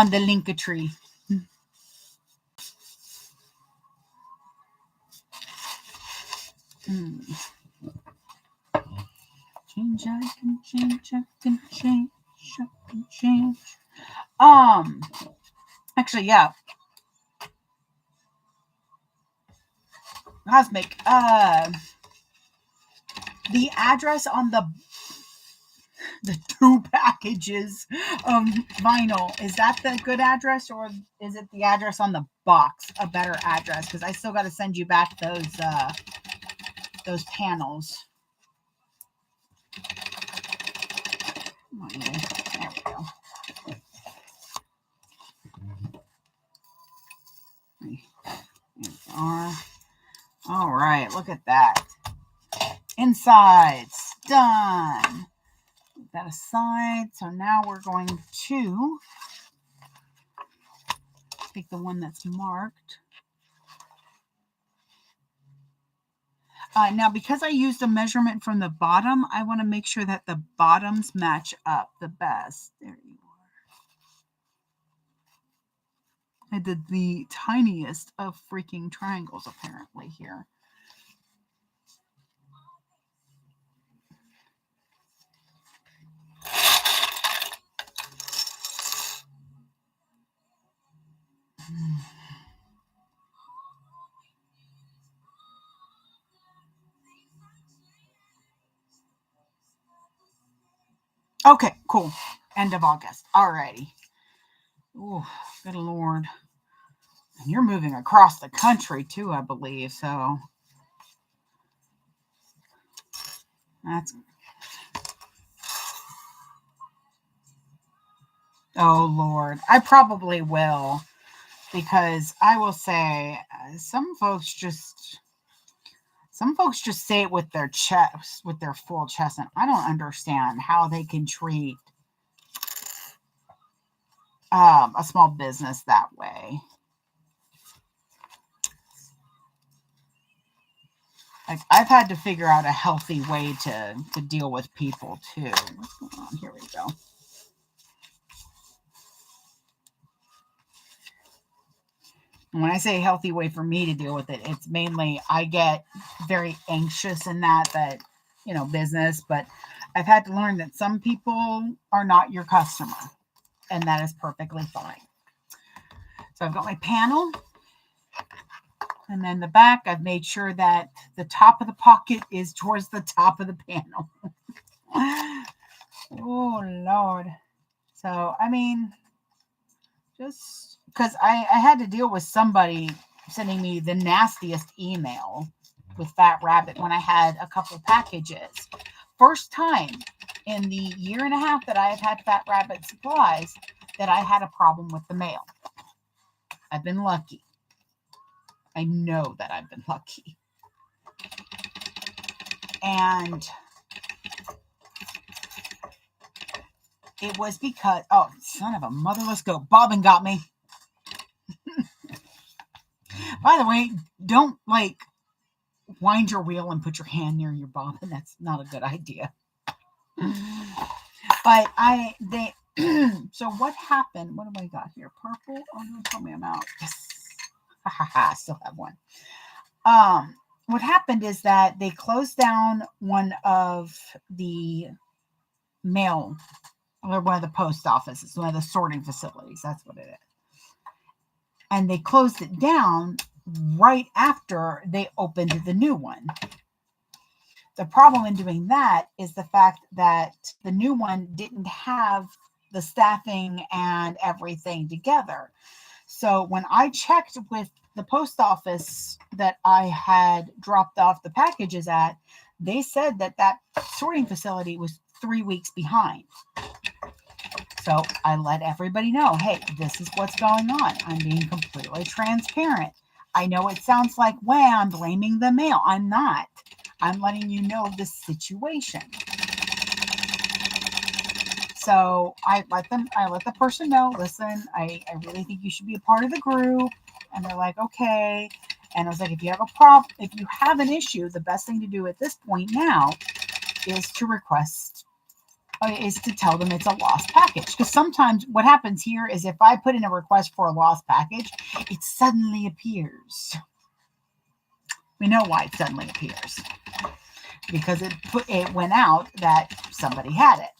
the Linktree. Change, I can change, I can change, I can change. Actually, yeah. Cosmic. The address on the 2 packages of vinyl, is that the good address, or is it the address on the box a better address? Because I still got to send you back those panels. There we go. There we are. All right, look at that. Insides done. Put that aside. So now we're going to take the one that's marked. Now, because I used a measurement from the bottom, I want to make sure that the bottoms match up the best. There you are. I did the tiniest of freaking triangles, apparently, here. Okay, cool. End of August. Alrighty. Oh, good Lord. And you're moving across the country too, I believe. So that's. Oh, Lord. I probably will. Because I will say, some folks just say it with their chest, with their full chest, and I don't understand how they can treat a small business that way. Like, I've had to figure out a healthy way to deal with people too. What's going on? Here we go. When I say healthy way for me to deal with it, it's mainly I get very anxious in that, business, but I've had to learn that some people are not your customer, and that is perfectly fine. So I've got my panel, and then the back, I've made sure that the top of the pocket is towards the top of the panel. Oh, Lord. So, I mean, just because I had to deal with somebody sending me the nastiest email with Fat Rabbit when I had a couple of packages. First time in the 1.5 years that I have had Fat Rabbit supplies that I had a problem with the mail. I've been lucky. I know that I've been lucky. And it was because, oh, son of a motherless goat, Bobbin got me. By the way, don't wind your wheel and put your hand near your bobbin. That's not a good idea. But so what happened? What have I got here? Purple? Oh, don't tell me I'm out. Yes. I still have one. What happened is that they closed down one of the mail, or one of the post offices, one of the sorting facilities. That's what it is. And they closed it down right after they opened the new one. The problem in doing that is the fact that the new one didn't have the staffing and everything together. So when I checked with the post office that I had dropped off the packages at, they said that that sorting facility was 3 weeks behind. So I let everybody know, hey, this is what's going on. I'm being completely transparent. I know it sounds like, well, I'm blaming the mail. I'm not. I'm letting you know the situation. So I let the person know, listen, I really think you should be a part of the group. And they're like, okay. And I was like, if you have a problem, if you have an issue, the best thing to do at this point now is to tell them it's a lost package. Because sometimes what happens here is if I put in a request for a lost package, it suddenly appears. We know why it suddenly appears. Because it went out that somebody had it.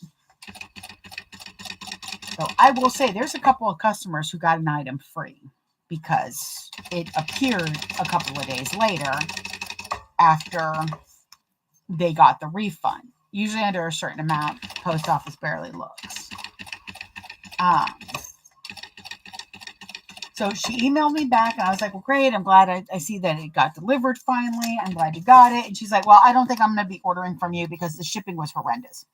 So I will say there's a couple of customers who got an item free because it appeared a couple of days later after they got the refund. Usually under a certain amount, post office barely looks. So she emailed me back and I was like, well, great. I'm glad I see that it got delivered finally. I'm glad you got it. And she's like, well, I don't think I'm going to be ordering from you because the shipping was horrendous.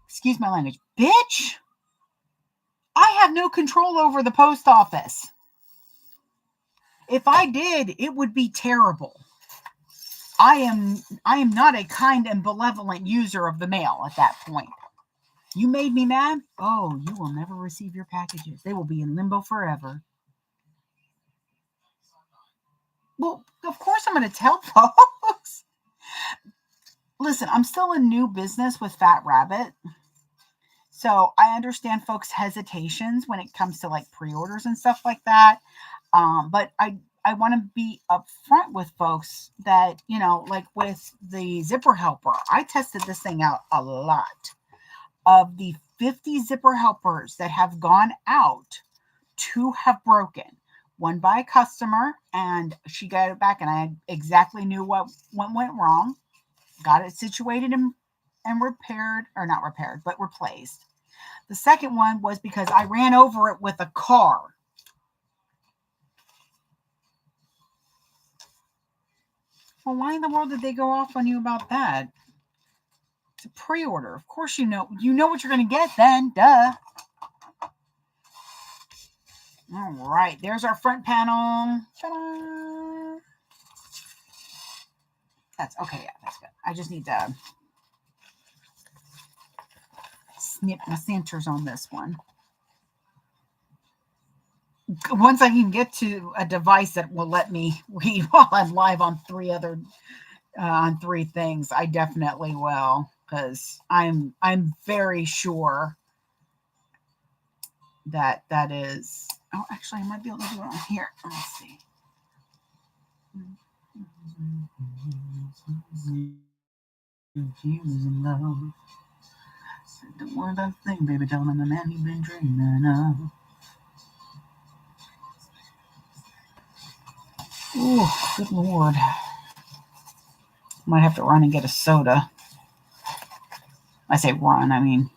Excuse my language. Bitch, I have no control over the post office. If I did, it would be terrible. I am not a kind and benevolent user of the mail at that point. You made me mad? Oh, you will never receive your packages. They will be in limbo forever. Well, of course I'm going to tell folks. Listen, I'm still in new business with Fat Rabbit. So I understand folks' hesitations when it comes to like pre-orders and stuff like that. But I want to be upfront with folks that, like with the zipper helper, I tested this thing out a lot. Of the 50 zipper helpers that have gone out, 2 have broken. One by a customer, and she got it back, and I exactly knew what went wrong. Got it situated and repaired, or not repaired, but replaced. The second one was because I ran over it with a car. Well, why in the world did they go off on you about that? It's a pre-order. Of course you know what you're going to get then. Duh. All right. There's our front panel. Ta-da! That's okay. Yeah, that's good. I just need to snip my centers on this one. Once I can get to a device that will let me read while I'm live on 3 things, I definitely will, because I'm very sure that is. Oh, actually, I might be able to do it on here. Let's see. Love. The one other thing, baby, tell him the man you've been dreaming of. Ooh, good Lord. Might have to run and get a soda. I say run, I mean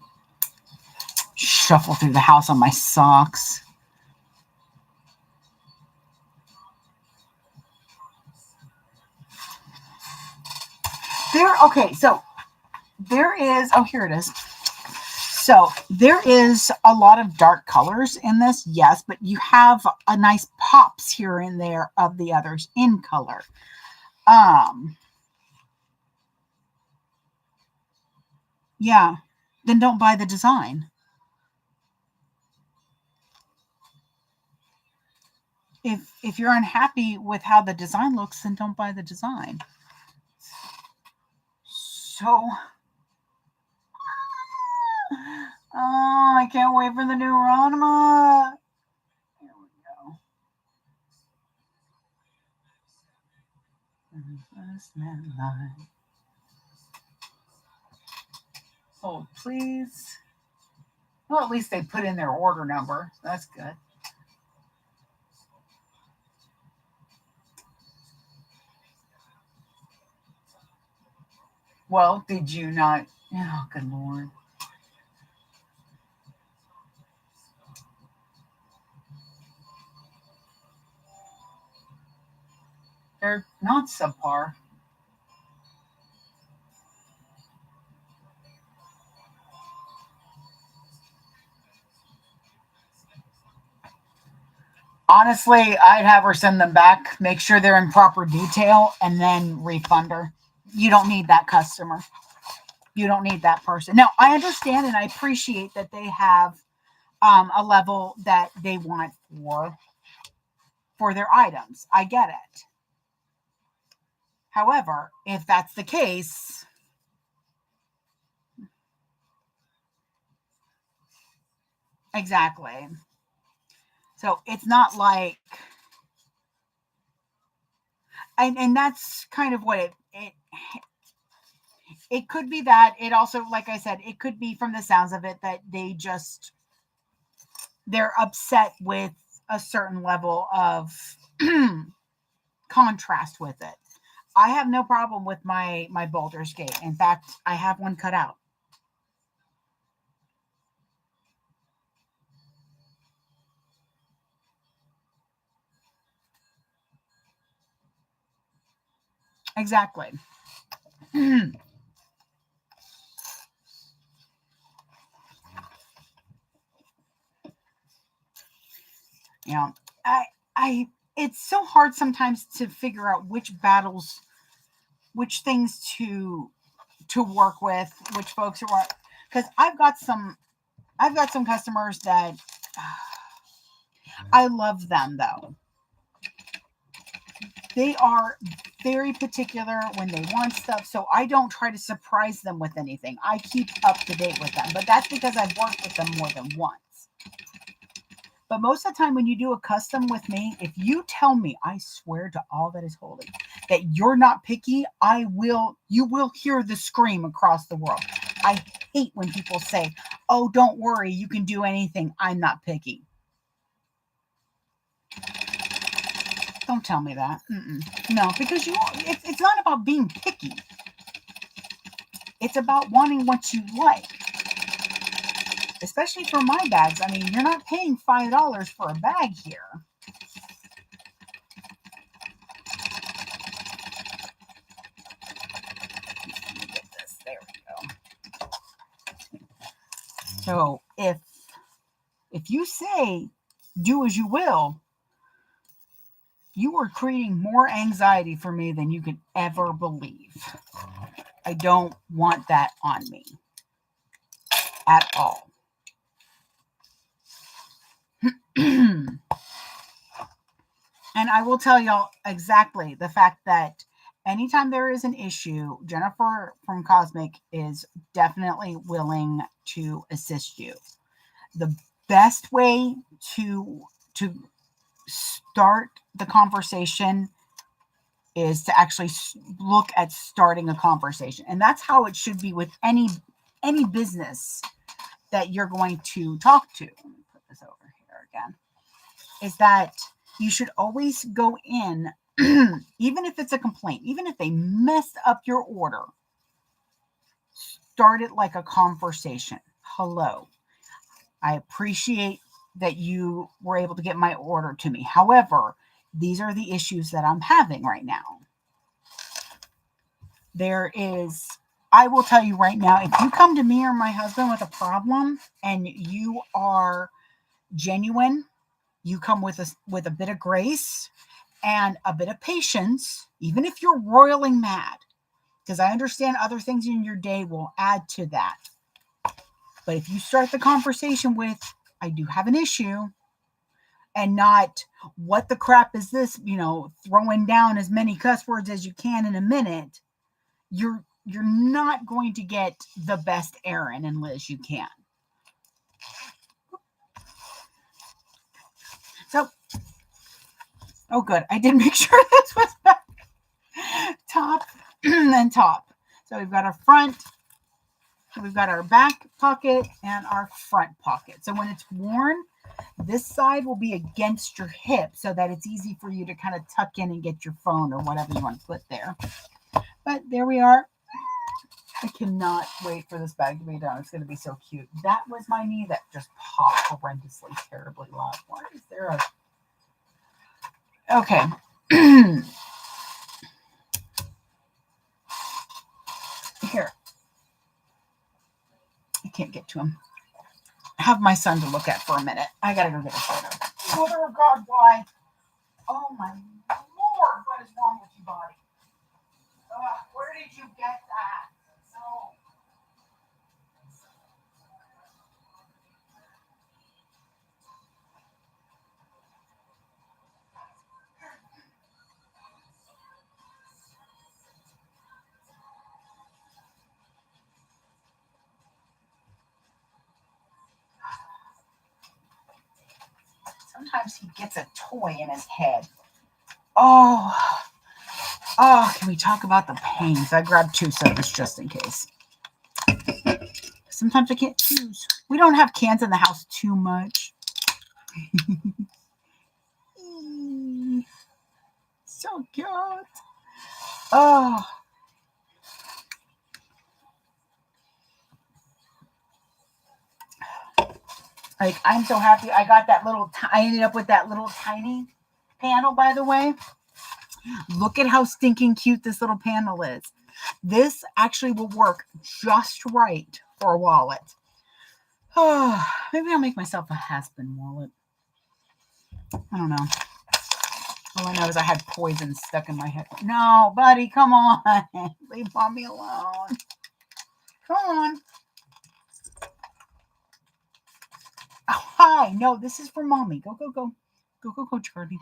shuffle through the house on my socks. So there is, here it is. So there is a lot of dark colors in this, yes, but you have a nice pops here and there of the others in color. Yeah, then don't buy the design. If you're unhappy with how the design looks, then don't buy the design. So, oh, I can't wait for the new Ranma. Here we go. Hold, please. Well, at least they put in their order number. That's good. Well, did you not? Oh, good Lord. They're not subpar. Honestly, I'd have her send them back, make sure they're in proper detail, and then refund her. You don't need that customer. You don't need that person. No, I understand and I appreciate that they have a level that they want for their items. I get it. However, if that's the case, exactly. So it's not like, and that's kind of what it could be. That it also, like I said, it could be from the sounds of it that they're upset with a certain level of contrast with it. I have no problem with my Baldur's Gate. In fact, I have one cut out. Exactly. You know, I it's so hard sometimes to figure out which things to work with, which folks are, because I've got some customers that I love them though. They are very particular when they want stuff, so I don't try to surprise them with anything. I keep up to date with them, but that's because I've worked with them more than once. But most of the time, when you do a custom with me, if you tell me, I swear to all that is holy, that you're not picky, you will hear the scream across the world. I hate when people say, oh, don't worry, you can do anything. I'm not picky. Don't tell me that. No, because it's not about being picky. It's about wanting what you like. Especially for my bags. I mean, you're not paying $5 for a bag here. Let me get this. There we go. So if you say do as you will, you are creating more anxiety for me than you can ever believe. I don't want that on me at all. And I will tell y'all exactly the fact that anytime there is an issue, Jennifer from Cosmic is definitely willing to assist you. The best way to start the conversation is to actually look at starting a conversation. And that's how it should be with any business that you're going to talk to. Let me put this over here again. Is that you should always go in, even if it's a complaint, even if they messed up your order, start it like a conversation. Hello, I appreciate that you were able to get my order to me. However, these are the issues that I'm having right now. I will tell you right now, if you come to me or my husband with a problem and you are genuine, you come with a bit of grace and a bit of patience, even if you're roiling mad, because I understand other things in your day will add to that. But if you start the conversation with, I do have an issue, and not, what the crap is this, throwing down as many cuss words as you can in a minute, you're not going to get the best Aaron and Liz you can. So, oh good, I did make sure this was back. Top and top. So we've got our front, we've got our back pocket and our front pocket. So when it's worn, this side will be against your hip so that it's easy for you to kind of tuck in and get your phone or whatever you want to put there. But there we are. I cannot wait for this bag to be done. It's going to be so cute. That was my knee that just popped horrendously, terribly loud. Why is there a... Okay. Here. I can't get to him. I have my son to look at for a minute. I got to go get a photo. Mother of God, why? Oh, my Lord. What is wrong with you, body? Where did you get that? No. Sometimes he gets a toy in his head. Oh, can we talk about the pains? I grabbed 2 sodas just in case. Sometimes I can't choose. We don't have cans in the house too much. So cute. Oh. Like, I'm so happy I got that little, I ended up with that little tiny panel, by the way. Look at how stinking cute this little panel is. This actually will work just right for a wallet. Oh, maybe I'll make myself a has-been wallet. I don't know. All I know is I had poison stuck in my head. No, buddy, come on. Leave mommy alone. Come on. Oh, hi. No, this is for mommy. Go, go, go. Go, go, go, Charlie.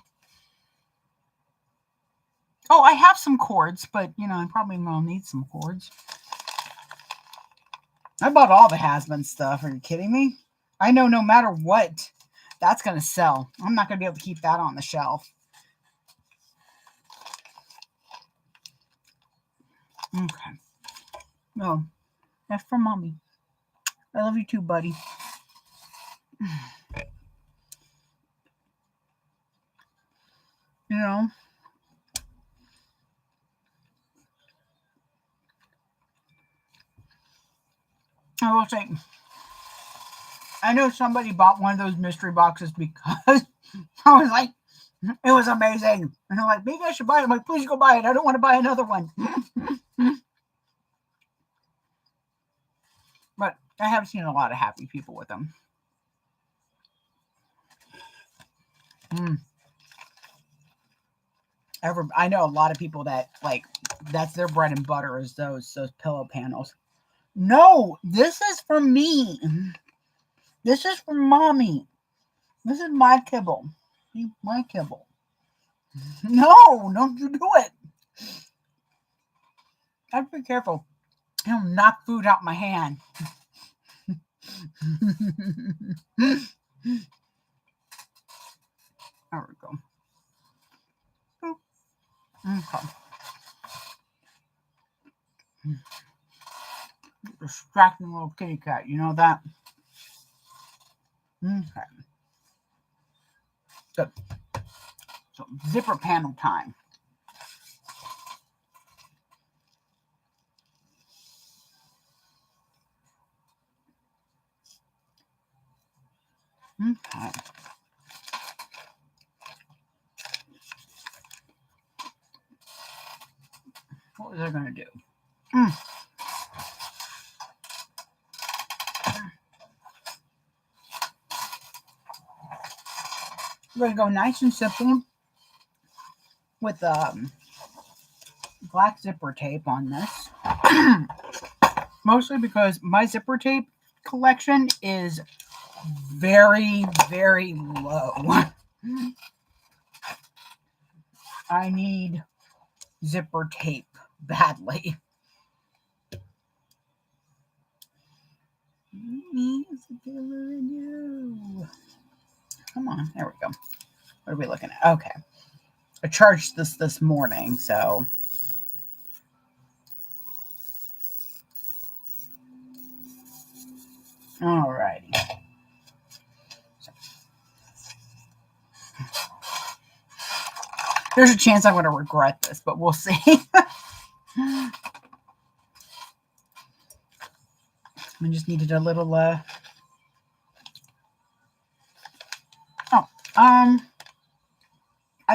Oh, I have some cords, but, you know, I probably will need some cords. I bought all the has-been stuff. Are you kidding me? I know no matter what, that's going to sell. I'm not going to be able to keep that on the shelf. Okay. No, that's for mommy. I love you too, buddy. You know, I will say, I know somebody bought one of those mystery boxes because I was like, it was amazing. And they're like, maybe I should buy it. I'm like, please go buy it. I don't want to buy another one. But I have seen a lot of happy people with them. I know a lot of people that, like, that's their bread and butter is those pillow panels. No, this is for me. This is for mommy. This is my kibble. My kibble. No, don't you do it. I have to be careful. I'll knock food out my hand. There we go. Okay. Distracting little kitty cat. You know that? Okay. Good. So, zipper panel time. Okay. What was I going to do? We're going to go nice and simple with black zipper tape on this. Mostly because my zipper tape collection is very, very low. I need zipper tape badly. Come on, there we go. What are we looking at? Okay. I charged this morning, so There's a chance I'm going to regret this, but we'll see. I just needed a little, I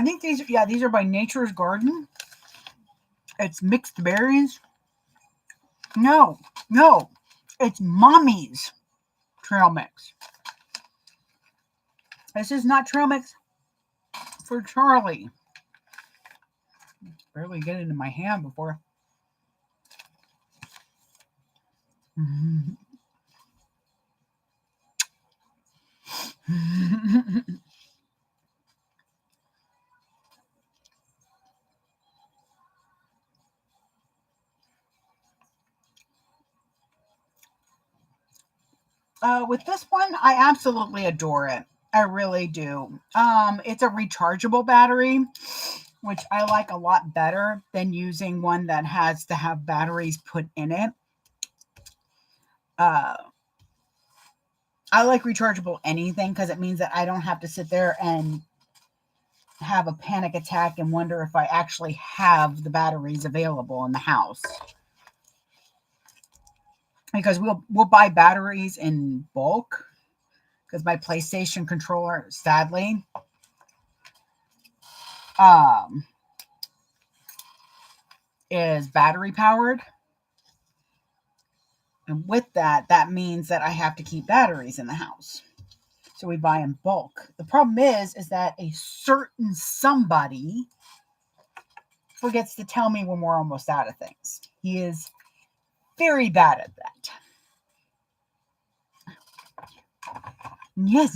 think these are by Nature's Garden. It's mixed berries. No, it's Mommy's trail mix. This is not trail mix for Charlie. Barely get it in my hand before. With this one, I absolutely adore it. I really do. It's a rechargeable battery, which I like a lot better than using one that has to have batteries put in it. I like rechargeable anything because it means that I don't have to sit there and have a panic attack and wonder if I actually have the batteries available in the house. Because we'll buy batteries in bulk because my PlayStation controller, sadly, is battery powered. And with that, that means that I have to keep batteries in the house. So we buy in bulk. The problem is that a certain somebody forgets to tell me when we're almost out of things. He is very bad at that. Yes.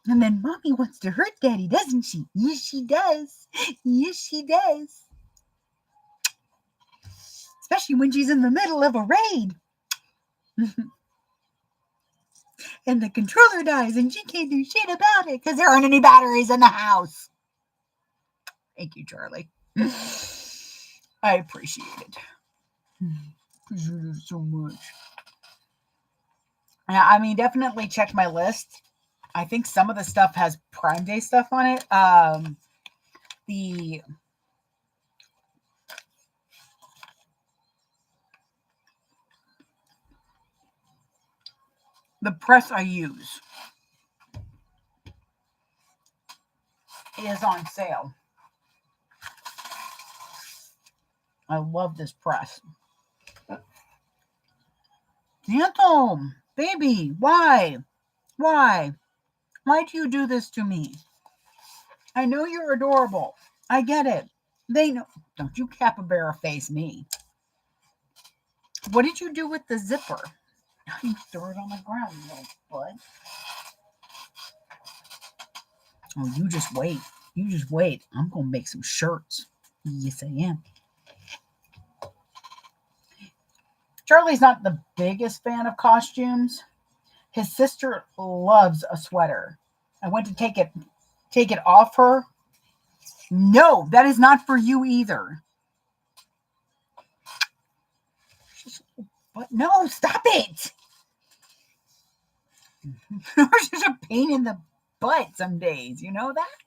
And then Mommy wants to hurt Daddy, doesn't she? Yes, she does. Yes, she does. Especially when she's in the middle of a raid. And the controller dies and she can't do shit about it because there aren't any batteries in the house. Thank you, Charlie. I appreciate it. Appreciate it so much. Yeah, I mean, definitely check my list. I think some of the stuff has Prime Day stuff on it. The press I use is on sale. I love this press. Anthem, baby, why? Why do you do this to me? I know you're adorable. I get it. They know. Don't you capybara face me. What did you do with the zipper? You threw it on the ground, you little bud. Oh, you just wait. You just wait. I'm going to make some shirts. Yes, I am. Charlie's not the biggest fan of costumes. His sister loves a sweater. I went to take it off her. No, that is not for you either. But no, stop it. You're such a pain in the butt some days. You know that?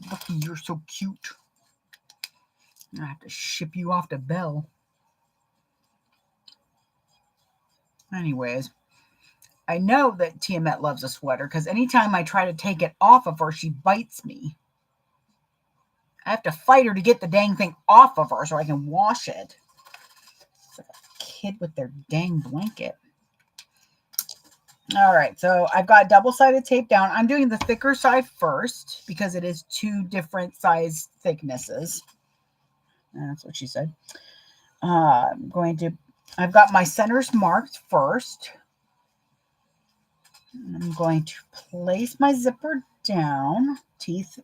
Lucky you're so cute. I have to ship you off to Belle. Anyways, I know that Tiamat loves a sweater because anytime I try to take it off of her, she bites me. I have to fight her to get the dang thing off of her so I can wash it. It's like a kid with their dang blanket. All right, so I've got double-sided tape down. I'm doing the thicker side first because it is two different size thicknesses. That's what she said. I've got my centers marked first. I'm going to place my zipper down, teeth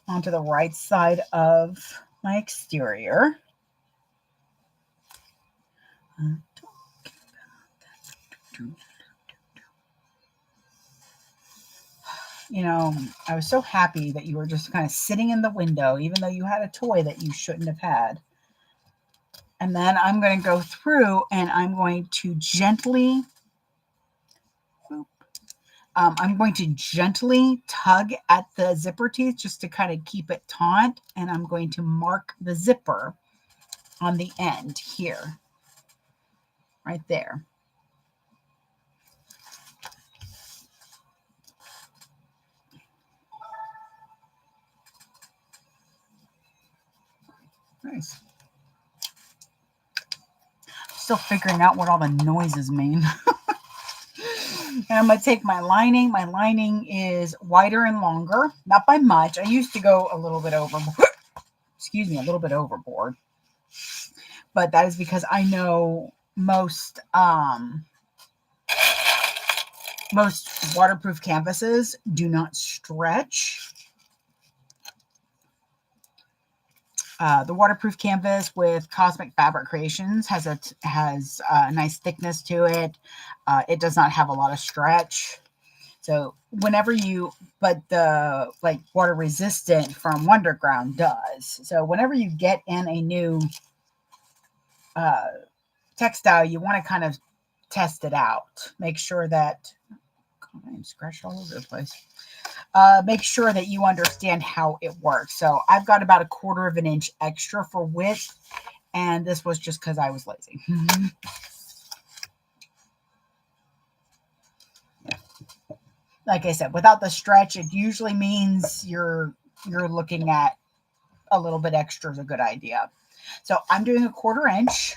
onto the right side of my exterior. You know, I was so happy that you were just kind of sitting in the window, even though you had a toy that you shouldn't have had. And then I'm going to go through and I'm going to gently I'm going to gently tug at the zipper teeth just to kind of keep it taut. And I'm going to mark the zipper on the end here, right there. Nice. Still figuring out what all the noises mean. And I'm going to take my lining. My lining is wider and longer, not by much. I used to go a little bit overboard. Excuse me, a little bit overboard. But that is because I know most waterproof canvases do not stretch. The waterproof canvas with Cosmic Fabric Creations has a nice thickness to it. It does not have a lot of stretch. So whenever but the like water resistant from Wonderground does. So whenever you get in a new textile, you want to kind of test it out. Make sure that I'm scratched all over the place. Make sure that you understand how it works. So I've got about 1/4 of an inch extra for width, and this was just because I was lazy. Like I said, without the stretch, it usually means you're looking at a little bit extra is a good idea. So I'm doing 1/4 inch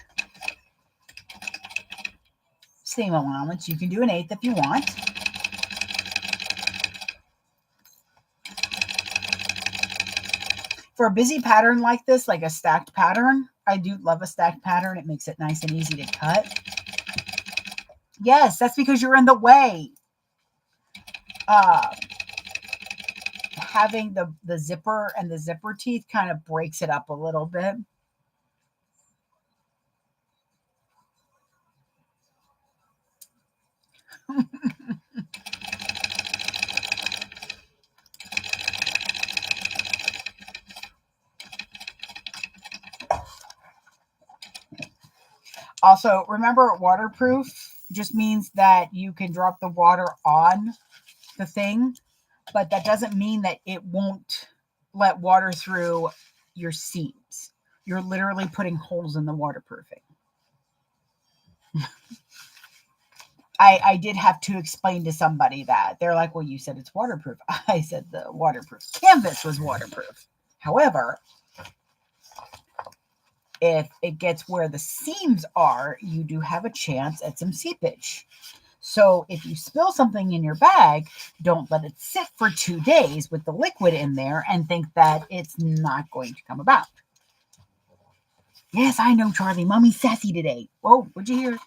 seam allowance. You can do 1/8 if you want. For a busy pattern like this, like a stacked pattern, I do love a stacked pattern. It makes it nice and easy to cut. Yes, that's because you're in the way. Having the zipper and the zipper teeth kind of breaks it up a little bit. Also, remember, waterproof just means that you can drop the water on the thing, but that doesn't mean that it won't let water through your seams. You're literally putting holes in the waterproofing. I did have to explain to somebody that. They're like, well, you said it's waterproof. I said the waterproof canvas was waterproof. However, if it gets where the seams are, you do have a chance at some seepage. So if you spill something in your bag, don't let it sit for 2 days with the liquid in there and think that it's not going to come about. Yes, I know, Charlie. Mommy's sassy today. Whoa, what'd you hear?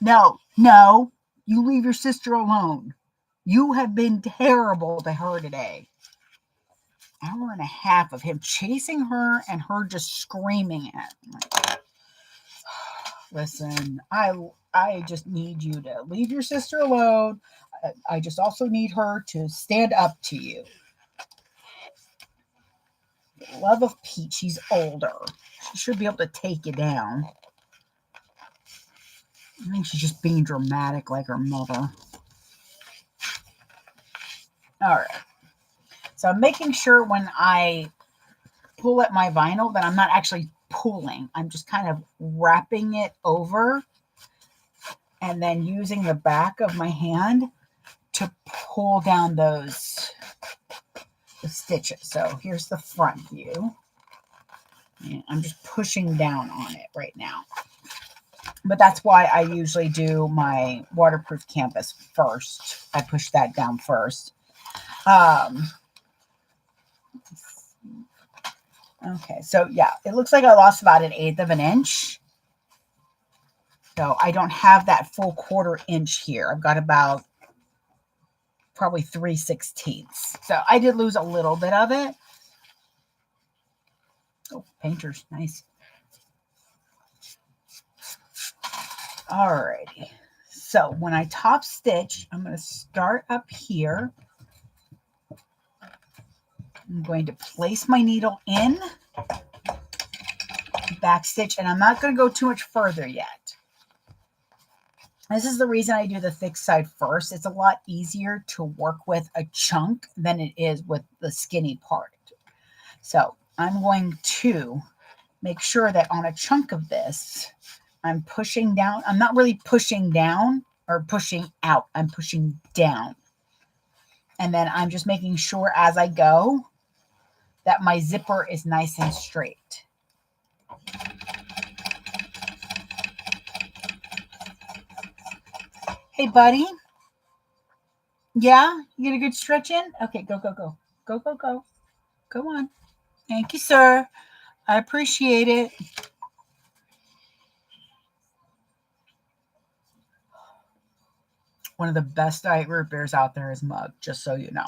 No, you leave your sister alone. You have been terrible to her today. 1.5 hours of him chasing her and her just screaming at him. Listen, I just need you to leave your sister alone. I just also need her to stand up to you. Love of Peach, she's older. She should be able to take you down. I think she's just being dramatic like her mother. All right. So I'm making sure when I pull at my vinyl that I'm not actually pulling. I'm just kind of wrapping it over and then using the back of my hand to pull down the stitches. So here's the front view. And I'm just pushing down on it right now. But that's why I usually do my waterproof canvas first. I push that down first. Okay, so yeah, it looks like I lost about 1/8 of an inch. So I don't have that full 1/4 inch here. I've got about probably 3/16. So I did lose a little bit of it. Oh, painters, nice. Alrighty. So when I top stitch, I'm going to start up here. I'm going to place my needle in, back stitch, and I'm not going to go too much further yet. This is the reason I do the thick side first. It's a lot easier to work with a chunk than it is with the skinny part. So I'm going to make sure that on a chunk of this, I'm pushing down. I'm not really pushing down or pushing out. I'm pushing down. And then I'm just making sure as I go that my zipper is nice and straight. Hey, buddy. Yeah? You get a good stretch in? Okay, go, go, go. Go, go, go. Go on. Thank you, sir. I appreciate it. One of the best diet root beers out there is Mug, just so you know.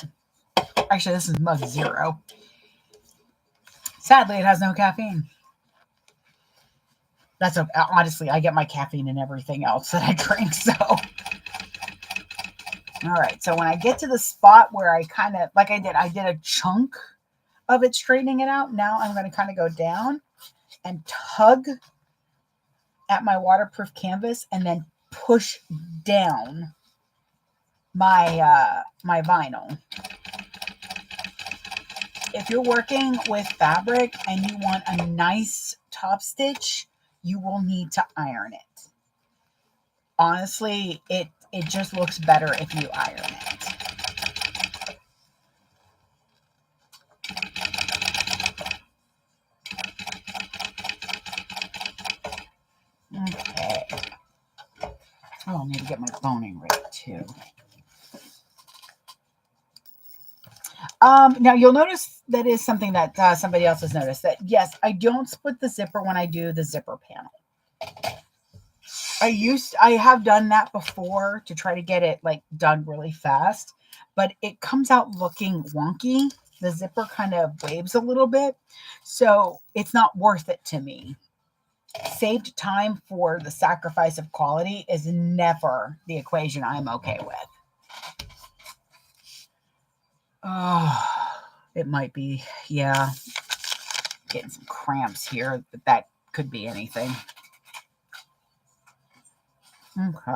Actually, this is Mug Zero. Sadly, it has no caffeine. That's honestly, I get my caffeine in everything else that I drink, so. All right, so when I get to the spot where I kind of, like I did a chunk of it straightening it out. Now I'm going to kind of go down and tug at my waterproof canvas and then push down my my vinyl. If you're working with fabric and you want a nice top stitch, you will need to iron it. Honestly, it just looks better if you iron it. Okay. Oh, I need to get my boning right too. Now you'll notice that is something that somebody else has noticed, that yes, I don't split the zipper when I do the zipper panel. I have done that before to try to get it like done really fast, but it comes out looking wonky. The zipper kind of waves a little bit, so it's not worth it to me. Saved time for the sacrifice of quality is never the equation I'm okay with. Oh, it might be, yeah, getting some cramps here, but that could be anything. Okay.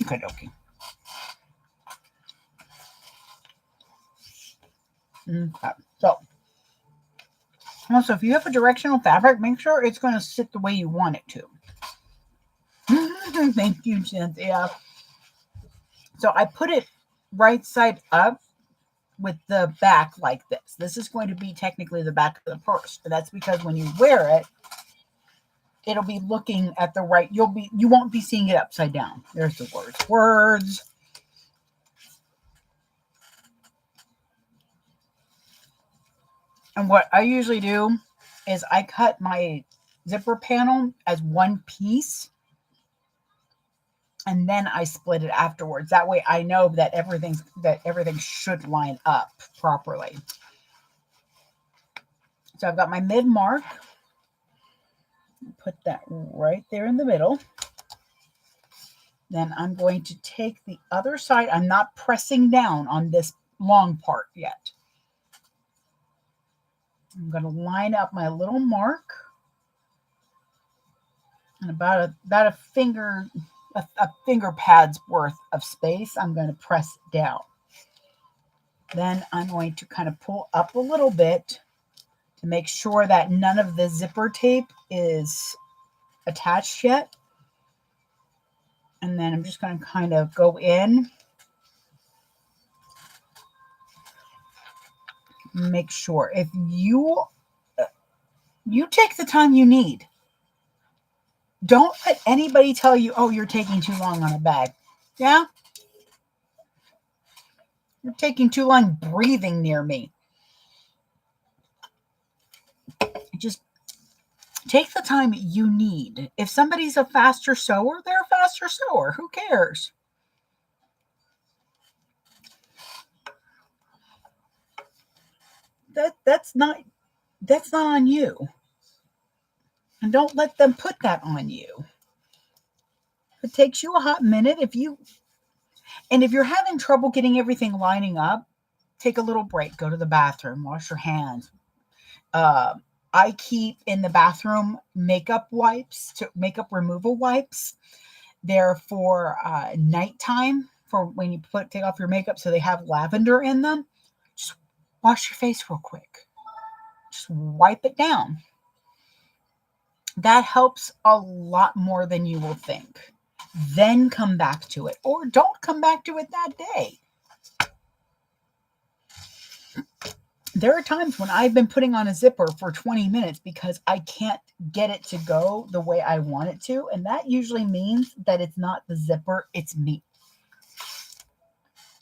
Okay, okay. Okay. So, also, if you have a directional fabric, make sure it's going to sit the way you want it to. Thank you, Cynthia. So I put it right side up with the back like this. This is going to be technically the back of the purse, but that's because when you wear it, it'll be looking at the right. You won't be seeing it upside down. There's the words. And what I usually do is I cut my zipper panel as one piece, and then I split it afterwards. That way I know that everything should line up properly. So I've got my mid mark. Put that right there in the middle. Then I'm going to take the other side. I'm not pressing down on this long part yet. I'm going to line up my little mark. And about a finger pad's worth of space, I'm going to press down. Then I'm going to kind of pull up a little bit to make sure that none of the zipper tape is attached yet. And then I'm just going to kind of go in. Make sure if you take the time you need. Don't let anybody tell you, oh, you're taking too long on a bag. Yeah? You're taking too long breathing near me. Just take the time you need. If somebody's a faster sewer, they're a faster sewer. Who cares? That's not on you. And don't let them put that on you. If it takes you a hot minute, if you And if you're having trouble getting everything lining up, take a little break, go to the bathroom, wash your hands. Uh, I keep in the bathroom makeup wipes, makeup removal wipes. They're for nighttime, for when you take off your makeup, so they have lavender in them. Just wash your face real quick. Just wipe it down. That helps a lot more than you will think. Then come back to it, or don't come back to it that day. There are times when I've been putting on a zipper for 20 minutes because I can't get it to go the way I want it to. And that usually means that it's not the zipper, it's me.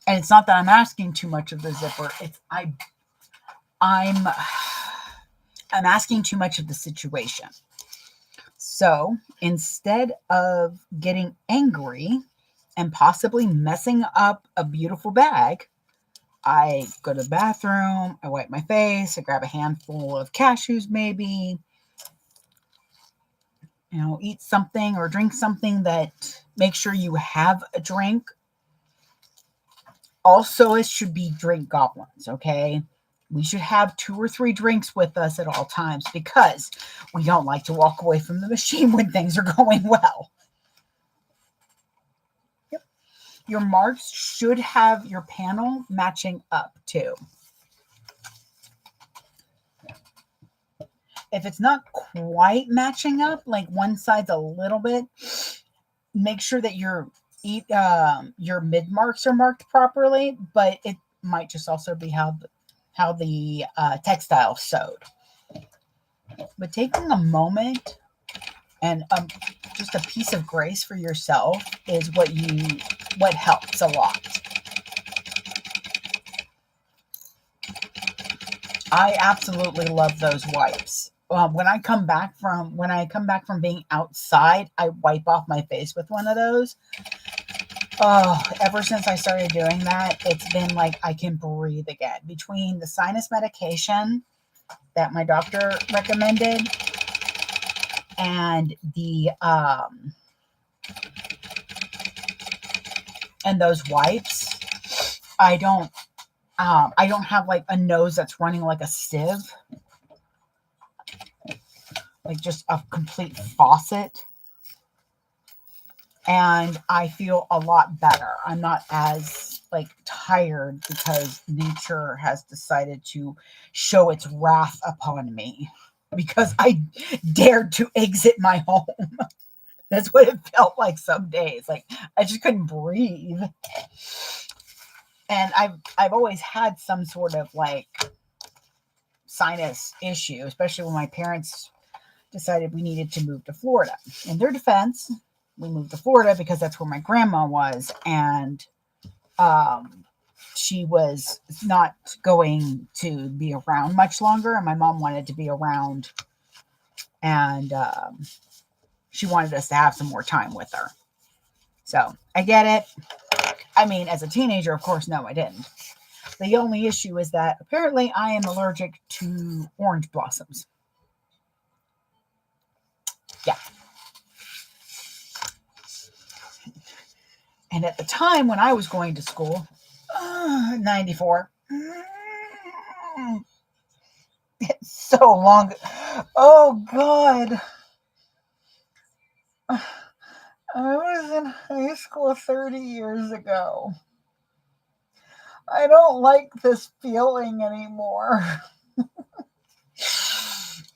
And it's not that I'm asking too much of the zipper. It's I'm asking too much of the situation. So instead of getting angry and possibly messing up a beautiful bag, I go to the bathroom, I wipe my face, I grab a handful of cashews maybe, eat something or drink something that makes sure you have a drink. Also, it should be drink goblins, okay? We should have 2 or 3 drinks with us at all times because we don't like to walk away from the machine when things are going well. Yep. Your marks should have your panel matching up too. If it's not quite matching up, like one side's a little bit, make sure that your mid marks are marked properly, but it might just also be how the textile sewed. But taking a moment and just a piece of grace for yourself is what helps a lot. I absolutely love those wipes. When I come back from being outside, I wipe off my face with one of those. Oh, ever since I started doing that, it's been like I can breathe again. Between the sinus medication that my doctor recommended and and those wipes, I don't have like a nose that's running like a sieve, like just a complete faucet. And I feel a lot better. I'm not as like tired because nature has decided to show its wrath upon me because I dared to exit my home. That's what it felt like some days. Like I just couldn't breathe. And I've always had some sort of like sinus issue, especially when my parents decided we needed to move to Florida. In their defense, we moved to Florida because that's where my grandma was, and she was not going to be around much longer, and my mom wanted to be around, and she wanted us to have some more time with her. So I get it. I mean, as a teenager, of course, no, I didn't. The only issue is that apparently I am allergic to orange blossoms. Yeah. And at the time when I was going to school, 94, it's so long. Oh, God. I was in high school 30 years ago. I don't like this feeling anymore.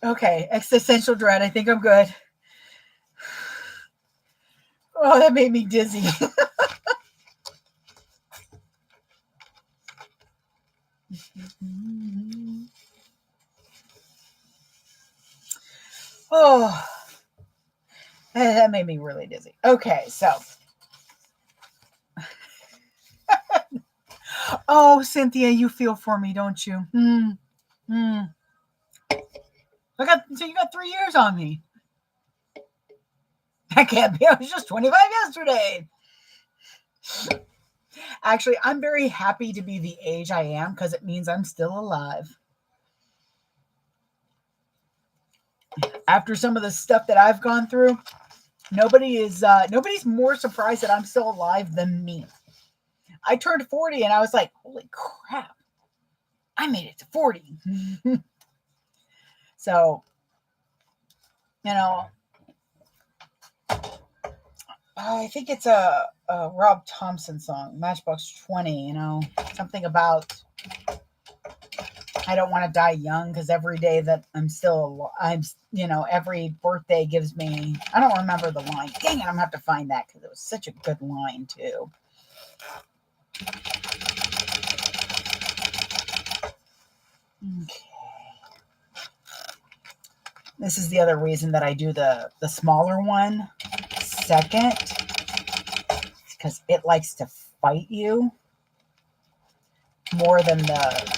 Okay, existential dread. I think I'm good. Oh, that made me dizzy. Oh, that made me really dizzy. Okay, so. Oh, Cynthia, you feel for me, don't you? So you got 3 years on me. That can't be. I was just 25 yesterday. Actually, I'm very happy to be the age I am because it means I'm still alive. After some of the stuff that I've gone through, nobody's more surprised that I'm still alive than me. I turned 40 and I was like, holy crap, I made it to 40. So, you know, I think it's a Rob Thompson song, Matchbox 20, you know, something about I don't want to die young because every day that every birthday gives me, I don't remember the line. Dang it, I'm going to have to find that because it was such a good line too. Okay. This is the other reason that I do the smaller one second, because it likes to fight you more than the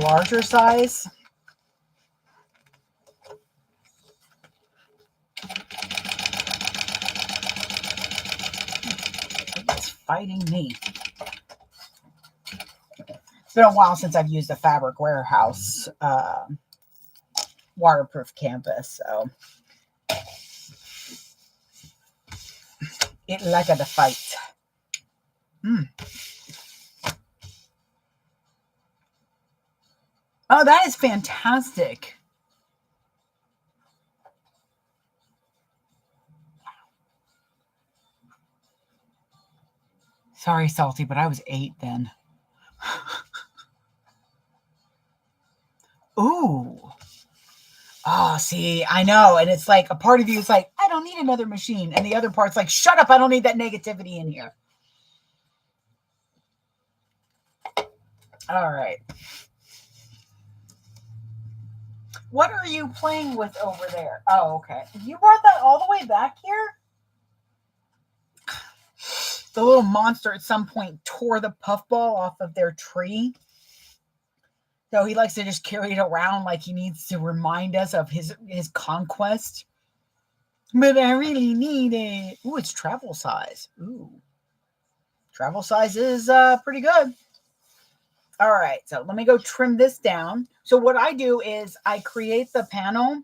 larger size. It's fighting me. It's been a while since I've used a Fabric Warehouse waterproof canvas, so it like a fight. Oh, that is fantastic. Sorry, Salty, but I was 8 then. Ooh. Oh, see, I know. And it's like a part of you is like, I don't need another machine. And the other part's like, shut up. I don't need that negativity in here. All right. What are you playing with over there? Oh, okay. You brought that all the way back here? The little monster at some point tore the puffball off of their tree. So he likes to just carry it around like he needs to remind us of his conquest. But I really need it. Ooh, it's travel size. Ooh. Travel size is pretty good. All right, so let me go trim this down. So what I do is I create the panel.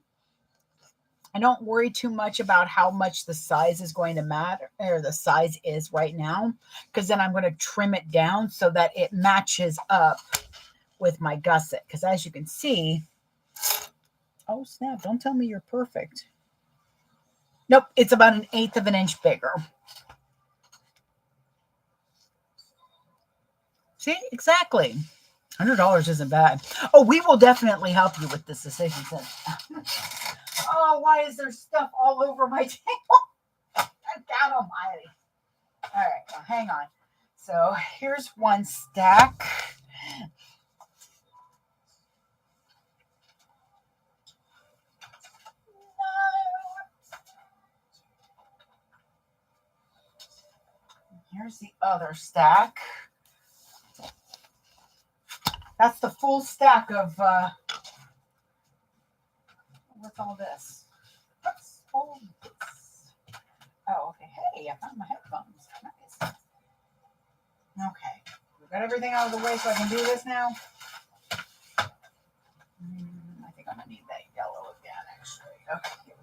I don't worry too much about how much the size is going to matter, or the size is right now, because then I'm going to trim it down so that it matches up with my gusset. Because as you can see, oh snap, don't tell me you're perfect. Nope, it's about 1/8 of an inch bigger. See, exactly. $100 isn't bad. Oh, we will definitely help you with this decision. Oh, why is there stuff all over my table? God almighty. All right, now hang on. So here's one stack. Here's the other stack. That's the full stack of, what's all this? What's all this? Oh, okay. Hey, I found my headphones. Nice. Okay. We got everything out of the way so I can do this now. I think I'm going to need that yellow again, actually. Okay, here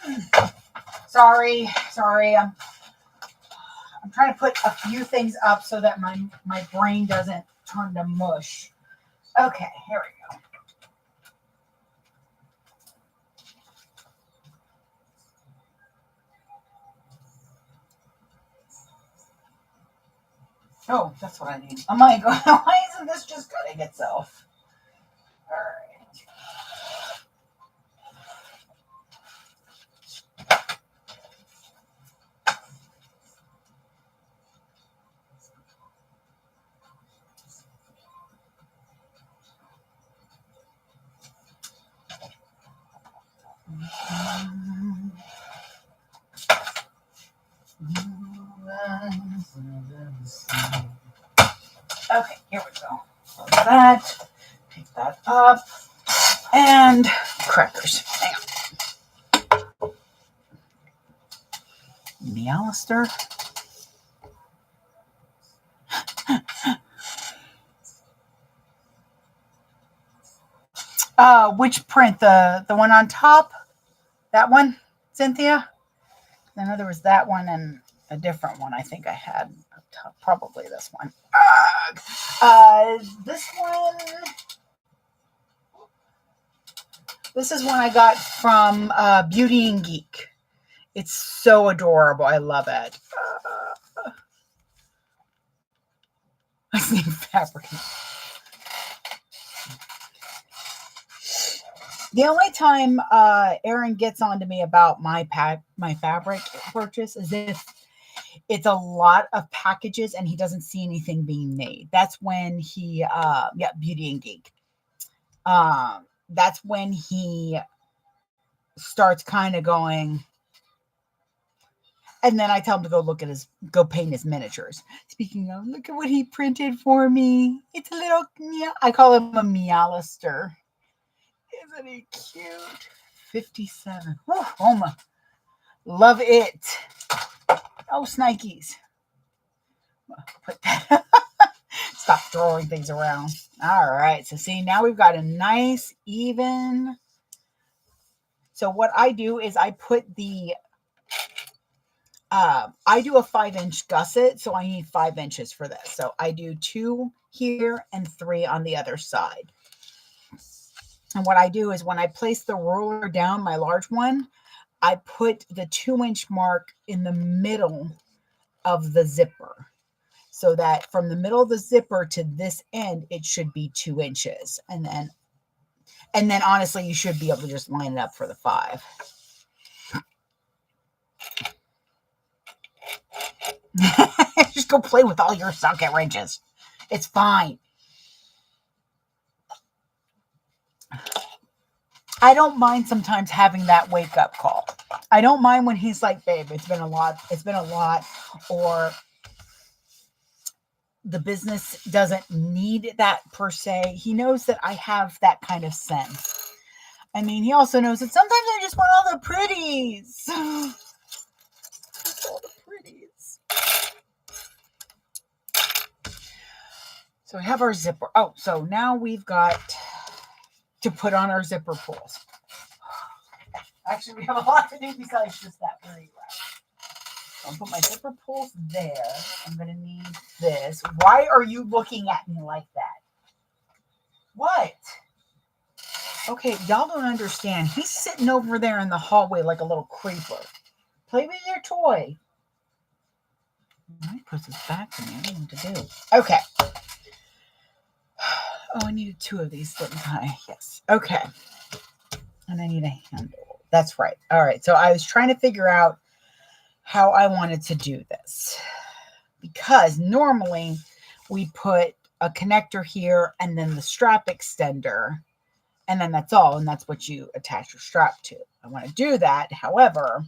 we go. Sorry. I'm trying to put a few things up so that my brain doesn't turn to mush. Okay, here we go. Oh, that's what I need. Oh my god, why isn't this just cutting itself? All right. Okay, here we go. So that, pick that up, and crackers. Hang on. Mealister. Which print? The one on top? That one, Cynthia? I know there was that one and a different one. I think I had probably this one. This one. This is one I got from Beauty and Geek. It's so adorable. I love it. I need fabric. The only time Aaron gets on to me about my fabric purchase is if it's a lot of packages and he doesn't see anything being made. That's when he, Beauty and Geek. That's when he starts kind of going, and then I tell him to go paint his miniatures. Speaking of, look at what he printed for me. It's a little, I call him a Meowlister. Isn't he cute? 57. Oh my, love it. Oh, Snikes. Put that. Stop throwing things around. All right. So see, now we've got a nice, even. So what I do is I put the, I do a 5-inch gusset. So I need 5 inches for this. So I do 2 here and 3 on the other side. And what I do is when I place the ruler down, my large one, I put the 2-inch mark in the middle of the zipper. So that from the middle of the zipper to this end, it should be 2 inches. And then honestly, you should be able to just line it up for the 5. Just go play with all your socket wrenches. It's fine. I don't mind sometimes having that wake up call. I don't mind when he's like, babe, it's been a lot. Or the business doesn't need that per se. He knows that I have that kind of sense. I mean, he also knows that sometimes I just want all the pretties. All the pretties. So we have our zipper. Oh, so now we've got to put on our zipper pulls. Actually, we have a lot to do besides just that very round. I'll put my zipper pulls there. I'm going to need this. Why are you looking at me like that? What? Okay, y'all don't understand. He's sitting over there in the hallway like a little creeper. Play with your toy. He puts his back to me. I don't know what to do. Okay. Oh, I needed 2 of these, didn't I? Yes. Okay. And I need a handle. That's right. All right. So I was trying to figure out how I wanted to do this. Because normally we put a connector here and then the strap extender. And then that's all. And that's what you attach your strap to. I want to do that. However,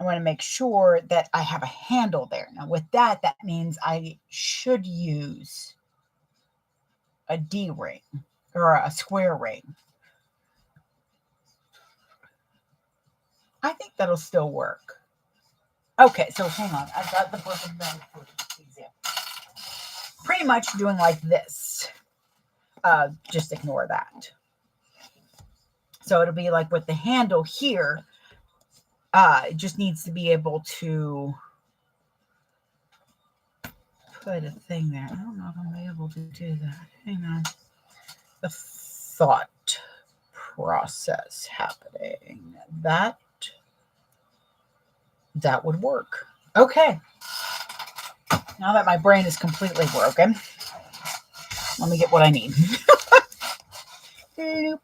I want to make sure that I have a handle there. Now with that, that means I should use a D-ring or a square ring. I think that'll still work. Okay, so hang on. I've got the book of them. Pretty much doing like this. Just ignore that. So it'll be like with the handle here. It just needs to be able to put a thing there. I don't know if I'm able to do that. Hang on. The thought process happening. That would work. Okay. Now that my brain is completely broken, let me get what I need. Nope.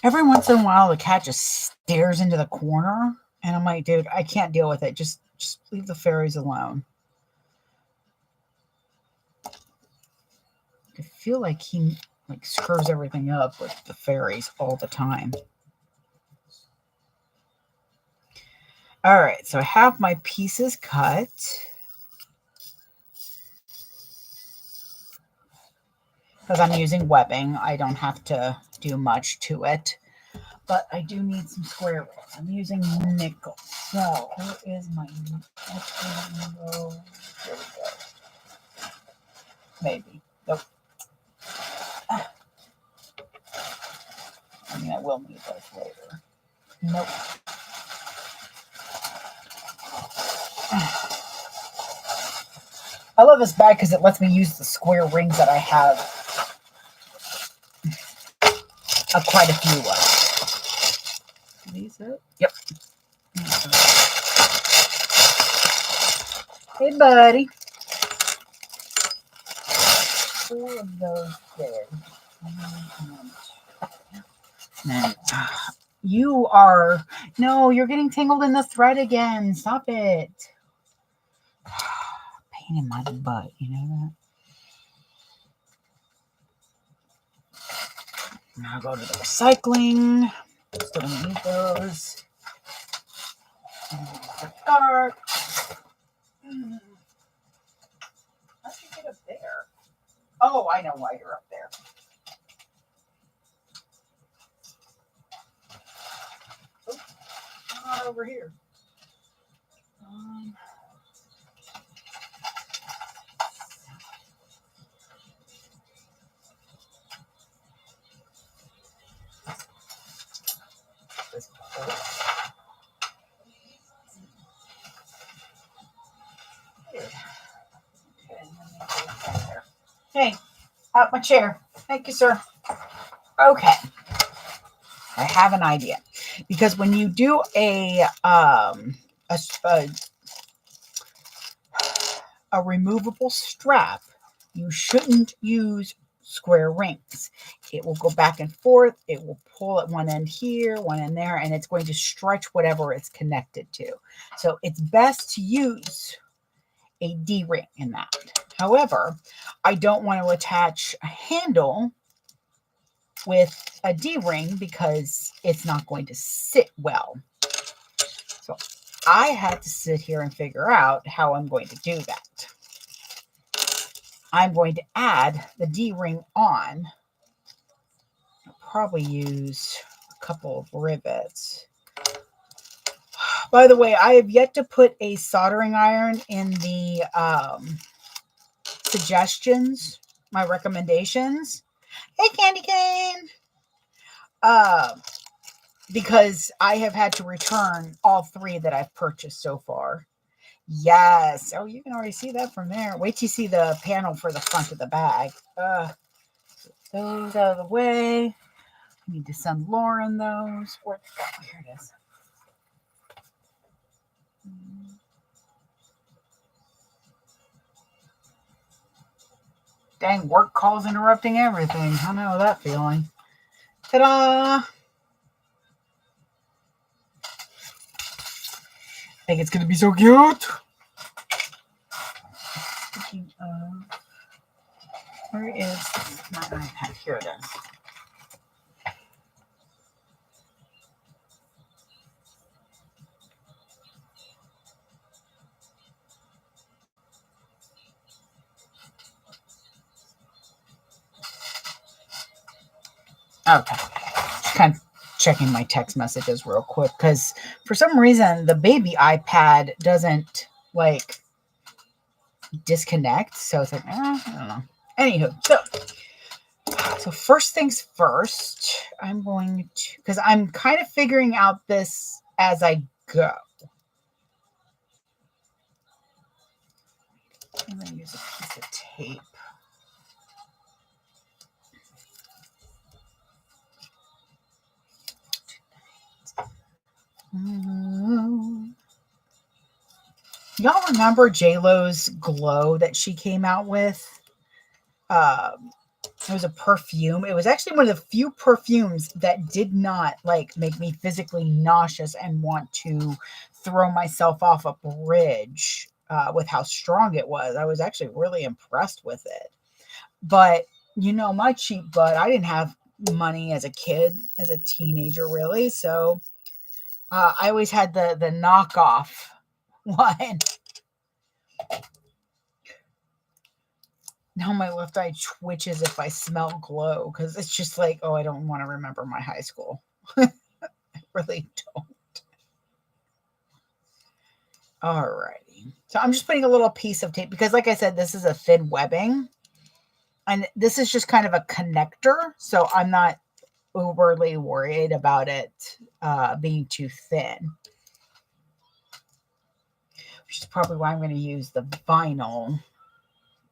Every once in a while, the cat just stares into the corner, and I'm like, dude, I can't deal with it. Just leave the fairies alone. I feel like he screws everything up with the fairies all the time. All right, so I have my pieces cut. Because I'm using webbing, I don't have to do much to it. But I do need some square rings. I'm using nickel. So where is my nickel? Here we go. Maybe. Nope. I mean, I will need those later. Nope. I love this bag because it lets me use the square rings that I have quite a few of. These it? Yep. Hey, buddy. 4 of those there. And you are... No, you're getting tangled in the thread again. Stop it. Pain in my butt. You know that? Now go to the recycling. Still gonna need those. The dark. How'd you get up there? Oh, I know why you're up there. Oh, not over here. This Hey, out my chair. Thank you, sir. Okay. I have an idea. Because when you do a removable strap, you shouldn't use square rings. It will go back and forth. It will pull at one end here, one end there, and it's going to stretch whatever it's connected to. So it's best to use a D-ring in that. However, I don't want to attach a handle with a D-ring because it's not going to sit well. So I had to sit here and figure out how I'm going to do that. I'm going to add the D-ring on. I'll probably use a couple of rivets. By the way, I have yet to put a soldering iron in the suggestions, my recommendations. Hey, Candy Cane! Because I have had to return all 3 that I've purchased so far. Yes. Oh, you can already see that from there. Wait till you see the panel for the front of the bag. Those out of the way. I need to send Lauren those. Where? Here it is. Dang, work calls interrupting everything. I know that feeling. Ta-da! I think it's going to be so cute. Where is my iPad? Here it is. Okay. Just kind of checking my text messages real quick because for some reason the baby iPad doesn't like disconnect. So it's like, I don't know. Anywho, so first things first, I'm going to, because I'm kind of figuring out this as I go. I'm going to use a piece of tape. Y'all remember J-Lo's glow that she came out with? It was a perfume. It was actually one of the few perfumes that did not like make me physically nauseous and want to throw myself off a bridge with how strong it was. I was actually really impressed with it. But, you know, my cheap butt, I didn't have money as a kid, as a teenager, really. So I always had the knockoff one. Now my left eye twitches if I smell glow because it's just like, oh, I don't want to remember my high school. really don't. Alrighty. So I'm just putting a little piece of tape because, like I said, this is a thin webbing. And this is just kind of a connector. So I'm not overly worried about it being too thin. Which is probably why I'm going to use the vinyl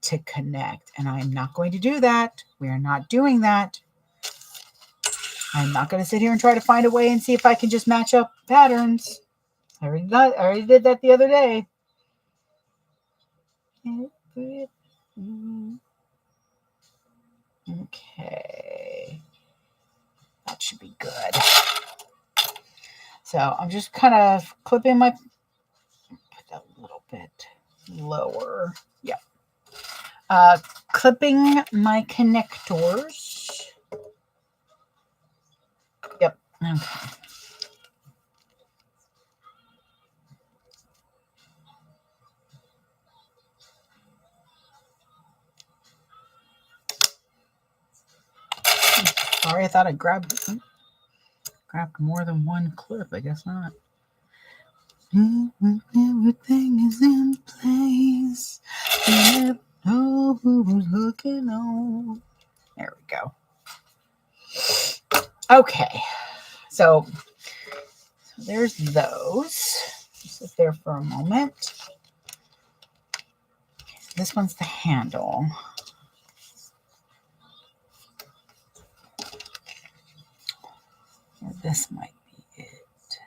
to connect. And I'm not going to do that. We are not doing that. I'm not going to sit here and try to find a way and see if I can just match up patterns. I already did that the other day. Okay. That should be good. So I'm just kind of clipping my, put that a little bit lower. Yep. Clipping my connectors. Yep. Okay. Sorry, I thought I grabbed more than one clip. I guess not. Everything is in place. You never know who was looking on. There we go. Okay. So there's those. Just sit there for a moment. This one's the handle. This might be it.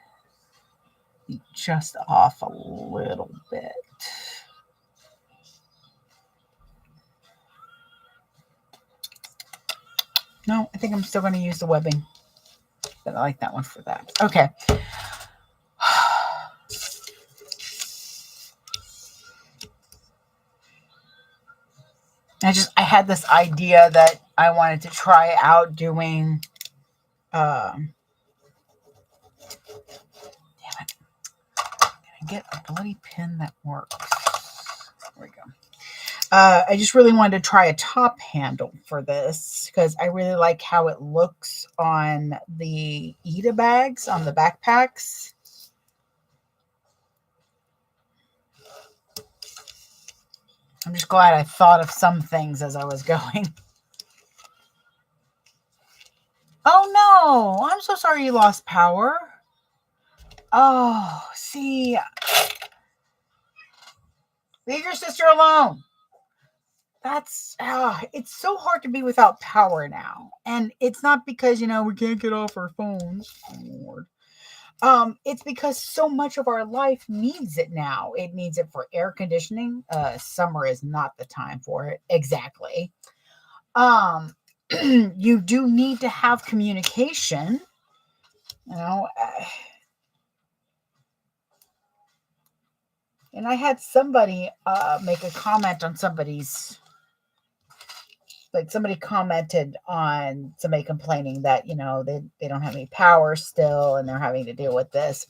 Be just off a little bit. No, I think I'm still going to use the webbing. But I like that one for that. Okay. I had this idea that I wanted to try out doing, damn it. Can I get a bloody pin that works? There we go. I just really wanted to try a top handle for this because I really like how it looks on the Ida bags, on the backpacks. I'm just glad I thought of some things as I was going. Oh no, I'm so sorry you lost power. Oh, see, leave your sister alone. That's, it's so hard to be without power now. And it's not because, we can't get off our phones. Oh, Lord. It's because so much of our life needs it now. It needs it for air conditioning. Summer is not the time for it. Exactly. You do need to have communication. And I had somebody make a comment on somebody's, like somebody commented on somebody complaining that, they don't have any power still and they're having to deal with this.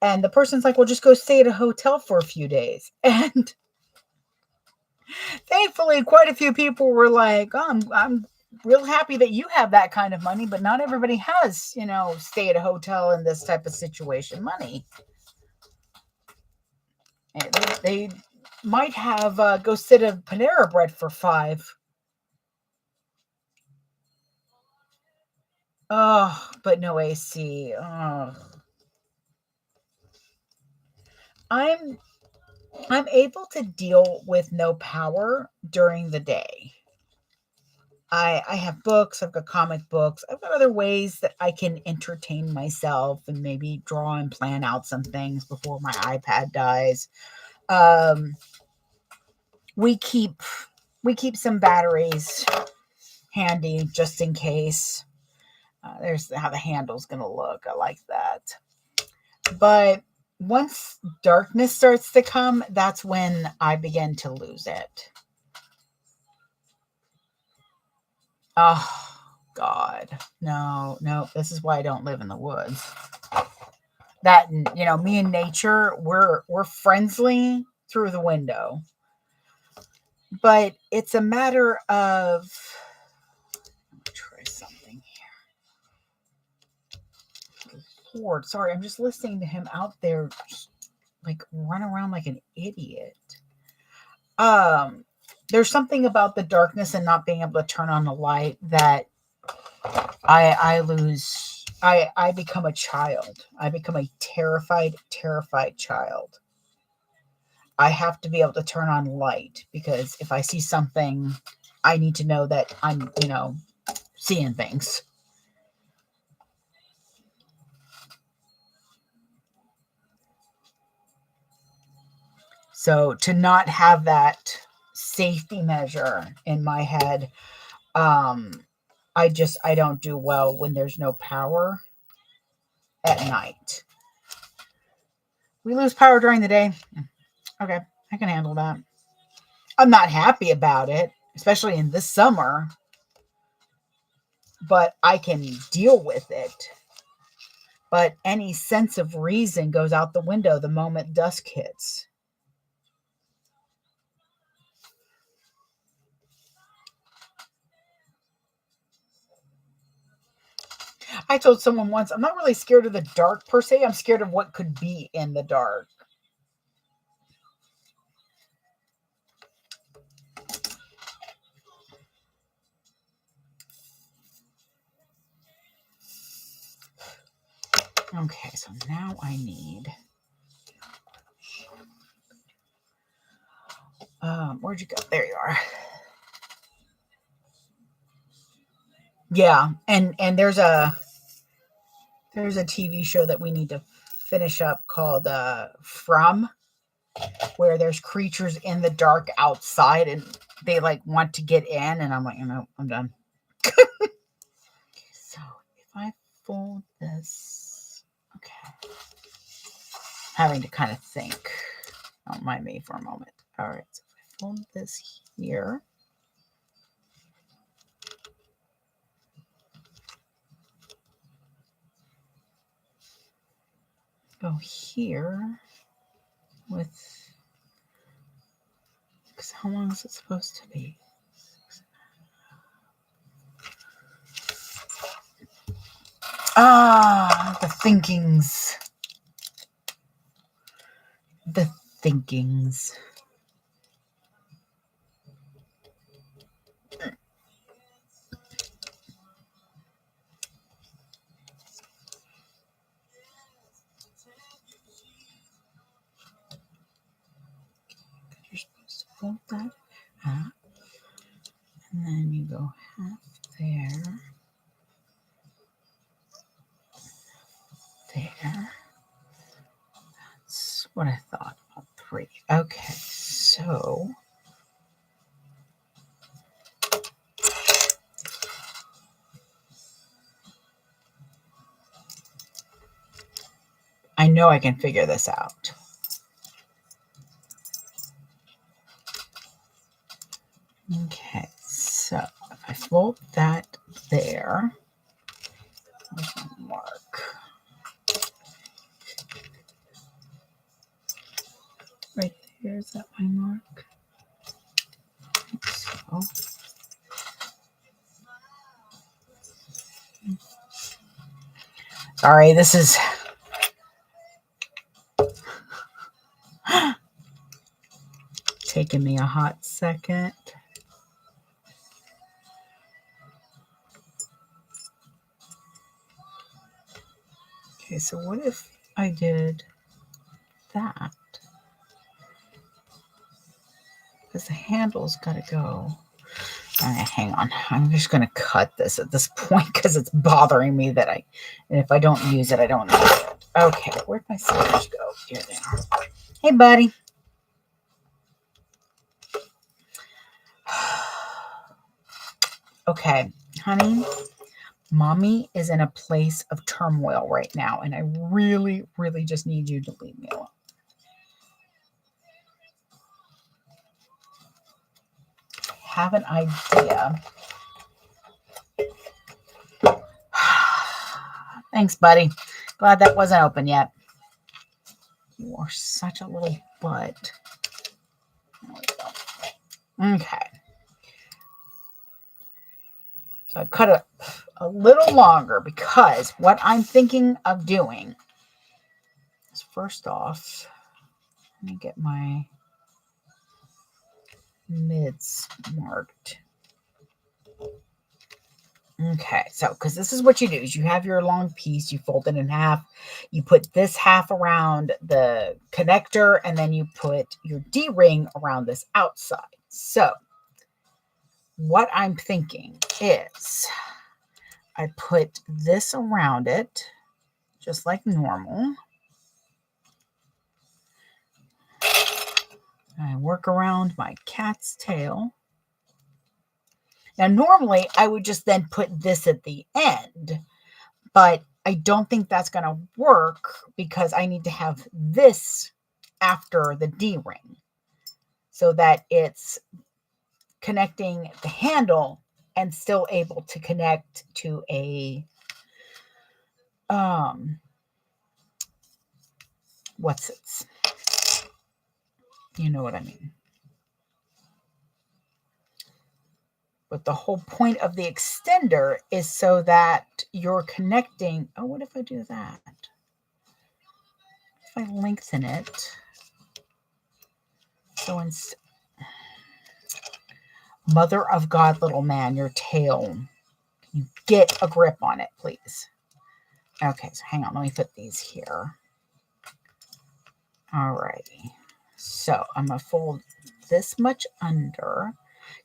And the person's like, well, just go stay at a hotel for a few days. And thankfully, quite a few people were like, oh, I'm real happy that you have that kind of money, but not everybody has, stay at a hotel in this type of situation money. And they might have go sit at Panera Bread for $5. Oh, but no AC. Oh. I'm able to deal with no power during the day. I have books, I've got comic books, I've got other ways that I can entertain myself and maybe draw and plan out some things before my iPad dies. We keep some batteries handy just in case. There's how the handle's going to look. I like that. But once darkness starts to come, that's when I begin to lose it. Oh, God. No. This is why I don't live in the woods. That, me and nature, we're friendly through the window. But it's a matter of, let me try something here. Lord, sorry, I'm just listening to him out there, just, like, run around like an idiot. There's something about the darkness and not being able to turn on the light that I lose. I become a child. I become a terrified child. I have to be able to turn on light because if I see something, I need to know that I'm, seeing things. So to not have that safety measure in my head, I don't do well when there's no power at night. We lose power during the day. Okay, I can handle that. I'm not happy about it, especially in this summer, but I can deal with it. But any sense of reason goes out the window the moment dusk hits. I told someone once, I'm not really scared of the dark per se. I'm scared of what could be in the dark. Okay, so now I need... where'd you go? There you are. Yeah, and there's a TV show that we need to finish up called From, where there's creatures in the dark outside and they like want to get in, and I'm like, I'm done. So if I fold this, okay, having to kind of think. Don't mind me for a moment. All right, so if I fold this here. Go here with, because how long is it supposed to be? The thinkings. The thinkings. You're supposed to fold that half, and then you go half there, there. That's what I thought about 3. Okay, so I know I can figure this out. Okay, so if I fold that there, where's my mark? Right there, is that my mark? So, sorry, this is taking me a hot second. Okay, so what if I did that? Because the handle's got to go. Hang on. I'm just going to cut this at this point because it's bothering me that and if I don't use it, I don't use it. Okay, where'd my scissors go? Here they are. Hey, buddy. Okay, honey, mommy is in a place of turmoil right now, and I really, really just need you to leave me alone. I have an idea. Thanks, buddy. Glad that wasn't open yet. You are such a little butt. There we go. Okay. So I cut it a little longer because what I'm thinking of doing is, first off, let me get my mids marked. Okay, so because this is what you do is you have your long piece, you fold it in half, you put this half around the connector, and then you put your D-ring around this outside. So what I'm thinking is I put this around it just like normal. I work around my cat's tail. Now, normally I would just then put this at the end, but I don't think that's going to work because I need to have this after the D-ring so that it's connecting the handle and still able to connect to a, what's it? You know what I mean. But the whole point of the extender is so that you're connecting. Oh, what if I do that? If I lengthen it. So Mother of God, little man, your tail. Can you get a grip on it, please? Okay, so hang on. Let me put these here. All righty. So I'm going to fold this much under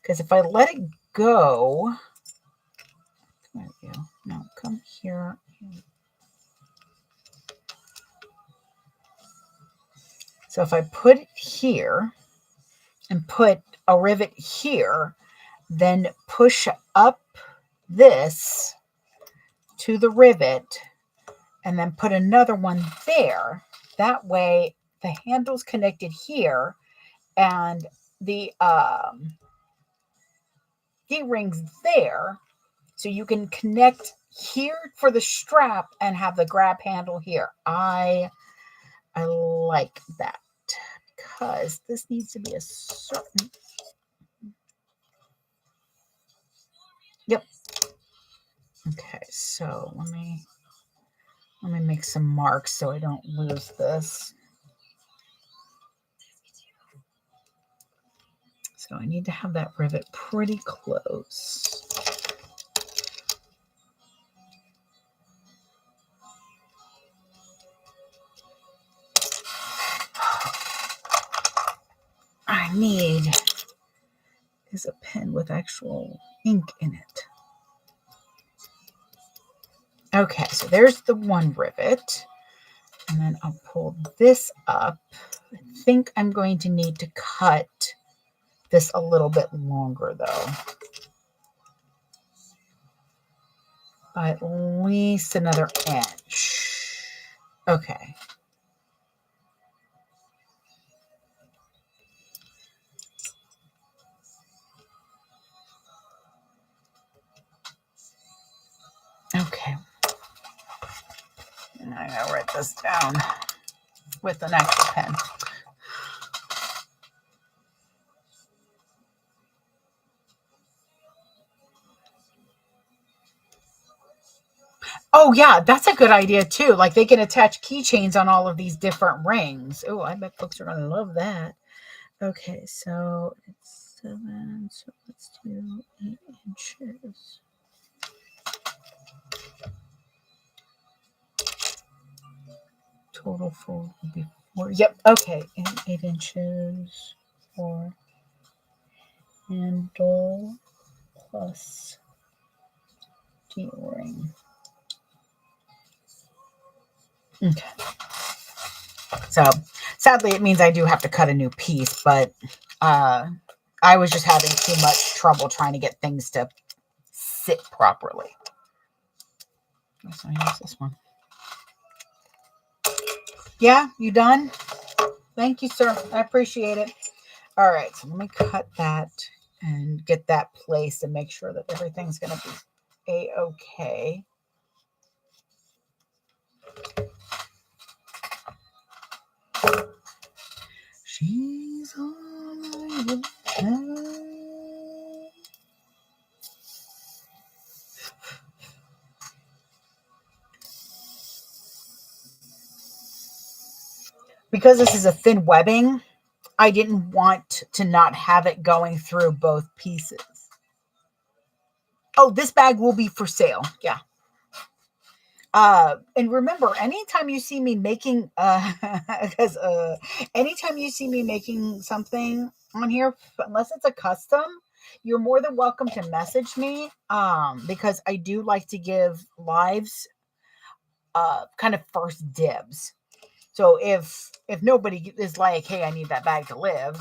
because if I let it go, there we go. No, come here. So if I put it here and put a rivet here, then push up this to the rivet and then put another one there. That way the handle's connected here and the D-ring's there. So you can connect here for the strap and have the grab handle here. I like that because this needs to be a certain. Yep. Okay, so let me make some marks so I don't lose this. So I need to have that rivet pretty close. I need is a pen with actual ink in it. Okay, so there's the one rivet. And then I'll pull this up. I think I'm going to need to cut this a little bit longer though. By at least another inch. Okay. Okay. And I gotta write this down with an actual pen. Oh yeah, that's a good idea too. Like they can attach keychains on all of these different rings. Oh, I bet folks are gonna love that. Okay, so it's 7, so let's do 8 inches. Total fold would be 4. Yep, okay, and 8 inches for handle plus D-ring. Okay. So sadly, it means I do have to cut a new piece, but I was just having too much trouble trying to get things to sit properly. So I use this one. Yeah, you done? Thank you, sir. I appreciate it. All right, so let me cut that and get that placed and make sure that everything's going to be A-okay. She's all I will have. because this is a thin webbing, I didn't want to not have it going through both pieces. Oh, this bag will be for sale. Yeah. And remember, anytime you see me making, because anytime you see me making something on here, unless it's a custom, you're more than welcome to message me. Because I do like to give lives, kind of first dibs. So if nobody is like, hey, I need that bag to live,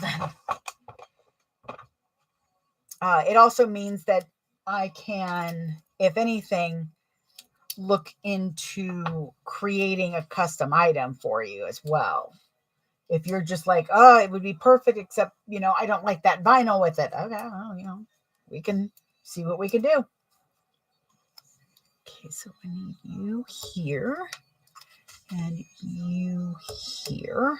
it also means that I can, if anything, look into creating a custom item for you as well. If you're just like, oh, it would be perfect, except, I don't like that vinyl with it. Okay, well, we can see what we can do. Okay, so I need you here and you here.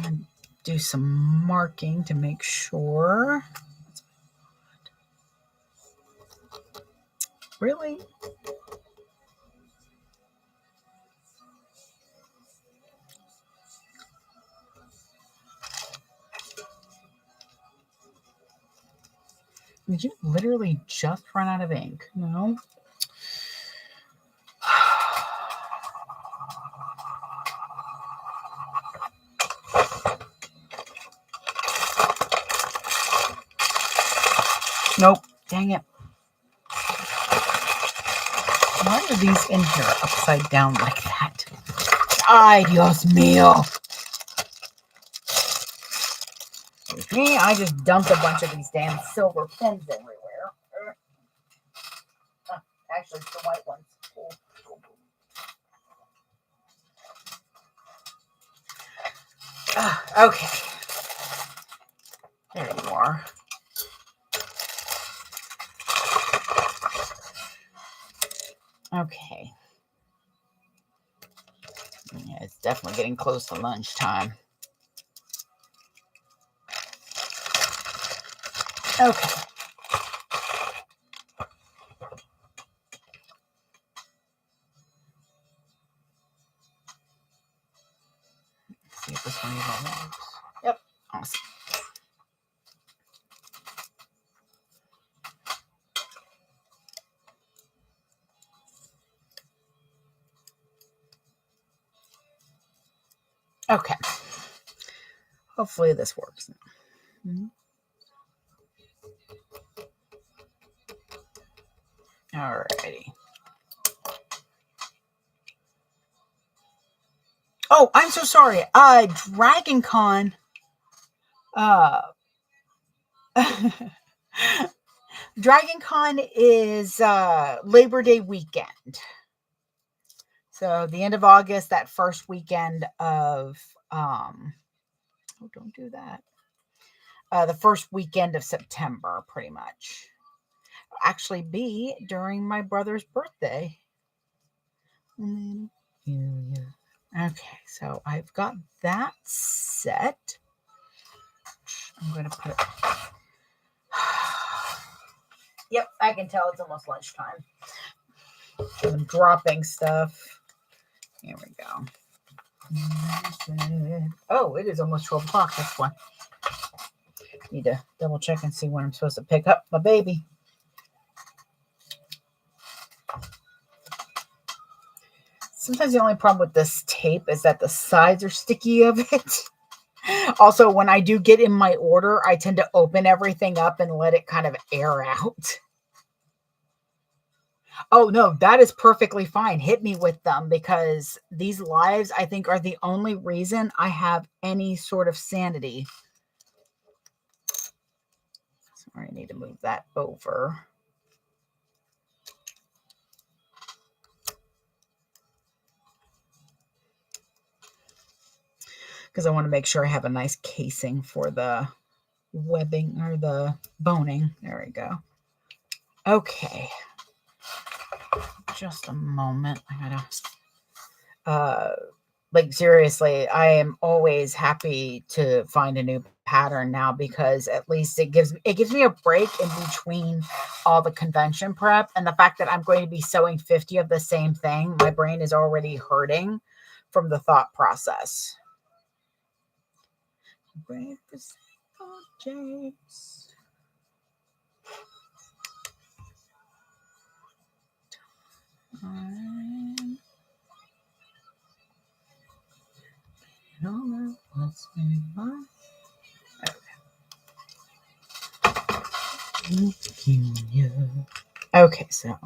And do some marking to make sure. Really? Did you literally just run out of ink? No. Nope. Dang it. Why are these in here upside down like that? Ay, Dios mío. Me, I just dumped a bunch of these damn silver pins everywhere. Actually, it's the white ones. Okay. There you are. Okay. Yeah, it's definitely getting close to lunchtime. Okay. Let's see if this one even works. Yep. Awesome. Okay. Hopefully this works. Mm-hmm. Alrighty. Oh, I'm so sorry. Dragon Con. Dragon Con is Labor Day weekend. So the end of August, that first weekend of oh, don't do that. The first weekend of September, pretty much. Actually be during my brother's birthday. Okay, so I've got that set. I'm going to put it. Yep, I can tell it's almost lunchtime. I'm dropping stuff. Here we go. Oh, it is almost 12 o'clock. That's why. Need to double check and see when I'm supposed to pick up my baby. Sometimes the only problem with this tape is that the sides are sticky of it. Also, when I do get in my order, I tend to open everything up and let it kind of air out. Oh, no, that is perfectly fine. Hit me with them, because these lives, I think, are the only reason I have any sort of sanity. Sorry, I need to move that over. Because I want to make sure I have a nice casing for the webbing or the boning. There we go. Okay. Just a moment. I gotta, like, seriously, I am always happy to find a new pattern now, because at least it gives me a break in between all the convention prep, and the fact that I'm going to be sewing 50 of the same thing. My brain is already hurting from the thought process. Wait for single James. Okay, so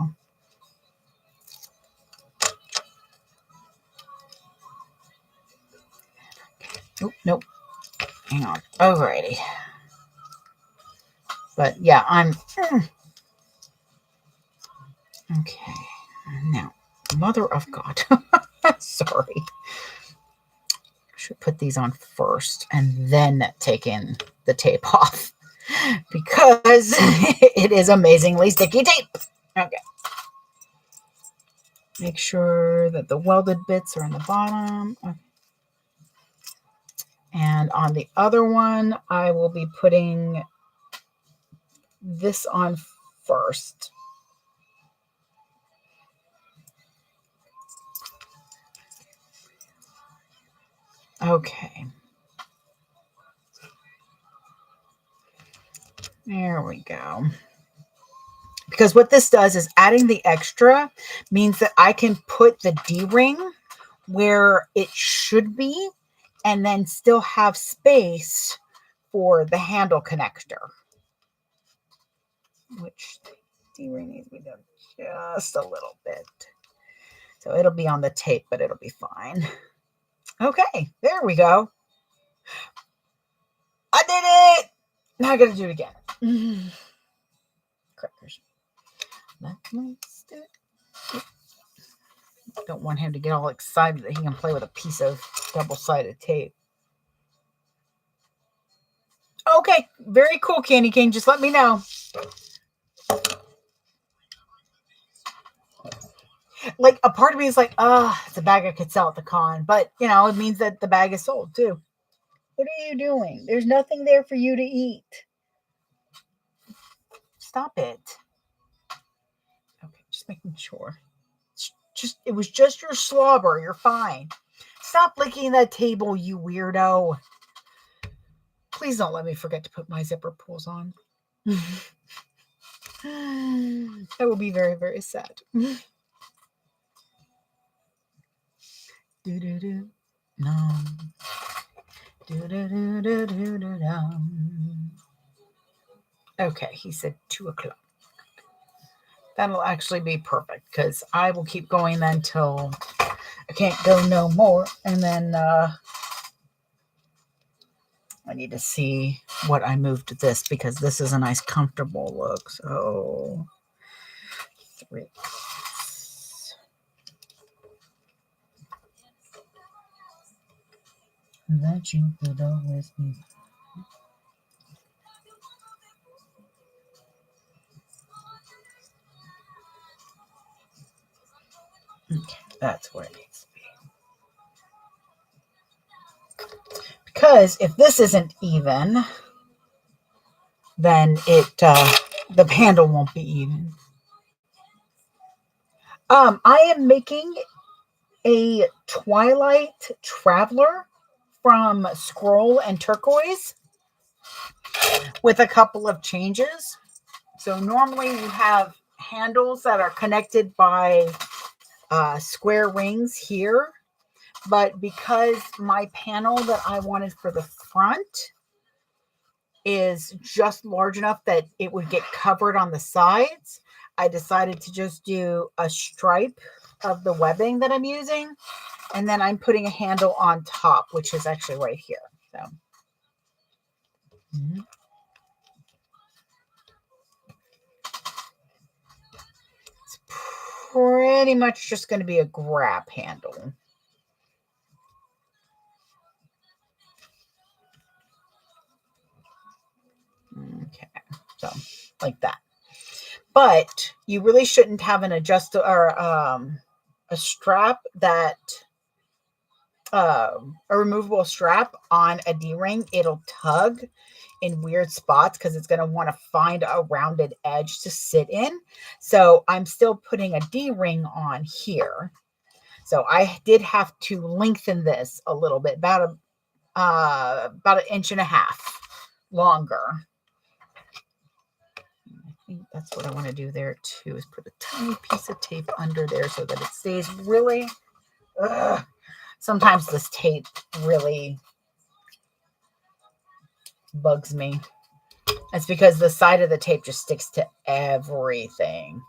nope. Hang on. Alrighty. But yeah, I'm okay. Now, Mother of God. Sorry. I should put these on first and then take in the tape off because it is amazingly sticky tape. Okay. Make sure that the welded bits are in the bottom. Okay. And on the other one, I will be putting this on first. Okay. There we go. Because what this does is adding the extra means that I can put the D-ring where it should be and then still have space for the handle connector. Which D-ring needs to be done just a little bit. So it'll be on the tape, but it'll be fine. Okay, there we go. I did it! Now I gotta do it again. Crackers. Let's do it. Don't want him to get all excited that he can play with a piece of double-sided tape. Okay, very cool, Candy King. Just let me know. Like, a part of me is like, it's a bag I could sell at the con. But, you know, it means that the bag is sold, too. What are you doing? There's nothing there for you to eat. Stop it. Okay, just making sure. It was just your slobber. You're fine. Stop licking that table, you weirdo. Please don't let me forget to put my zipper pulls on. That will be very, very sad. Do-do-do. No. Okay, he said 2 o'clock. That'll actually be perfect because I will keep going then till I can't go no more. And then I need to see what I moved to this because this is a nice comfortable look. So 3. That you could always be. Okay, that's where it needs to be. Because if this isn't even, then the handle won't be even. I am making a Twilight Traveler from Scroll and Turquoise with a couple of changes. So normally you have handles that are connected by square rings here, but because my panel that I wanted for the front is just large enough that it would get covered on the sides, I decided to just do a stripe of the webbing that I'm using, and then I'm putting a handle on top, which is actually right here. So it's pretty much just going to be a grab handle. Okay, so like that. But you really shouldn't have an adjustable or a strap that a removable strap on a D-ring. It'll tug in weird spots because it's going to want to find a rounded edge to sit in. So I'm still putting a D-ring on here. So I did have to lengthen this a little bit, about an inch and a half longer. I think that's what I want to do there too, is put a tiny piece of tape under there so that it stays really. Sometimes this tape really bugs me. It's because the side of the tape just sticks to everything.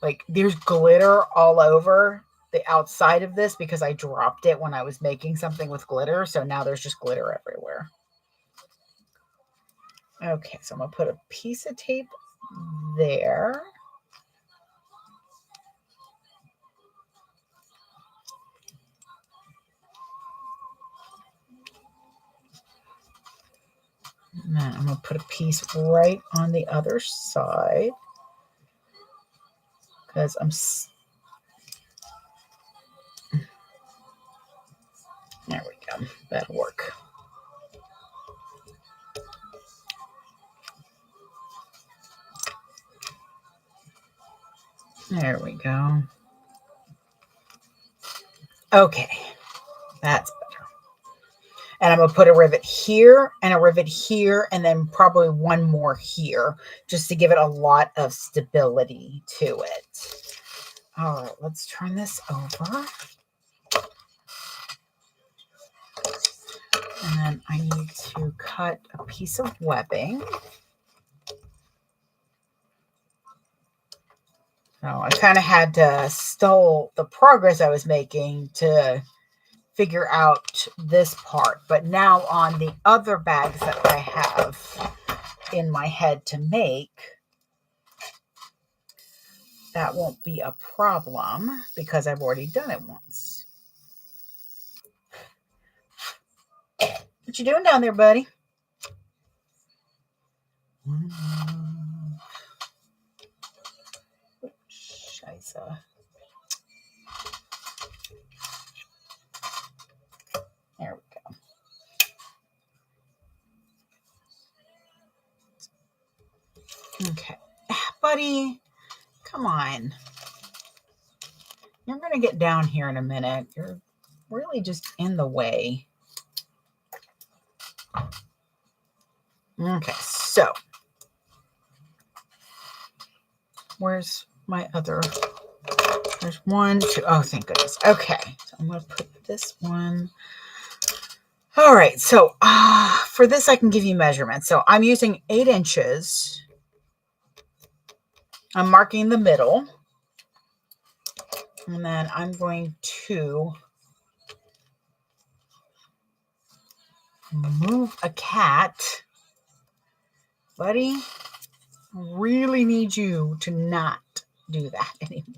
Like there's glitter all over the outside of this because I dropped it when I was making something with glitter. So now there's just glitter everywhere. Okay, so I'm going to put a piece of tape there. And then I'm going to put a piece right on the other side because there we go. That'll work. There we go. Okay, that's better. And I'm going to put a rivet here and a rivet here and then probably one more here just to give it a lot of stability to it. All right, let's turn this over. And then I need to cut a piece of webbing. So I kind of had to stall the progress I was making to figure out this part. But now on the other bags that I have in my head to make, that won't be a problem because I've already done it once. What you doing down there, buddy? Scheiße. There we go. Okay. Buddy, come on. You're going to get down here in a minute. You're really just in the way. Okay, so where's my other? There's 1, 2. Oh, thank goodness. Okay, so I'm going to put this one. All right, so for this, I can give you measurements. So I'm using 8 inches. I'm marking the middle. And then I'm going to move a cat. Buddy, really need you to not do that anymore.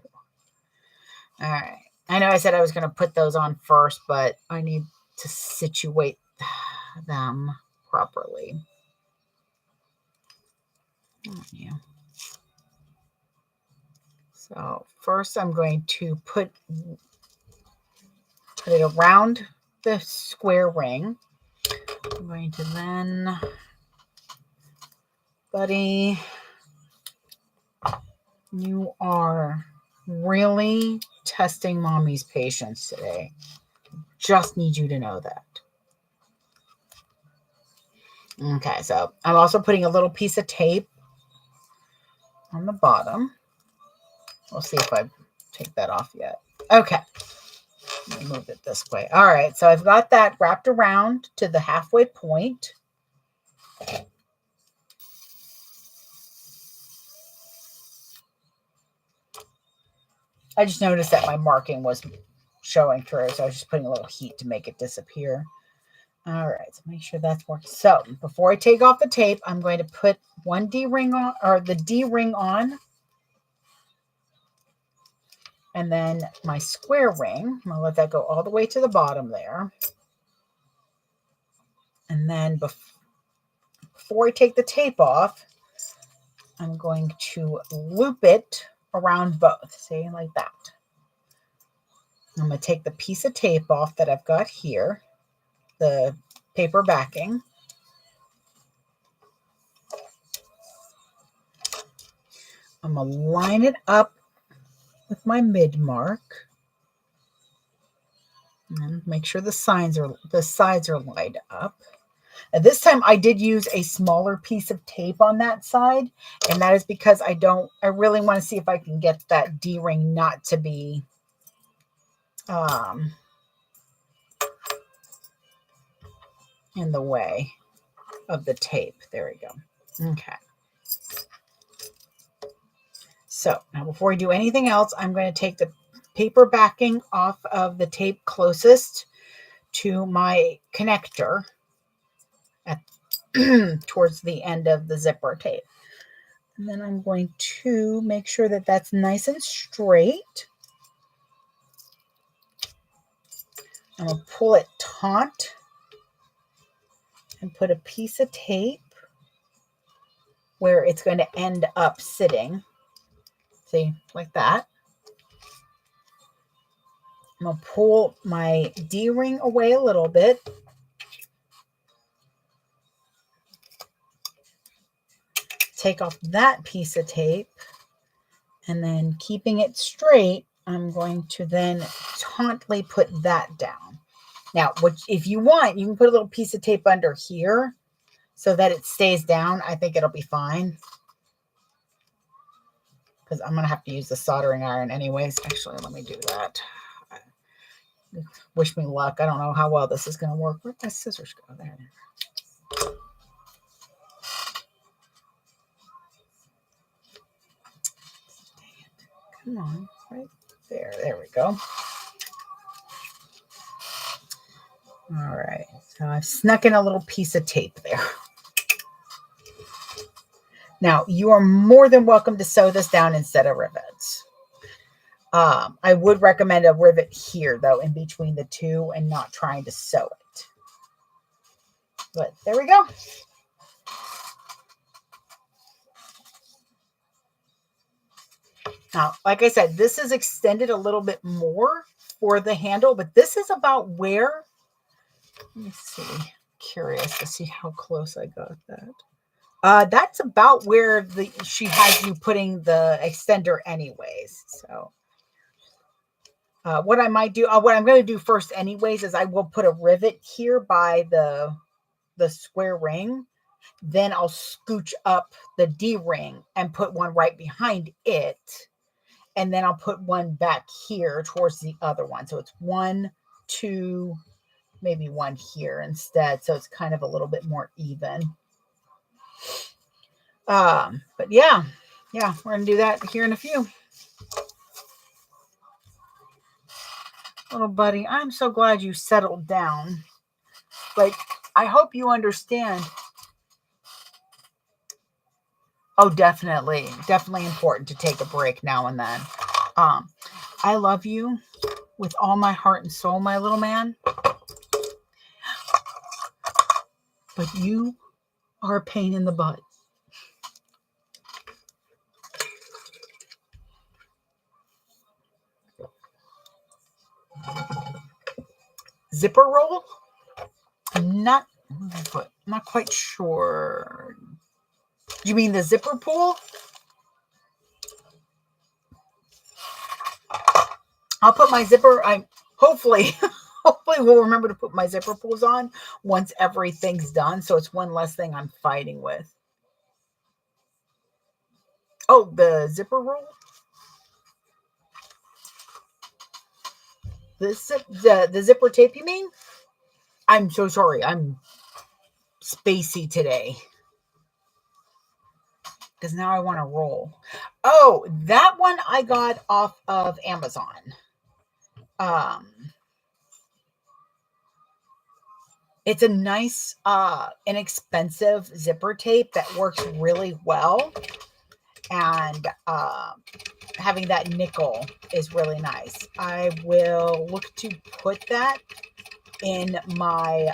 All right. I know I said I was going to put those on first, but I need to situate them properly. Oh, yeah. So first I'm going to put it around the square ring. I'm going to then, buddy, you are really testing mommy's patience today. Just need you to know that. Okay, so I'm also putting a little piece of tape on the bottom. We'll see if I take that off yet. Okay. Let me move it this way. All right, so I've got that wrapped around to the halfway point. I just noticed that my marking was showing through, so I was just putting a little heat to make it disappear. All right, so make sure that's working. So before I take off the tape, I'm going to put one D-ring on, or the D-ring on. And then my square ring, I'm going to let that go all the way to the bottom there. And then before I take the tape off, I'm going to loop it around both. See, like that. I'm going to take the piece of tape off that I've got here, the paper backing. I'm going to line it up with my mid mark. And make sure the sides are lined up. And this time I did use a smaller piece of tape on that side, and that is because I really want to see if I can get that D-ring not to be in the way of the tape. There we go. Okay. So now before we do anything else, I'm going to take the paper backing off of the tape closest to my connector at towards the end of the zipper tape. And then I'm going to make sure that that's nice and straight. I'm going to pull it taut and put a piece of tape where it's going to end up sitting. See, like that. I'm going to pull my D-ring away a little bit. Take off that piece of tape. And then keeping it straight, I'm going to then tautly put that down. Now, if you want, you can put a little piece of tape under here so that it stays down. I think it'll be fine, because I'm going to have to use the soldering iron anyways. Actually, let me do that. Wish me luck. I don't know how well this is going to work. Where'd my scissors go? There. Come on, right there. There we go. All right. So I've snuck in a little piece of tape there. Now, you are more than welcome to sew this down instead of rivets. I would recommend a rivet here, though, in between the two, and not trying to sew it. But there we go. Now, like I said, this is extended a little bit more for the handle, but this is about where, let me see, curious to see how close I got that. That's about where she has you putting the extender anyways. So what I might do, what I'm going to do first anyways, is I will put a rivet here by the square ring. Then I'll scooch up the D-ring and put one right behind it. And then I'll put one back here towards the other one. So it's 1, 2, maybe one here instead. So it's kind of a little bit more even. But yeah, we're going to do that here in a few. Little buddy, I'm so glad you settled down. Like, I hope you understand. Oh, definitely important to take a break now and then. I love you with all my heart and soul, my little man. But you are a pain in the butt. Zipper roll? Not quite sure. You mean the zipper pull? I'll put my zipper. Hopefully we'll remember to put my zipper pulls on once everything's done. So it's one less thing I'm fighting with. Oh, the zipper roll? The zipper tape, you mean? I'm so sorry. I'm spacey today. Because now I want to roll. Oh, that one I got off of Amazon. It's a nice, inexpensive zipper tape that works really well. And having that nickel is really nice. I will look to put that in my...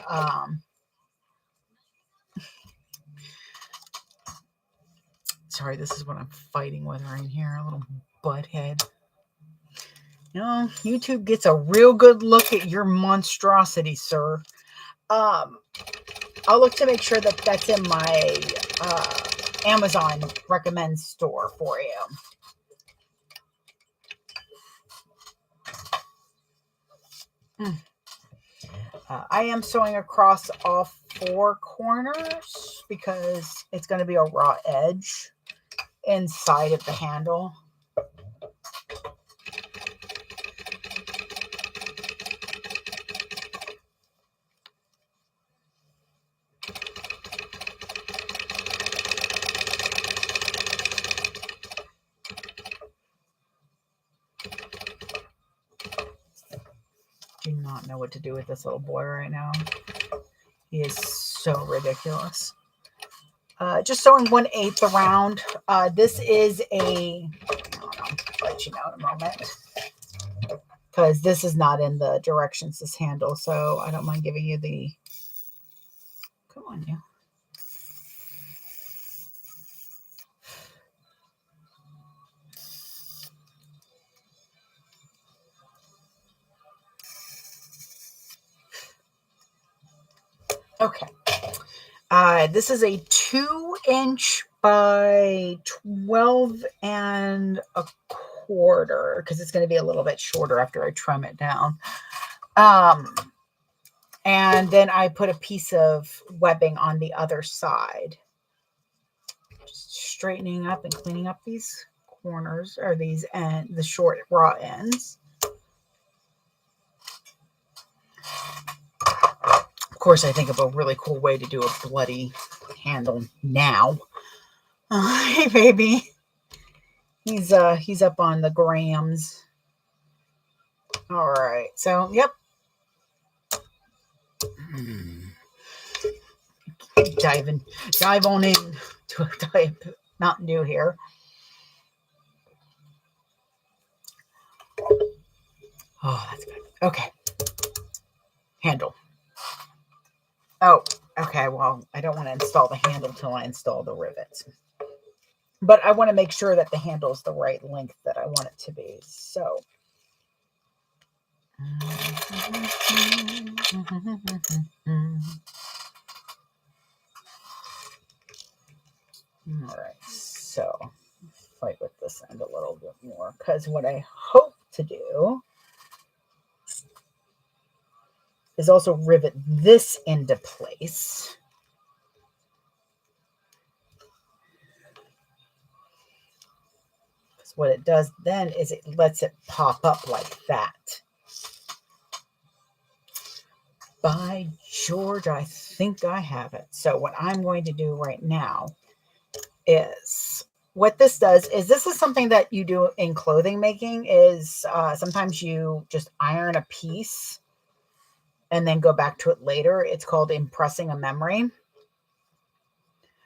Sorry, this is what I'm fighting with right here. A little butthead. You know, YouTube gets a real good look at your monstrosity, sir. I'll look to make sure that that's in my Amazon recommend store for you. I am sewing across all 4 corners because it's going to be a raw edge inside of the handle. Do not know what to do with this little boy right now. He is so ridiculous. Just sewing 1/8 around. This is a, I'll let you know in a moment, because this is not in the directions, this handle, so I don't mind giving you the, come on, you. Okay. This is a 2" by 12 1/4, because it's going to be a little bit shorter after I trim it down. And then I put a piece of webbing on the other side. Just straightening up and cleaning up these corners, or these the short raw ends. Of course, I think of a really cool way to do a bloody handle now. Hey, baby. He's up on the grams. All right. So, yep. Dive on in to a Mountain Dew here. Oh, that's good. Okay. Handle. Oh, okay. Well, I don't want to install the handle till I install the rivets. But I want to make sure that the handle is the right length that I want it to be. So. All right. So, fight with this end a little bit more, because what I hope to do is also rivet this into place. Because what it does then is it lets it pop up like that. By George, I think I have it. So what I'm going to do right now is, what this does is, this is something that you do in clothing making, is sometimes you just iron a piece and then go back to it later. It's called impressing a memory.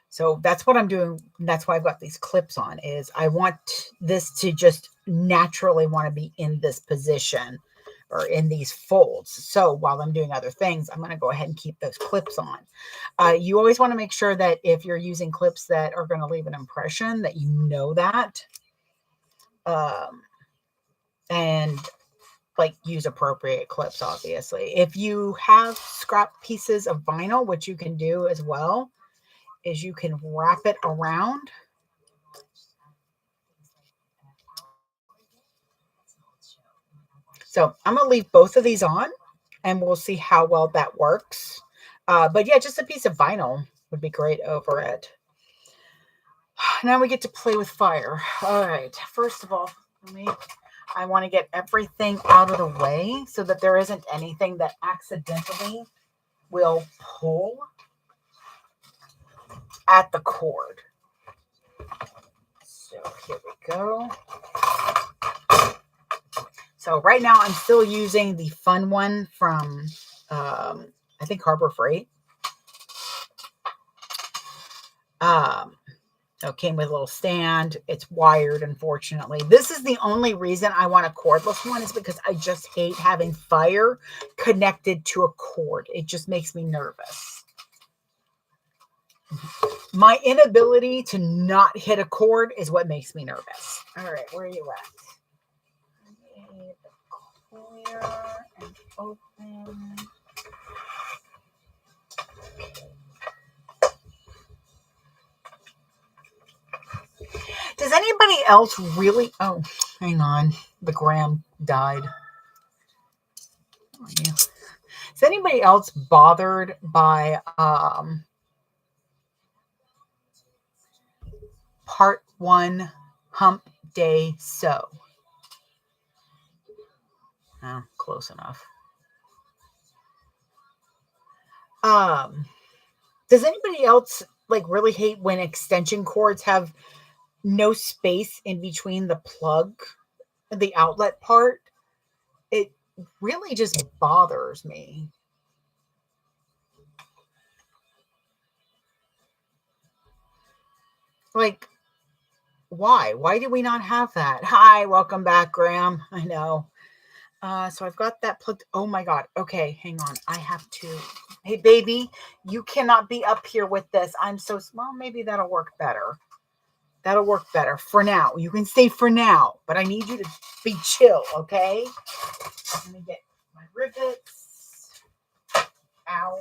So that's what I'm doing. That's why I've got these clips on, is I want this to just naturally want to be in this position or in these folds. So while I'm doing other things, I'm going to go ahead and keep those clips on. You always want to make sure that if you're using clips that are going to leave an impression, that you know that. And like, use appropriate clips, obviously. If you have scrap pieces of vinyl, what you can do as well is you can wrap it around. So I'm going to leave both of these on, and we'll see how well that works. But yeah, just a piece of vinyl would be great over it. Now we get to play with fire. All right. First of all, I want to get everything out of the way so that there isn't anything that accidentally will pull at the cord. So here we go. So right now I'm still using the fun one from, I think, Harbor Freight. So it came with a little stand. It's wired, unfortunately. This is the only reason I want a cordless one, is because I just hate having fire connected to a cord. It just makes me nervous. My inability to not hit a cord is what makes me nervous. All right, where are you at? Clear and open. Does anybody else really... Oh, hang on. The gram died. Yeah. Is anybody else bothered by part 1 hump day sew? Oh, close enough. Does anybody else like really hate when extension cords have no space in between the plug, the outlet part? It really just bothers me. Like, why? Why do we not have that? Hi, welcome back, Graham. I know. So I've got that plugged. Oh my God. Okay, hang on. I have to. Hey, baby, you cannot be up here with this. I'm so small. Maybe that'll work better. That'll work better for now. You can stay for now, but I need you to be chill, okay? Let me get my rivets. Ow.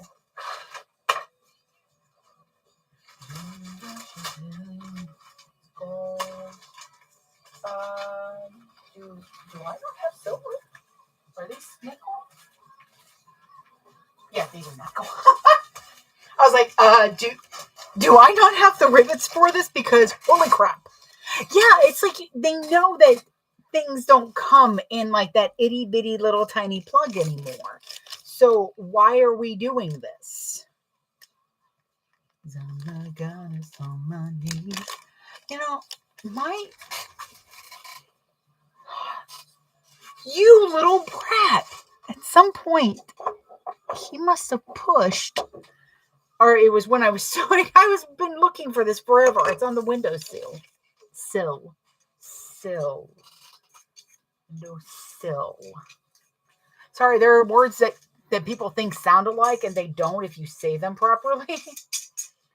Do I not have silver? Are these nickel? Yeah, these are nickel. I was like, do I not have the rivets for this? Because holy crap. Yeah, it's like they know that things don't come in like that itty bitty little tiny plug anymore. So why are we doing this? You know, you little brat. At some point, he must have pushed, or it was when I was sewing. I was been looking for this forever. It's on the windowsill. Sill. No sill. Sorry, there are words that people think sound alike and they don't if you say them properly.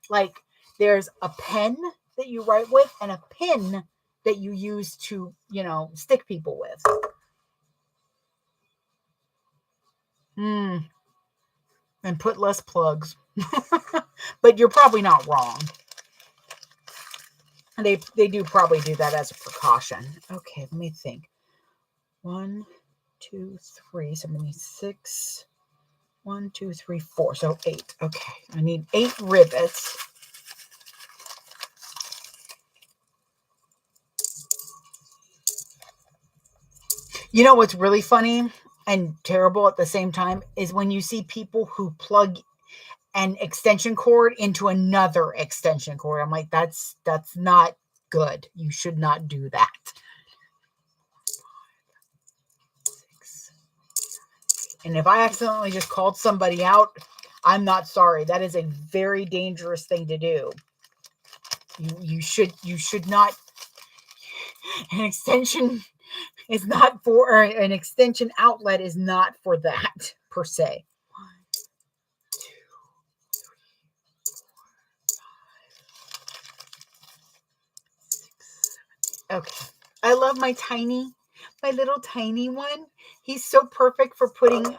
Like there's a pen that you write with and a pin that you use to, stick people with. And put less plugs. But you're probably not wrong. They do probably do that as a precaution. Okay, let me think. 1, 2, 3. So I'm going to need 6. 1, 2, 3, 4. So 8. Okay, I need 8 rivets. You know what's really funny and terrible at the same time is when you see people who plug an extension cord into another extension cord. I'm like, that's not good. You should not do that. 6. And if I accidentally just called somebody out, I'm not sorry. That is a very dangerous thing to do. You should not. An extension is not for, or an extension outlet is not for that per se. 1, 2, 3, 4, 5, 6, 7. Okay. I love my little tiny one. He's so perfect for putting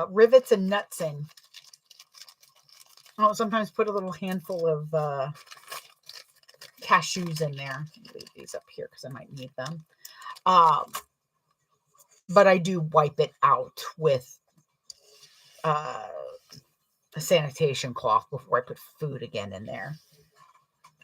rivets and nuts in. I'll sometimes put a little handful of cashews in there. Leave these up here because I might need them. But I do wipe it out with a sanitation cloth before I put food again in there.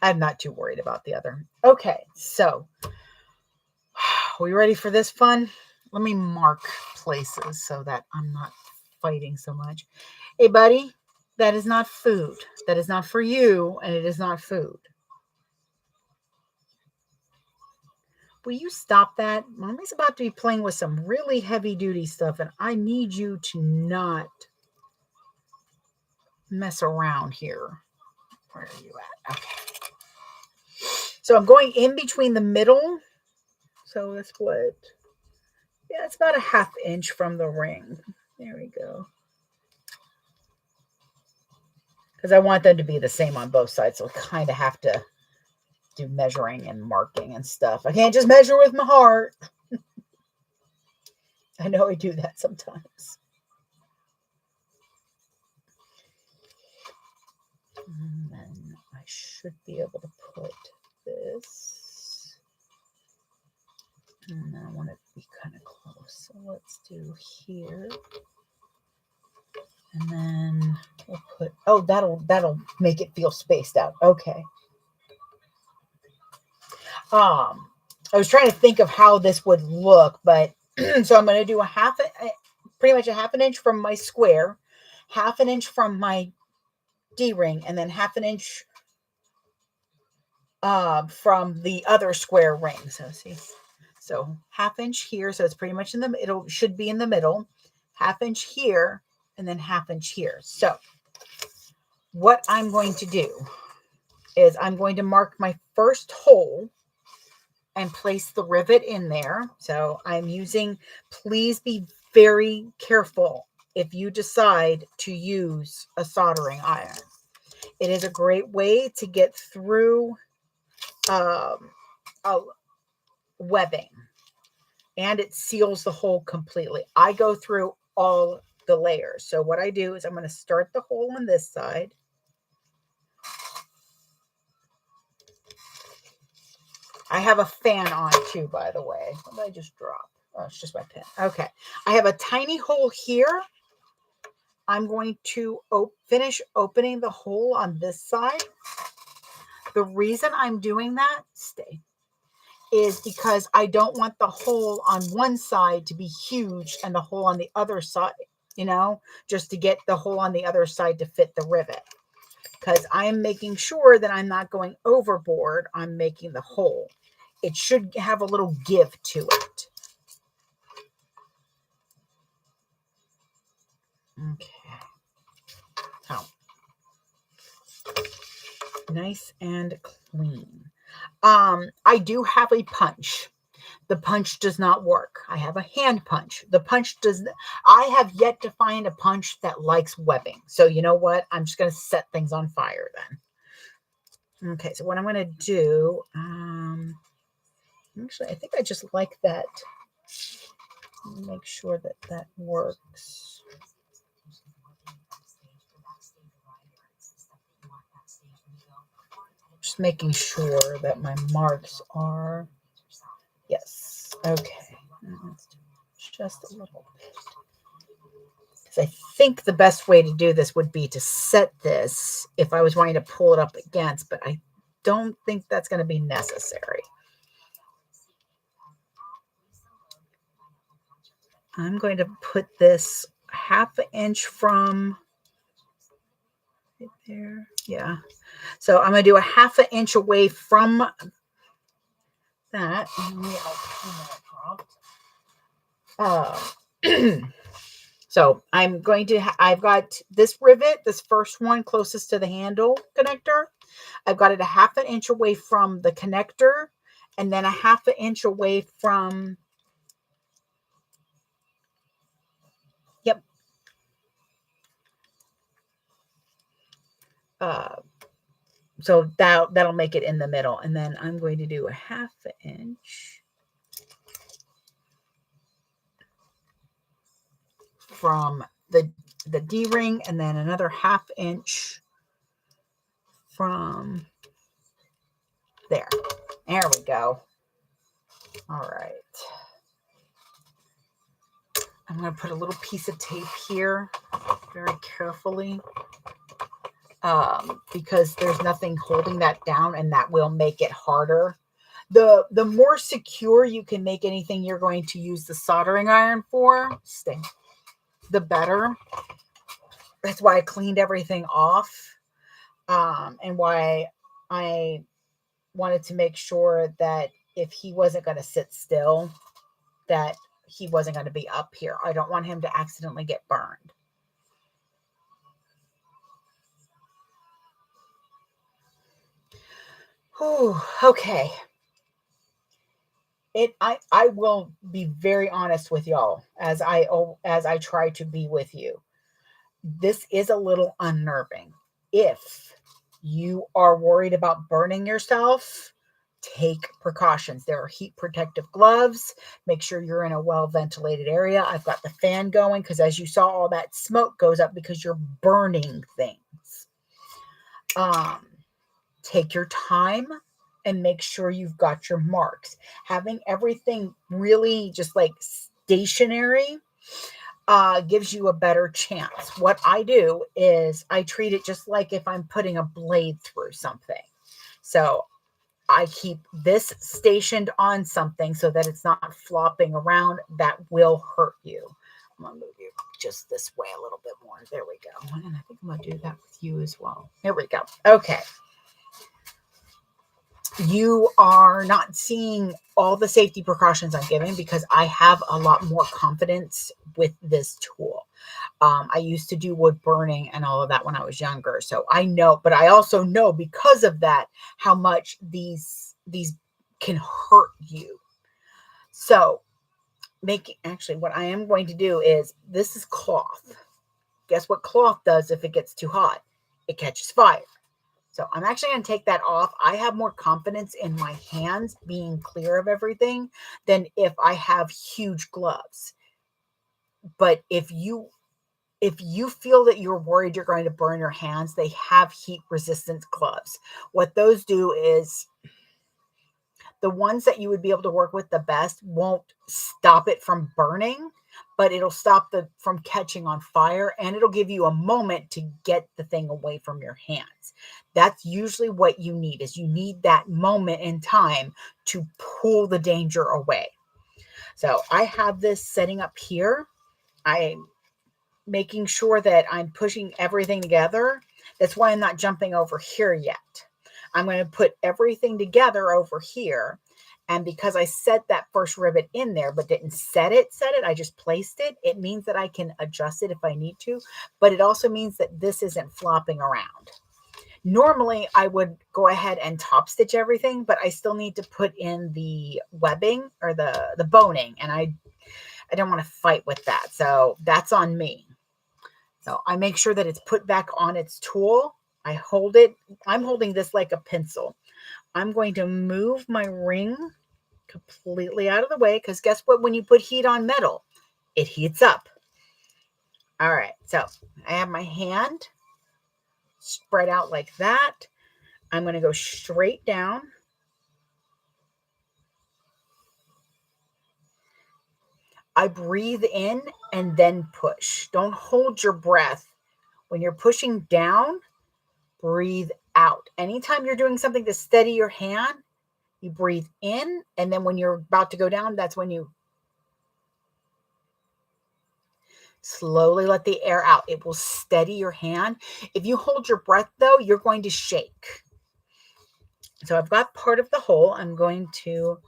I'm not too worried about the other. Okay, so are we ready for this fun? Let me mark places so that I'm not fighting so much. Hey, buddy, that is not food. That is not for you, and it is not food. Will you stop that? Mommy's about to be playing with some really heavy-duty stuff, and I need you to not mess around here. Where are you at? Okay. So I'm going in between the middle. So that's what? Yeah, it's about a 1/2 inch from the ring. There we go. Because I want them to be the same on both sides. So I kind of have to do measuring and marking and stuff. I can't just measure with my heart. I know I do that sometimes. And then I should be able to put this. And I want it to be kind of close. So let's do here. And then we'll put, oh, that'll make it feel spaced out. Okay. I was trying to think of how this would look, but so I'm going to do pretty much a half an inch from my square, half an inch from my D-ring, and then half an inch from the other square ring. So see, so half inch here. So it's pretty much in the, should be in the middle, half inch here, and then half inch here. So what I'm going to do is I'm going to mark my first hole and place the rivet in there. So I'm using, please be very careful if you decide to use a soldering iron. It is a great way to get through webbing, and it seals the hole completely. I go through all the layers. So what I do is I'm going to start the hole on this side. I have a fan on too, by the way. What did I just drop? Oh, it's just my pen. Okay. I have a tiny hole here. I'm going to finish opening the hole on this side. The reason I'm doing that, is because I don't want the hole on one side to be huge and the hole on the other side, just to get the hole on the other side to fit the rivet. Because I am making sure that I'm not going overboard. I'm making the hole. It should have a little give to it. Okay. So, nice and clean. I do have a punch. The punch does not work. I have a hand punch. The punch I have yet to find a punch that likes webbing. So you know what? I'm just going to set things on fire then. Okay, so what I'm going to do, actually, I think I just like that. Make sure that that works. Just making sure that my marks are, yes, okay. Just a little bit. Because I think the best way to do this would be to set this if I was wanting to pull it up against, but I don't think that's going to be necessary. I'm going to put this half an inch from right there. Yeah. So I'm going to do a half an inch away from that. So I'm going to, I've got this rivet, this first one closest to the handle connector. I've got it a half an inch away from the connector, and then a half an inch away from, yep. So that'll make it in the middle. And then I'm going to do a half an inch from the D-ring, and then another half inch from there. There we go. All right. I'm going to put a little piece of tape here very carefully because there's nothing holding that down, and that will make it harder. The more secure you can make anything you're going to use the soldering iron for, the better. That's why I cleaned everything off, and why I wanted to make sure that if he wasn't going to sit still, that he wasn't going to be up here. I don't want him to accidentally get burned. Whew, okay. I will be very honest with y'all as I try to be with you. This is a little unnerving. If you are worried about burning yourself, take precautions. There are heat protective gloves. Make sure you're in a well-ventilated area. I've got the fan going because, as you saw, all that smoke goes up because you're burning things. Take your time and make sure you've got your marks. Having everything really just like stationary gives you a better chance. What I do is I treat it just like if I'm putting a blade through something. So I keep this stationed on something so that it's not flopping around. That will hurt you. I'm going to move you just this way a little bit more. There we go. And I think I'm going to do that with you as well. There we go. Okay. You are not seeing all the safety precautions I'm giving because I have a lot more confidence with this tool. I used to do wood burning and all of that when I was younger. So I know, but I also know because of that, how much these can hurt you. So actually what I am going to do is, this is cloth. Guess what cloth does if it gets too hot? It catches fire. So I'm actually going to take that off. I have more confidence in my hands being clear of everything than if I have huge gloves. But if you feel that you're worried you're going to burn your hands, they have heat resistant gloves. What those do is, the ones that you would be able to work with the best won't stop it from burning, but it'll stop from catching on fire, and it'll give you a moment to get the thing away from your hands. That's usually what you need, is you need that moment in time to pull the danger away. So I have this setting up here. I'm making sure that I'm pushing everything together. That's why I'm not jumping over here yet. I'm going to put everything together over here. And because I set that first rivet in there, but didn't set it, I just placed it. It means that I can adjust it if I need to, but it also means that this isn't flopping around. Normally I would go ahead and top stitch everything, but I still need to put in the webbing or the boning. And I don't want to fight with that. So that's on me. So I make sure that it's put back on its tool. I hold it. I'm holding this like a pencil. I'm going to move my ring completely out of the way, because guess what? When you put heat on metal, it heats up. All right. So I have my hand spread out like that. I'm going to go straight down. I breathe in and then push. Don't hold your breath. When you're pushing down, breathe out. Anytime you're doing something to steady your hand, you breathe in, and then when you're about to go down, that's when you slowly let the air out. It will steady your hand. If you hold your breath, though, you're going to shake. So I've got part of the hole. I'm going to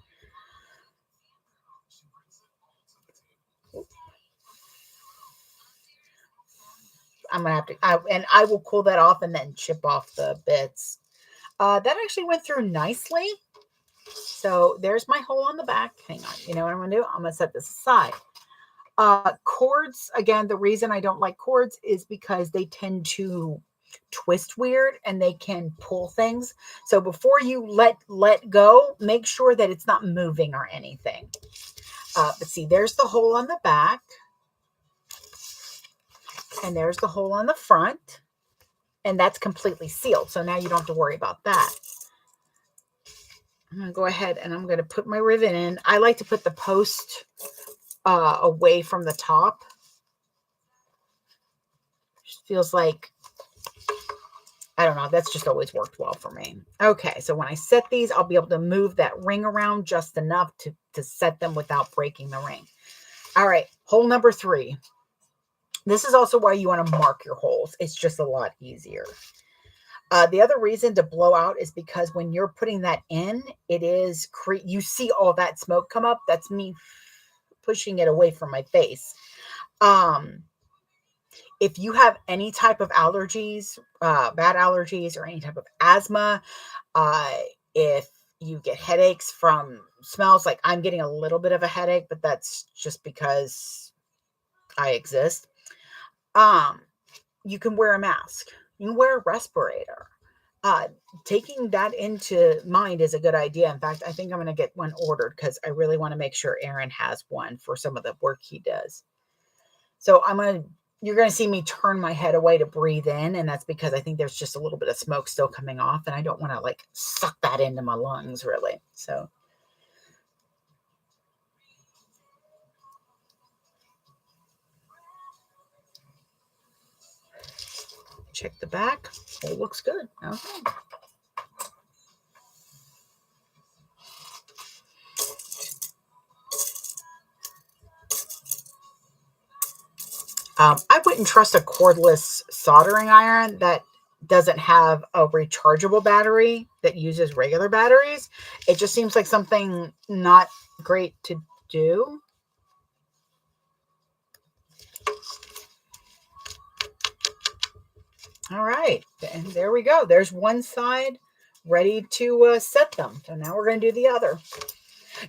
have to, and I will pull that off and then chip off the bits. That actually went through nicely. So there's my hole on the back. Hang on. You know what I'm going to do? I'm going to set this aside. Cords, again, the reason I don't like cords is because they tend to twist weird and they can pull things. So before you let go, make sure that it's not moving or anything. But see, there's the hole on the back. And there's the hole on the front. And that's completely sealed. So now you don't have to worry about that. I'm going to go ahead and I'm going to put my rivet in. I like to put the post away from the top. Just feels like, I don't know, that's just always worked well for me. Okay, so when I set these, I'll be able to move that ring around just enough to set them without breaking the ring. All right, hole number 3. This is also why you want to mark your holes. It's just a lot easier. The other reason to blow out is because when you're putting that in, it is, you see all that smoke come up. That's me pushing it away from my face. If you have any type of allergies, bad allergies, or any type of asthma, if you get headaches from smells, like I'm getting a little bit of a headache, but that's just because I exist. You can wear a mask. You can wear a respirator. Taking that into mind is a good idea. In fact, I think I'm going to get one ordered because I really want to make sure Aaron has one for some of the work he does. So you're going to see me turn my head away to breathe in. And that's because I think there's just a little bit of smoke still coming off. And I don't want to like suck that into my lungs really. So. check the back. Oh, looks good. Okay. I wouldn't trust a cordless soldering iron that doesn't have a rechargeable battery that uses regular batteries. It just seems like something not great to do. All right, and there we go. There's one side ready to set them. So now we're going to do the other.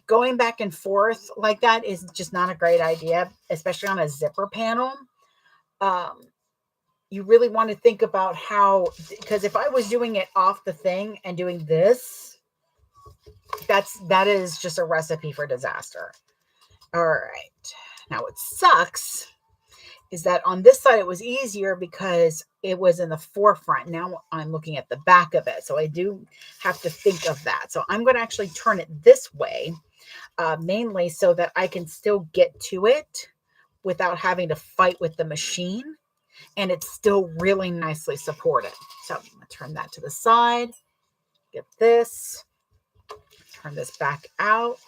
Going back and forth like that is just not a great idea, especially on a zipper panel. You really want to think about how, because if I was doing it off the thing and doing this, that is just a recipe for disaster. All right. Now what sucks is that on this side it was easier because it was in the forefront. Now I'm looking at the back of it. So I do have to think of that. So I'm going to actually turn it this way, mainly so that I can still get to it without having to fight with the machine. And it's still really nicely supported. So I'm going to turn that to the side. Get this. Turn this back out.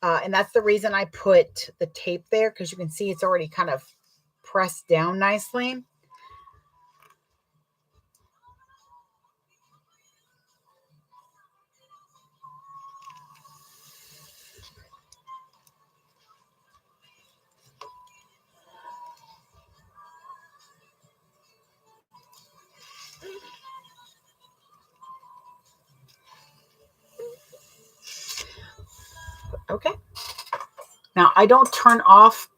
And that's the reason I put the tape there, because you can see it's already kind of pressed down nicely. Okay. Now I don't turn off.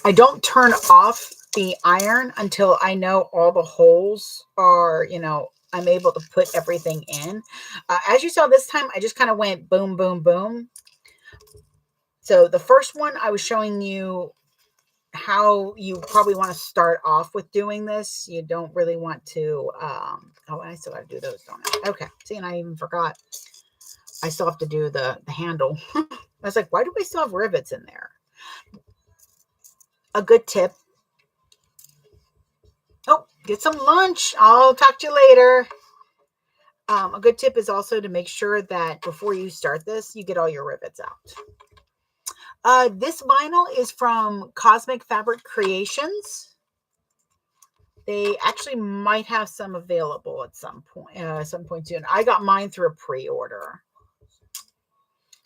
I don't turn off the iron until I know all the holes are, I'm able to put everything in. As you saw this time, I just kind of went boom, boom, boom. So the first one I was showing you how you probably want to start off with doing this. You don't really want to, oh, I still got to do those, don't I? Okay. See, and I even forgot. I still have to do the handle. I was like, why do we still have rivets in there? A good tip. Oh, get some lunch. I'll talk to you later. A good tip is also to make sure that before you start this, you get all your rivets out. This vinyl is from Cosmic Fabric Creations. They actually might have some available at some point soon. I got mine through a pre-order.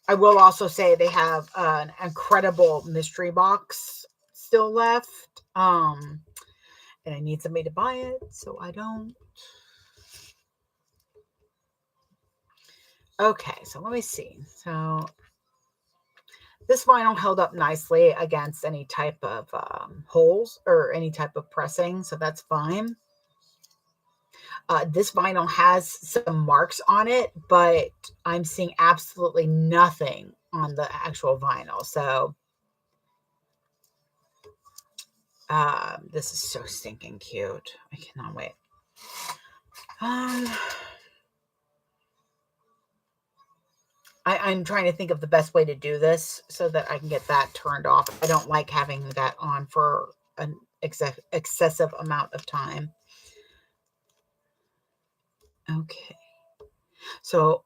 I will also say they have an incredible mystery box still left. And I need somebody to buy it, so I don't. Okay, so let me see. So this vinyl held up nicely against any type of holes or any type of pressing, so that's fine. This vinyl has some marks on it, but I'm seeing absolutely nothing on the actual vinyl. So this is so stinking cute. I cannot wait. I'm trying to think of the best way to do this so that I can get that turned off. I don't like having that on for an excessive amount of time. Okay. So,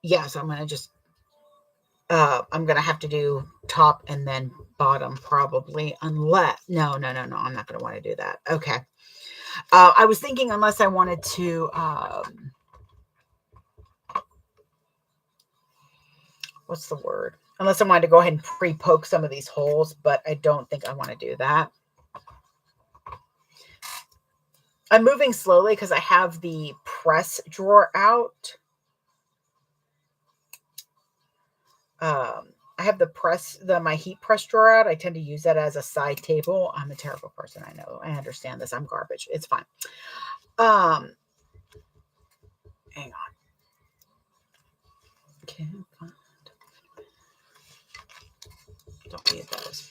yes, I'm going to just, I'm going to have to do top and then bottom probably, unless, no, I'm not going to want to do that. Okay. I was thinking unless I wanted to, what's the word? Unless I wanted to go ahead and pre-poke some of these holes, but I don't think I want to do that. I'm moving slowly because I have the press drawer out. I have my heat press drawer out. I tend to use that as a side table. I'm a terrible person. I know. I understand this. I'm garbage. It's fine. Hang on. Okay. Don't need those.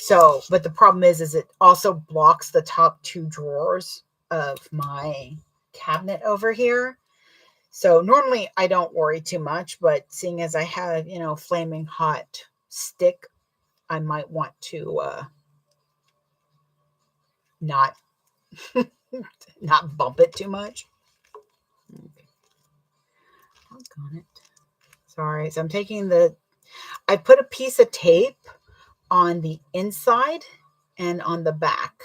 So, but the problem is it also blocks the top two drawers of my cabinet over here. So normally I don't worry too much, but seeing as I have, flaming hot stick, I might want to not not bump it too much. Okay. Got it. Sorry. So I'm taking I put a piece of tape on the inside and on the back.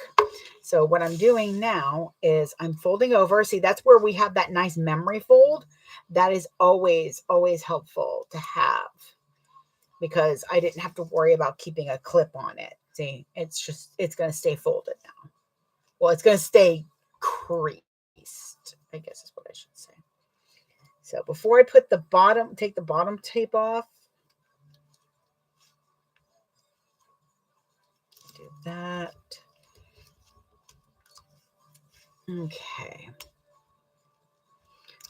So what I'm doing now is I'm folding over. See, that's where we have that nice memory fold. That is always, always helpful to have because I didn't have to worry about keeping a clip on it. See, it's going to stay folded now. Well, it's going to stay creased, I guess is what I should say. So before I put take the bottom tape off, do that. Okay.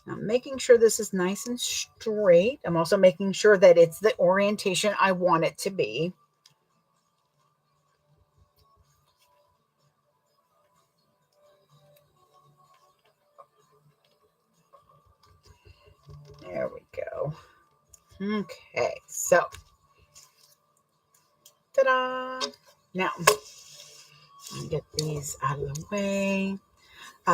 I'm making sure this is nice and straight. I'm also making sure that it's the orientation I want it to be. There we go. Okay, so ta-da! Now, let me get these out of the way.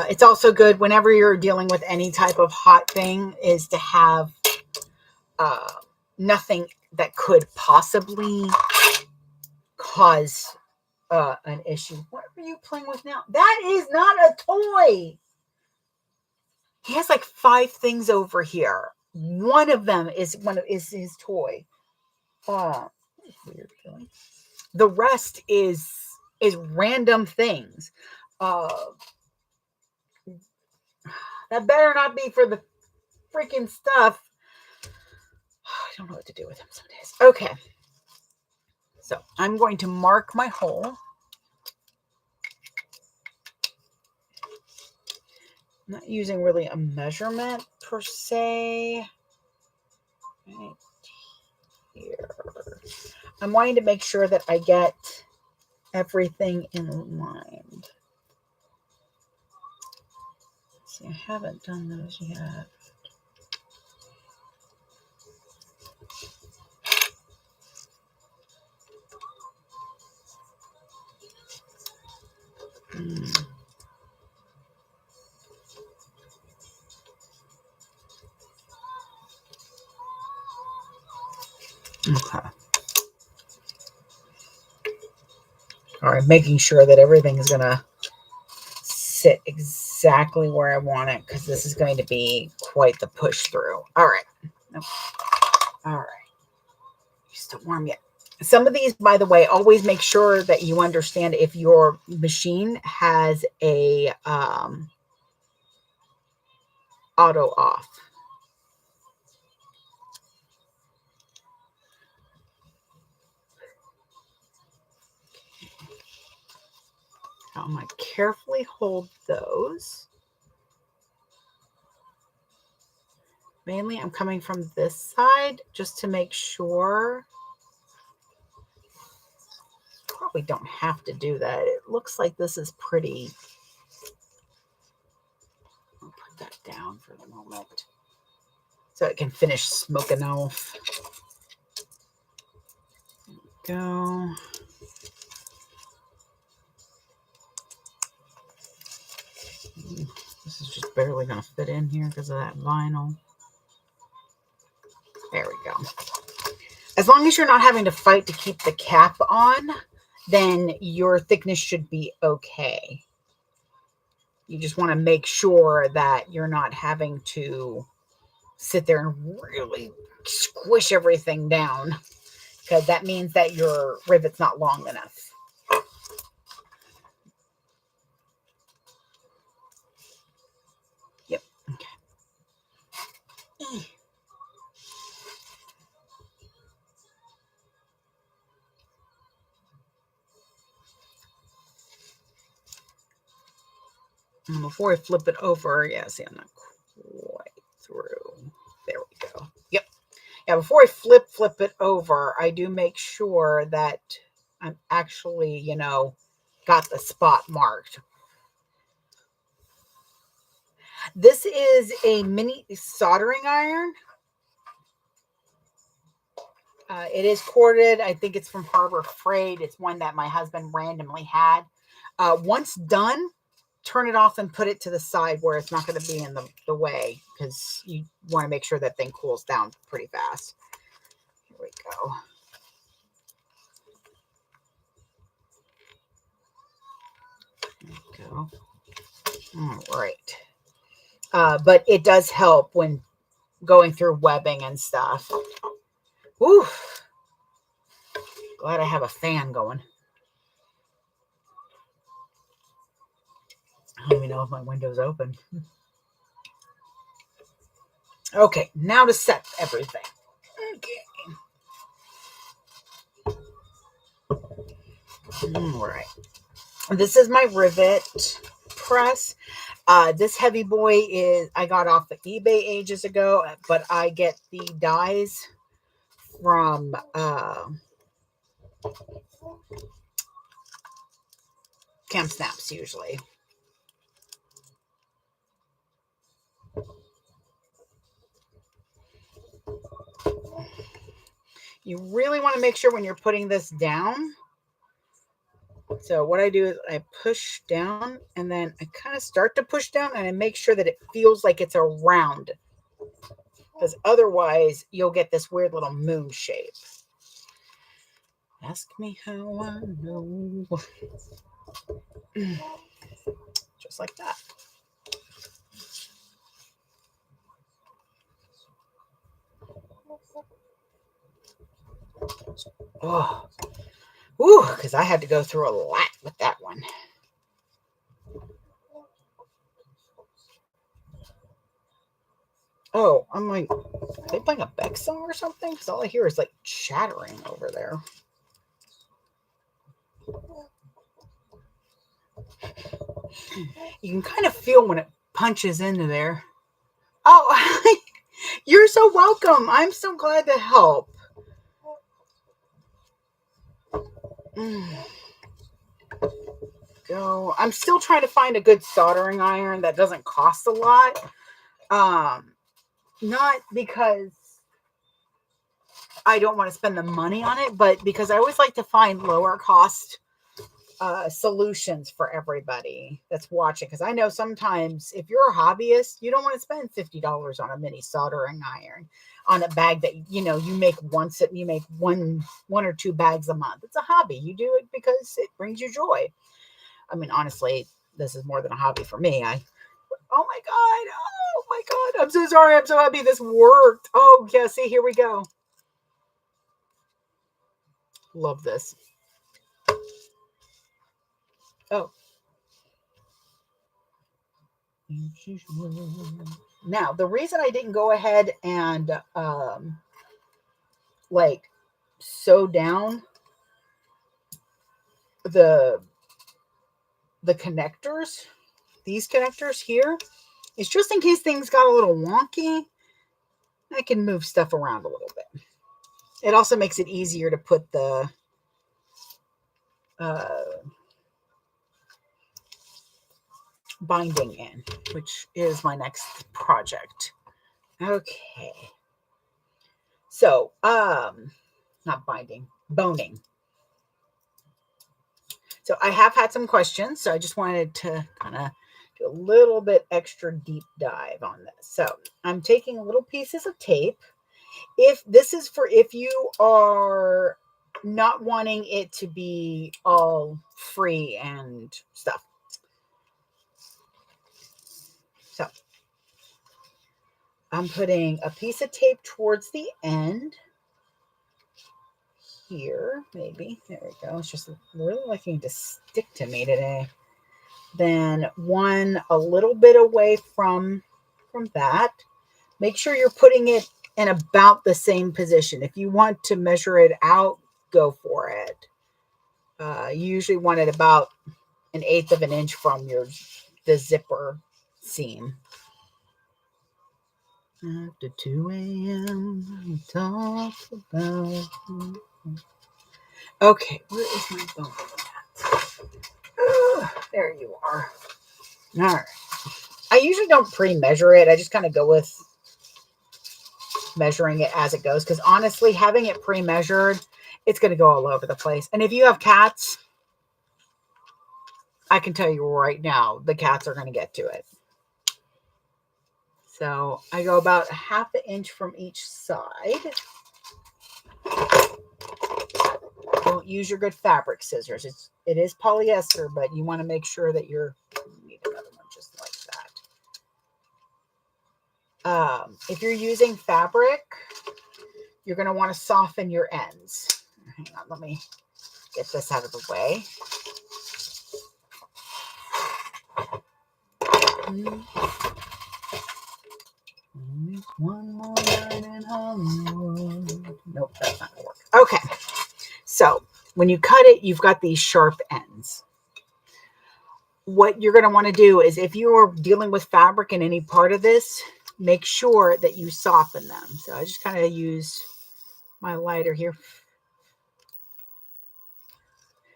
It's also good whenever you're dealing with any type of hot thing is to have nothing that could possibly cause an issue. What are you playing with now? That is not a toy. He has like 5 things over here. One of them is his toy. Weird feeling. The rest is random things. That better not be for the freaking stuff. I don't know what to do with them some days. Okay. So I'm going to mark my hole. I'm not using really a measurement per se. Right here. I'm wanting to make sure that I get everything in line. See, I haven't done those yet. Okay. All right, making sure that everything is going to sit exactly where I want it because this is going to be quite the push through. All right. All right. You're still warm yet. Some of these, by the way, always make sure that you understand if your machine has a auto off. Now I'm going to carefully hold those. Mainly, I'm coming from this side just to make sure. Probably don't have to do that. It looks like this is pretty. I'll put that down for the moment so it can finish smoking off. There we go. This is just barely going to fit in here because of that vinyl. There we go. As long as you're not having to fight to keep the cap on, then your thickness should be okay. You just want to make sure that you're not having to sit there and really squish everything down because that means that your rivet's not long enough. Yep. Okay. And before I flip it over, yeah, see, I'm not quite through. There we go. Yep. Yeah, before I flip it over, I do make sure that I'm actually, got the spot marked. This is a mini soldering iron. It is corded. I think it's from Harbor Freight. It's one that my husband randomly had. Once done, turn it off and put it to the side where it's not going to be in the way, because you want to make sure that thing cools down pretty fast. Here we go. There we go. All right. But it does help when going through webbing and stuff. Whew. Glad I have a fan going. I don't even know if my window's open. Okay, now to set everything. Okay. All right. This is my rivet press. This heavy boy is, I got off of eBay ages ago, but I get the dies from Camp Snaps usually. You really want to make sure when you're putting this down. So what I do is I push down, and then I kind of start to push down, and I make sure that it feels like it's a round, because otherwise you'll get this weird little moon shape. Ask me how I know. Just like that. Oh, ooh, because I had to go through a lot with that one. Oh, I'm like, are they playing a Beck song or something? Because all I hear is like chattering over there. You can kind of feel when it punches into there. Oh, you're so welcome. I'm so glad to help. Go. I'm still trying to find a good soldering iron that doesn't cost a lot. Not because I don't want to spend the money on it, but because I always like to find lower cost solutions for everybody that's watching. Because I know sometimes if you're a hobbyist, you don't want to spend $50 on a mini soldering iron on a bag that you make you make one or two bags a month. It's a hobby. You do it because it brings you joy. I mean, honestly, this is more than a hobby for me. Oh my God. I'm so sorry. I'm so happy this worked. Oh, yeah. See, here we go. Love this. Oh. Now, the reason I didn't go ahead and like sew down the connectors, these connectors here, is just in case things got a little wonky. I can move stuff around a little bit. It also makes it easier to put the binding in, which is my next project. Okay. So, not binding, boning. So I have had some questions, so I just wanted to kind of do a little bit extra deep dive on this. So I'm taking little pieces of tape. If you are not wanting it to be all free and stuff. So I'm putting a piece of tape towards the end here, maybe. There we go. It's just really liking to stick to me today. Then one a little bit away from that. Make sure you're putting it in about the same position. If you want to measure it out, go for it. You usually want it about 1/8 of an inch from the zipper seam. After 2 a.m., we talk about. Okay, where is my bone? There you are. All right. I usually don't pre-measure it. I just kind of go with measuring it as it goes. Because honestly, having it pre-measured, it's going to go all over the place. And if you have cats, I can tell you right now, the cats are going to get to it. So I go about 1/2 inch from each side. Don't use your good fabric scissors. It is polyester, but you want to make sure that you need another one just like that. If you're using fabric, you're going to want to soften your ends. Hang on, let me get this out of the way. One more night in Hollywood. Nope, that's not going to work. Okay, so when you cut it, you've got these sharp ends. What you're going to want to do is, if you are dealing with fabric in any part of this, make sure that you soften them. So I just kind of use my lighter here.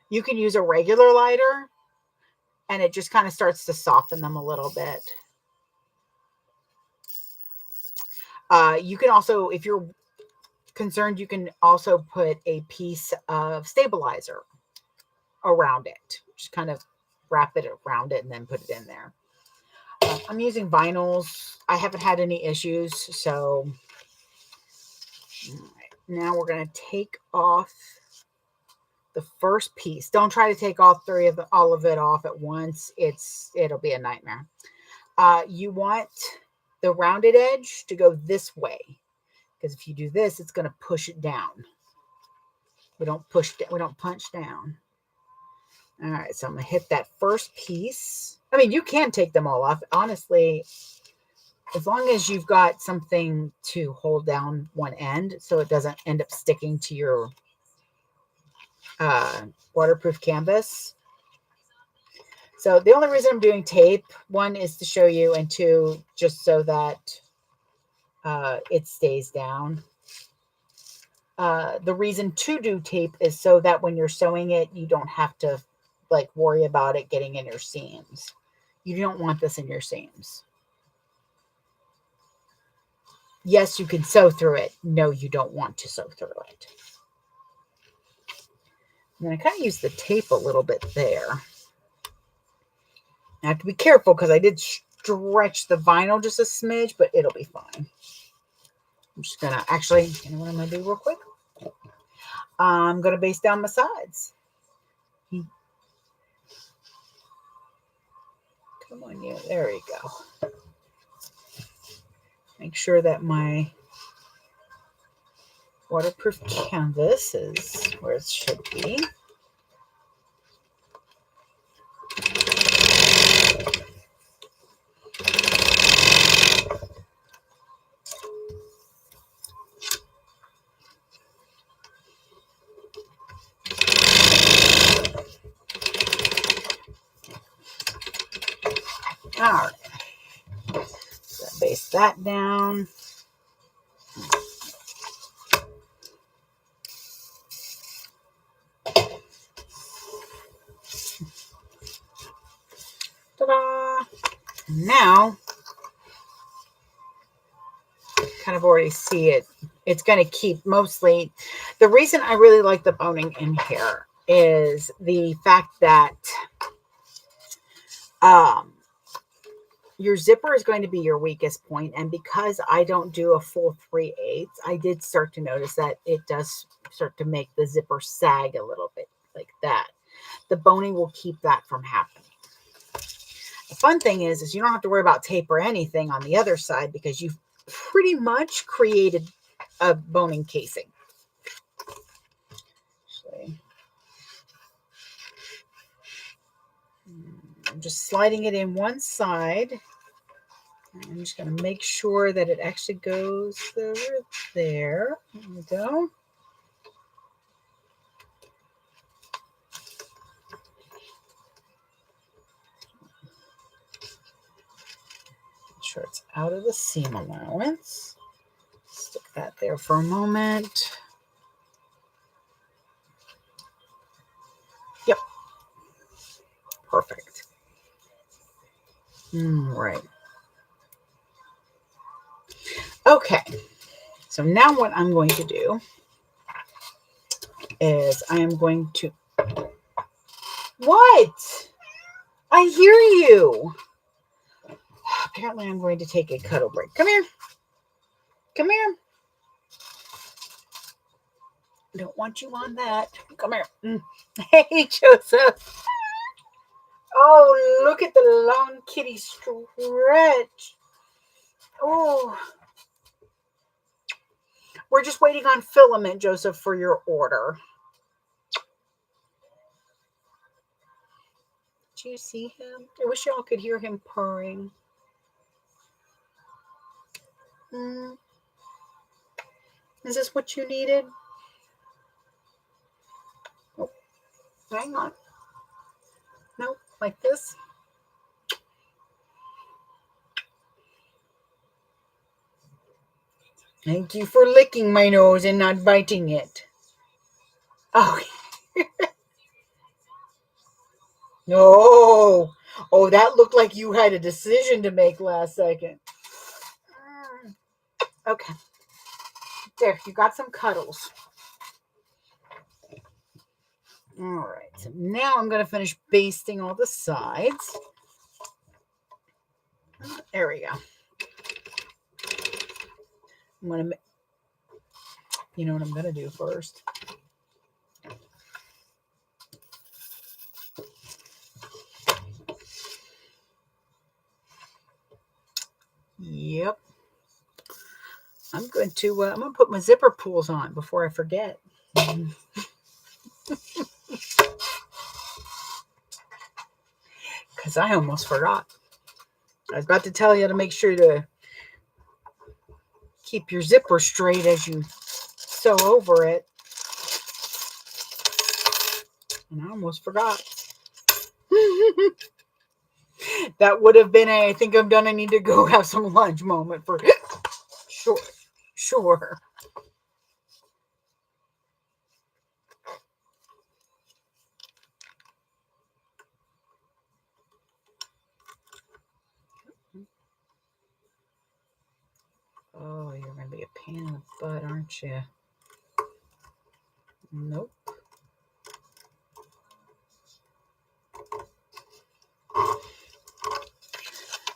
You can use a regular lighter, and it just kind of starts to soften them a little bit. You can also, if you're concerned, you can also put a piece of stabilizer around it. Just kind of wrap it around it and then put it in there. I'm using vinyls. I haven't had any issues. So now we're going to take off the first piece. Don't try to take all all of it off at once. It'll be a nightmare. You want the rounded edge to go this way, because if you do this, it's going to push it down. We don't punch down. All right, so I'm going to hit that first piece. I mean, you can take them all off. Honestly, as long as you've got something to hold down one end so it doesn't end up sticking to your waterproof canvas. So the only reason I'm doing tape, one, is to show you, and two, just so that it stays down. The reason to do tape is so that when you're sewing it, you don't have to worry about it getting in your seams. You don't want this in your seams. Yes, you can sew through it. No, you don't want to sew through it. And I kind of use the tape a little bit there. I have to be careful because I did stretch the vinyl just a smidge, but it'll be fine. I'm just going to actually, you know what I'm going to do real quick? I'm going to base down my sides. Come on, you. There we go. Make sure that my waterproof canvas is where it should be. All right. So base that down. Ta-da! Now, kind of already see it. It's going to keep mostly. The reason I really like the boning in here is the fact that your zipper is going to be your weakest point, and because I don't do a full 3/8, I did start to notice that it does start to make the zipper sag a little bit like that. The boning will keep that from happening. The fun thing is you don't have to worry about tape or anything on the other side because you've pretty much created a boning casing. Actually, I'm just sliding it in one side. I'm just going to make sure that it actually goes over there. There we go. Make sure it's out of the seam allowance. Stick that there for a moment. Yep. Perfect. Right. Okay. So now what I'm going to do is I am going to... What? I hear you. Apparently, I'm going to take a cuddle break. Come here. Come here. Don't want you on that. Come here. Hey, Joseph. Oh, look at the long kitty stretch. Oh. We're just waiting on Filament, Joseph, for your order. Do you see him? I wish y'all could hear him purring. Is this what you needed? Oh, hang on. No, like this. Thank you for licking my nose and not biting it. Oh. No. Oh, that looked like you had a decision to make last second. Okay. There, you got some cuddles. All right. So now I'm going to finish basting all the sides. There we go. I'm going to, you know what I'm going to do first? Yep. I'm going to put my zipper pulls on before I forget. Because I almost forgot. I was about to tell you to make sure to keep your zipper straight as you sew over it. And I almost forgot. That would have been I think I'm done. I need to go have some lunch moment for sure. Sure. Oh, you're going to be a pain in the butt, aren't you? Nope.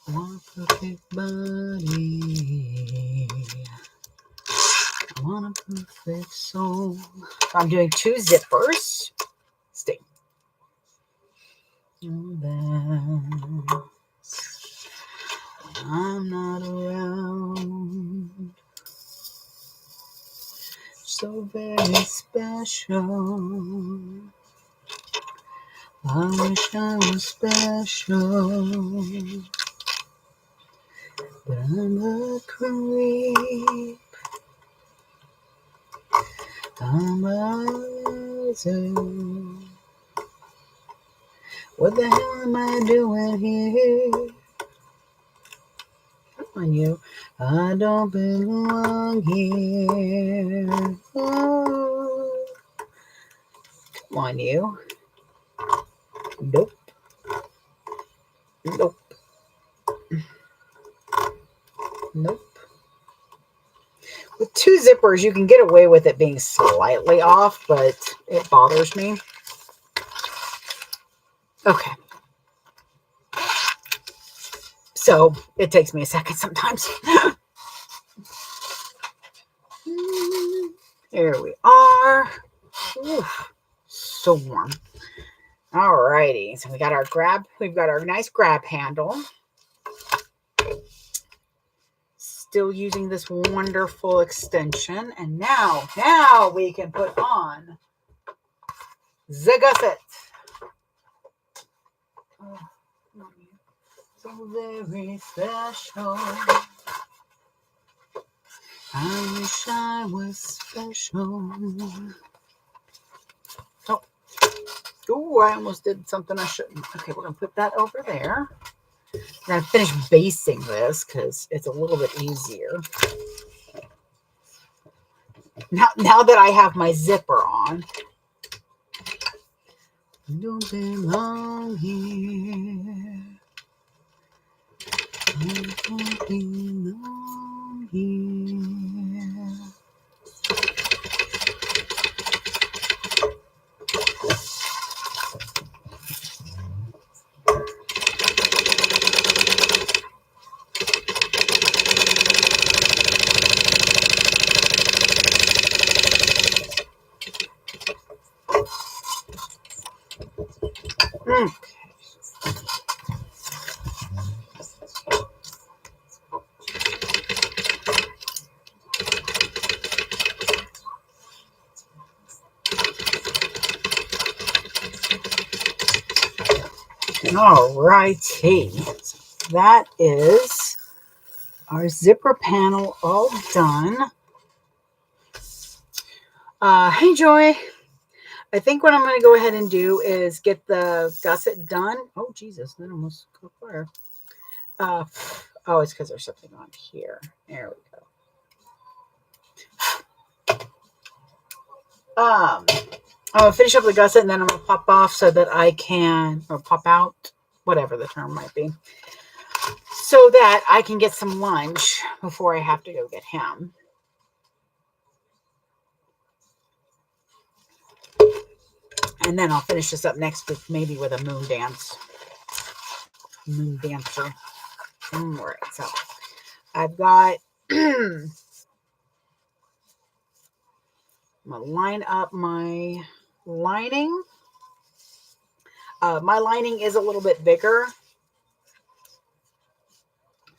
One perfect body. I want a perfect soul. I'm doing 2 zippers. Stay. I'm not around. So very special. I wish I was special. But I'm a creep. I'm a loser. What the hell am I doing here? Come on, you. I don't belong here. Oh. Come on, you. Nope. Nope. Nope. With 2 zippers, you can get away with it being slightly off, but it bothers me. Okay. So it takes me a second sometimes. Here we are. Oof, so warm. All righty. So we've got our nice grab handle. Still using this wonderful extension. And now we can put on the gusset. Oh, so very special. I wish I was special. Oh, I almost did something I shouldn't. Okay, we're going to put that over there. We're going to finish basting this because it's a little bit easier. Now that I have my zipper on. Don't belong here. I don't belong here. All righty. That is our zipper panel all done. Hey, Joy. I think what I'm going to go ahead and do is get the gusset done. Oh, Jesus. That almost caught fire. Oh, it's because there's something on here. There we go. I'm going to finish up the gusset and then I'm going to pop off so that I can, or pop out, whatever the term might be, so that I can get some lunch before I have to go get him. And then I'll finish this up next week, maybe with a moon dance. Moon dancer. All right, so I've got, I'm going to line up my lining. My lining is a little bit bigger,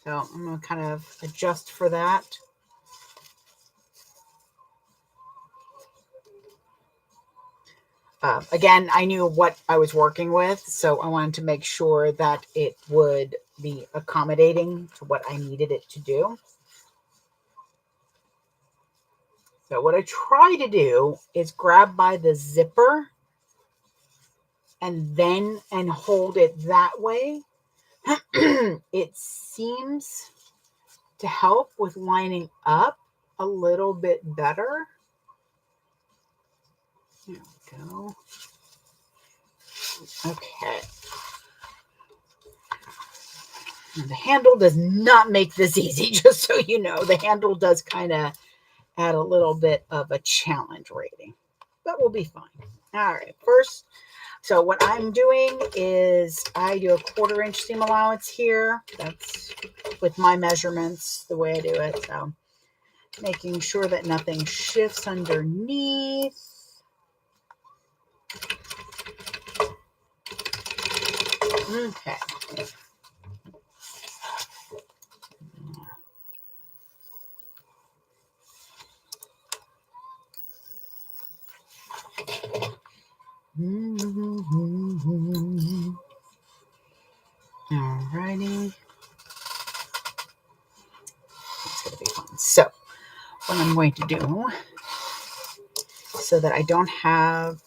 so I'm going to kind of adjust for that. Again, I knew what I was working with, so I wanted to make sure that it would be accommodating to what I needed it to do. So what I try to do is grab by the zipper and hold it that way. It seems to help with lining up a little bit better. There we go. Okay. And the handle does not make this easy, just so you know. The handle does kind of add a little bit of a challenge rating, but we'll be fine. All right, first, so what I'm doing is I do a 1/4 inch seam allowance here. That's with my measurements, the way I do it. So making sure that nothing shifts underneath. Okay. All righty. It's going to be fun. So what I'm going to do, so that I don't have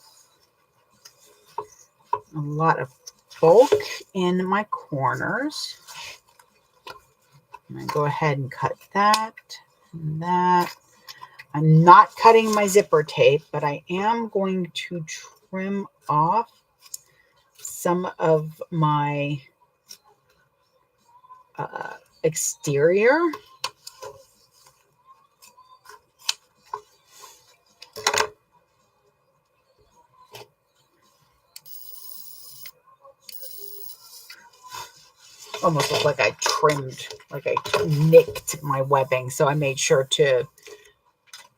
a lot of bulk in my corners, I'm going to go ahead and cut that and that. I'm not cutting my zipper tape, but I am going to trim off some of my exterior. Almost looked like I trimmed, like I nicked my webbing. So I made sure to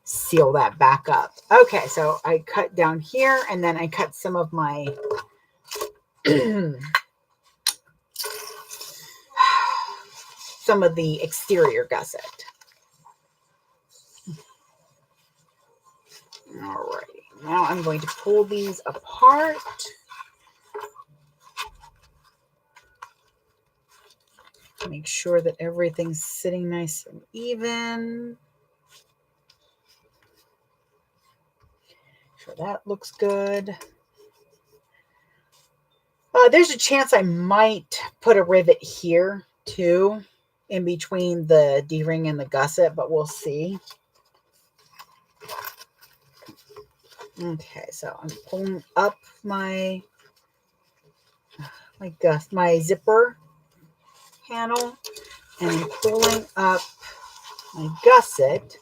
seal that back up. Okay, so I cut down here and then I cut some of my some of the exterior gusset. Alrighty, now I'm going to pull these apart. Make sure that everything's sitting nice and even. Sure that looks good. There's a chance I might put a rivet here too, in between the D-ring and the gusset, but we'll see. Okay, so I'm pulling up my zipper panel, and I'm pulling up my gusset.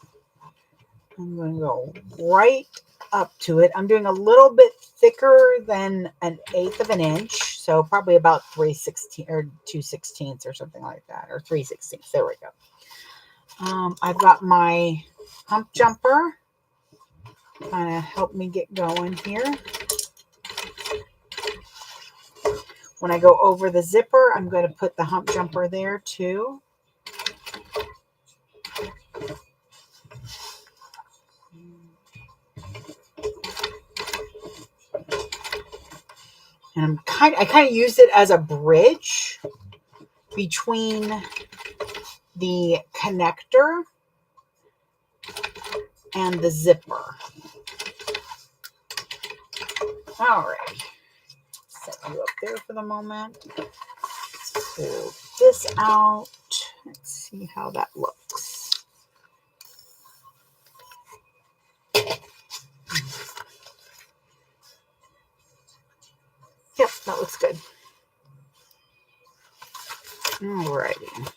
I'm going to go right up to it. I'm doing a little bit thicker than 1/8 of an inch, so probably about 3/16 or 2/16 or something like that, or 3/16. There we go. I've got my hump jumper. Kind of help me get going here. When I go over the zipper, I'm going to put the hump jumper there too. And I kind of use it as a bridge between the connector and the zipper. All right. Set you up there for the moment. Let's pull this out. Let's see how that looks. Yep, that looks good. Alrighty.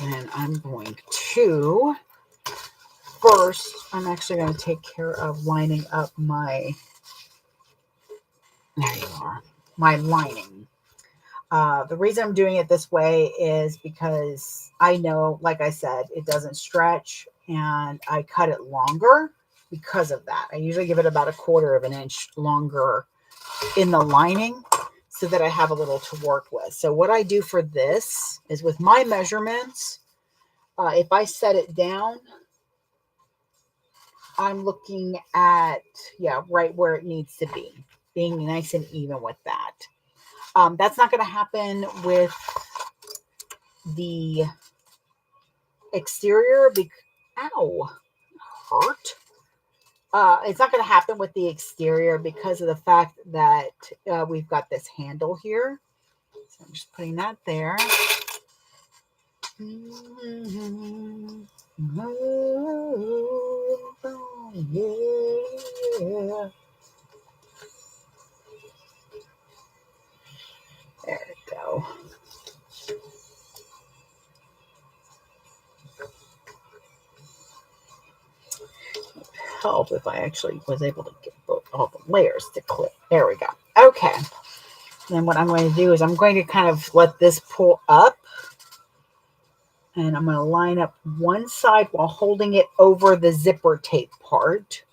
And I'm going to, first, I'm actually going to take care of lining up my, there you are, my lining. The reason I'm doing it this way is because I know, like I said, it doesn't stretch, and I cut it longer because of that. I usually give it about 1/4 of an inch longer in the lining so that I have a little to work with. So what I do for this is with my measurements, if I set it down, I'm looking at, yeah, right where it needs to be, being nice and even with that. That's not going to happen with the exterior. Ow, hurt. It's not going to happen with the exterior because of the fact that we've got this handle here. So I'm just putting that there. Oh, yeah. There we go. Help if I actually was able to get all the layers to clip. There we go. Okay. Then what I'm going to do is I'm going to kind of let this pull up. And I'm going to line up one side while holding it over the zipper tape part.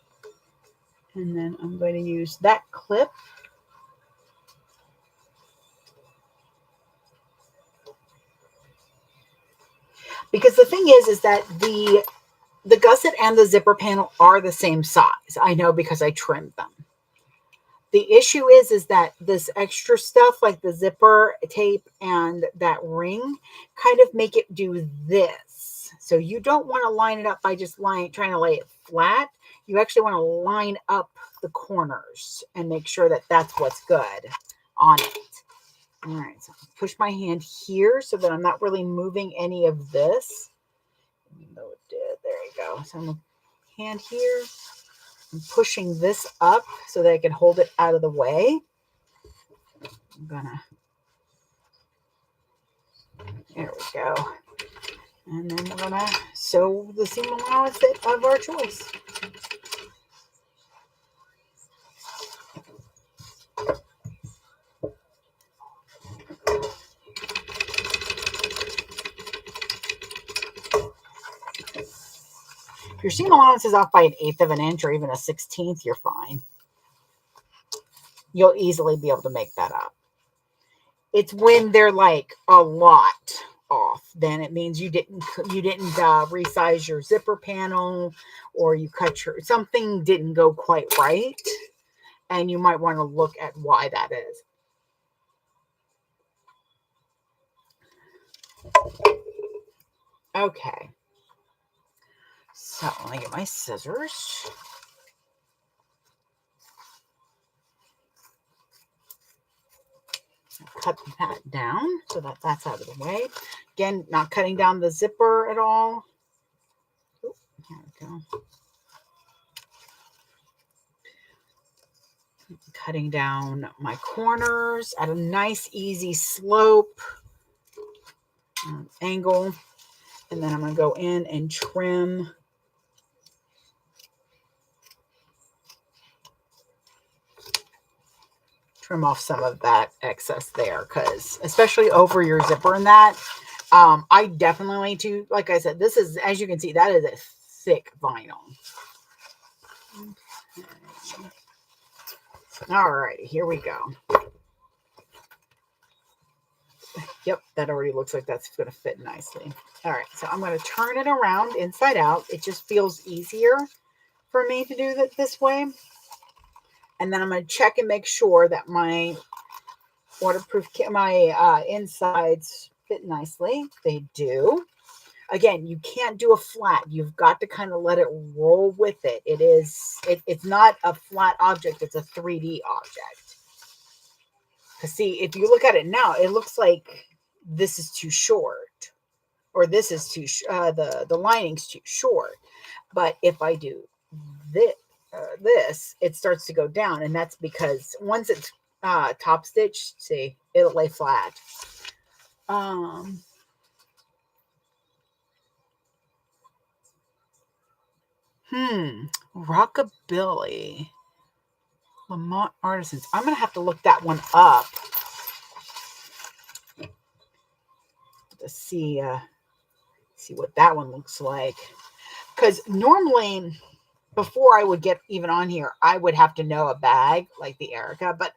And then I'm going to use that clip. Because the thing is that the gusset and the zipper panel are the same size. I know because I trimmed them. The issue is that this extra stuff like the zipper tape and that ring kind of make it do this. So you don't want to line it up by just trying to lay it flat. You actually want to line up the corners and make sure that that's what's good on it. All right, so push my hand here so that I'm not really moving any of this. Even though it did, there you go. So I'm going to hand here. I'm pushing this up so that I can hold it out of the way. I'm gonna, there we go. And then we're gonna sew the seam allowance of our choice. If your seam allowance is off by 1/8 of an inch or even 1/16, you're fine. You'll easily be able to make that up. It's when they're like a lot off, then it means you didn't resize your zipper panel, or you cut something didn't go quite right, and you might want to look at why that is. Okay. So let me get my scissors. Cut that down so that that's out of the way. Again, not cutting down the zipper at all. Ooh, there we go. Cutting down my corners at a nice, easy slope angle. And then I'm going to go in and trim off some of that excess there, because especially over your zipper and that, I definitely need to, like I said, this is, as you can see, that is a thick vinyl. All right, here we go. Yep, that already looks like that's going to fit nicely. All right, so I'm going to turn it around inside out. It just feels easier for me to do that this way. And then I'm going to check and make sure that my waterproof, my insides fit nicely. They do. Again, you can't do a flat. You've got to kind of let it roll with it. It's not a flat object. It's a 3D object. Because see, if you look at it now, it looks like this is too short, or this is too the lining's too short. But if I do this, it starts to go down, and that's because once it's top stitched, see, it'll lay flat. Rockabilly. Lamont Artisans. I'm going to have to look that one up to see what that one looks like. Because normally, before I would get even on here, I would have to know a bag like the Erica. But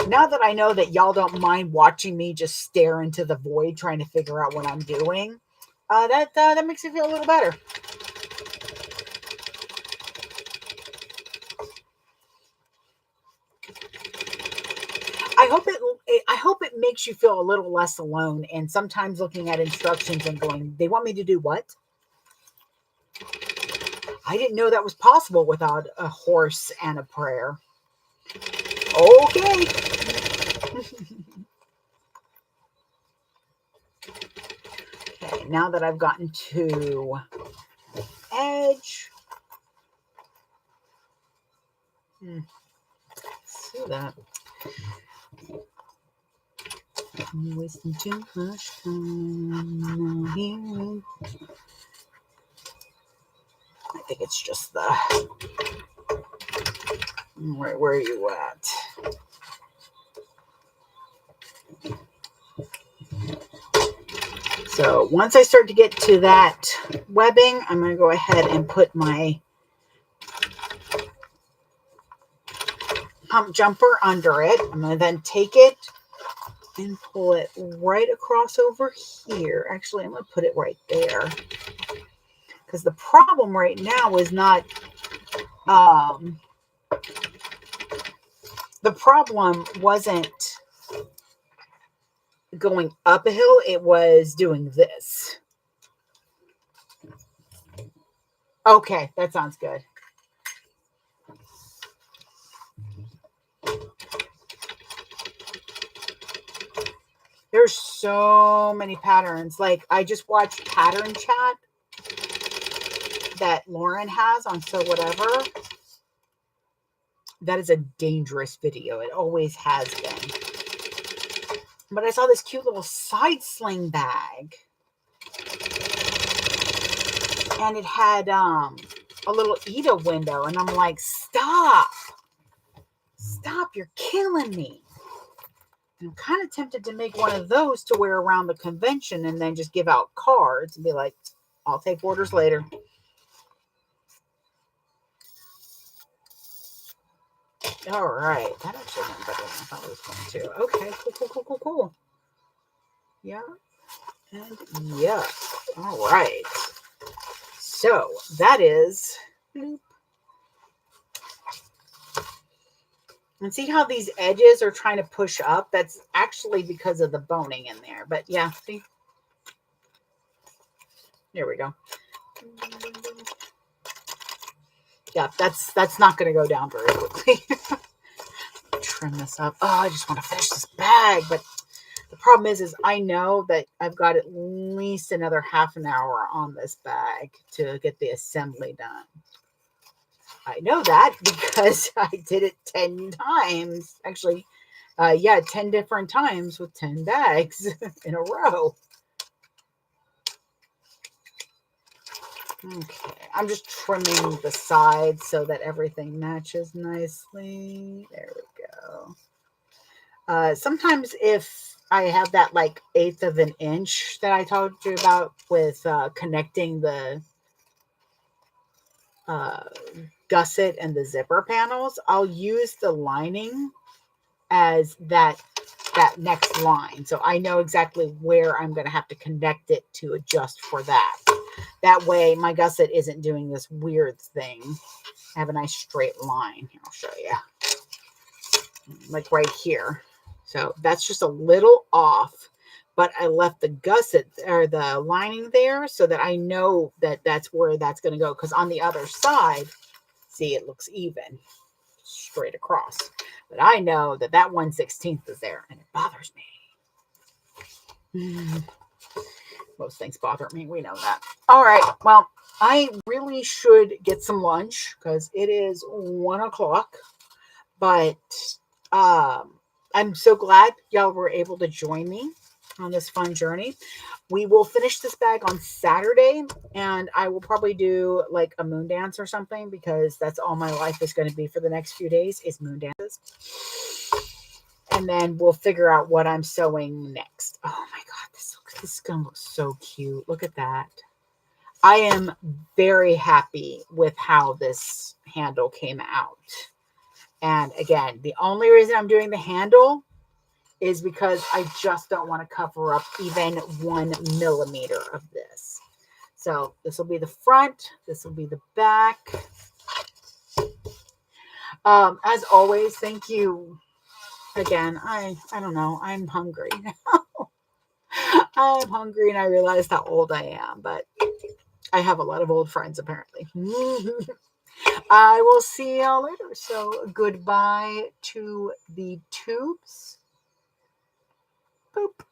now that I know that y'all don't mind watching me just stare into the void trying to figure out what I'm doing, that makes me feel a little better. I hope it makes you feel a little less alone, and sometimes looking at instructions and going, they want me to do what? I didn't know that was possible without a horse and a prayer. Okay. Okay, now that I've gotten to edge. See that. I'm wasting too much time here. I think it's just the... Right, where are you at? So once I start to get to that webbing, I'm going to go ahead and put my hump jumper under it. I'm going to then take it and pull it right across over here. Actually, I'm going to put it right there. Because the problem right now is not... the problem wasn't going up a hill. It was doing this. Okay, that sounds good. There's so many patterns. Like, I just watched Pattern Chat that Lauren has on So Whatever. That is a dangerous video. It always has been. But I saw this cute little side sling bag. And it had a little Ida window. And I'm like, stop. Stop, you're killing me. I'm kind of tempted to make one of those to wear around the convention and then just give out cards and be like, I'll take orders later. All right. That actually went better than I thought it was going to. Okay. Cool. Yeah. And yeah. All right. So that is... And see how these edges are trying to push up? That's actually because of the boning in there. But yeah, see? There we go. Yeah, that's not going to go down very quickly. Trim this up. Oh, I just want to finish this bag. But the problem is I know that I've got at least another half an hour on this bag to get the assembly done. I know that because I did it 10 times. Actually, 10 different times with 10 bags in a row. Okay, I'm just trimming the sides so that everything matches nicely. There we go. Sometimes if I have that like 1/8 of an inch that I told you about with connecting the gusset and the zipper panels, I'll use the lining as that next line. So I know exactly where I'm going to have to connect it to adjust for that. That way my gusset isn't doing this weird thing. I have a nice straight line. Here, I'll show you. Like right here. So that's just a little off, but I left the gusset or the lining there so that I know that that's where that's going to go. Because on the other side, see, it looks even straight across. But I know that that 1/16 is there, and it bothers me. Most things bother me. We know that. All right. Well, I really should get some lunch because it is 1 o'clock. But I'm so glad y'all were able to join me on this fun journey. We will finish this bag on Saturday, and I will probably do like a moon dance or something because that's all my life is going to be for the next few days is moon dances. And then we'll figure out what I'm sewing next. Oh my God, this is going to look so cute. Look at that. I am very happy with how this handle came out. And again, the only reason I'm doing the handle is because I just don't want to cover up even 1 millimeter of this. So this will be the front. This will be the back. As always, thank you again. I don't know. I'm hungry now. I'm hungry and I realized how old I am, but I have a lot of old friends apparently. I will see y'all later. So goodbye to the tubes. Boop.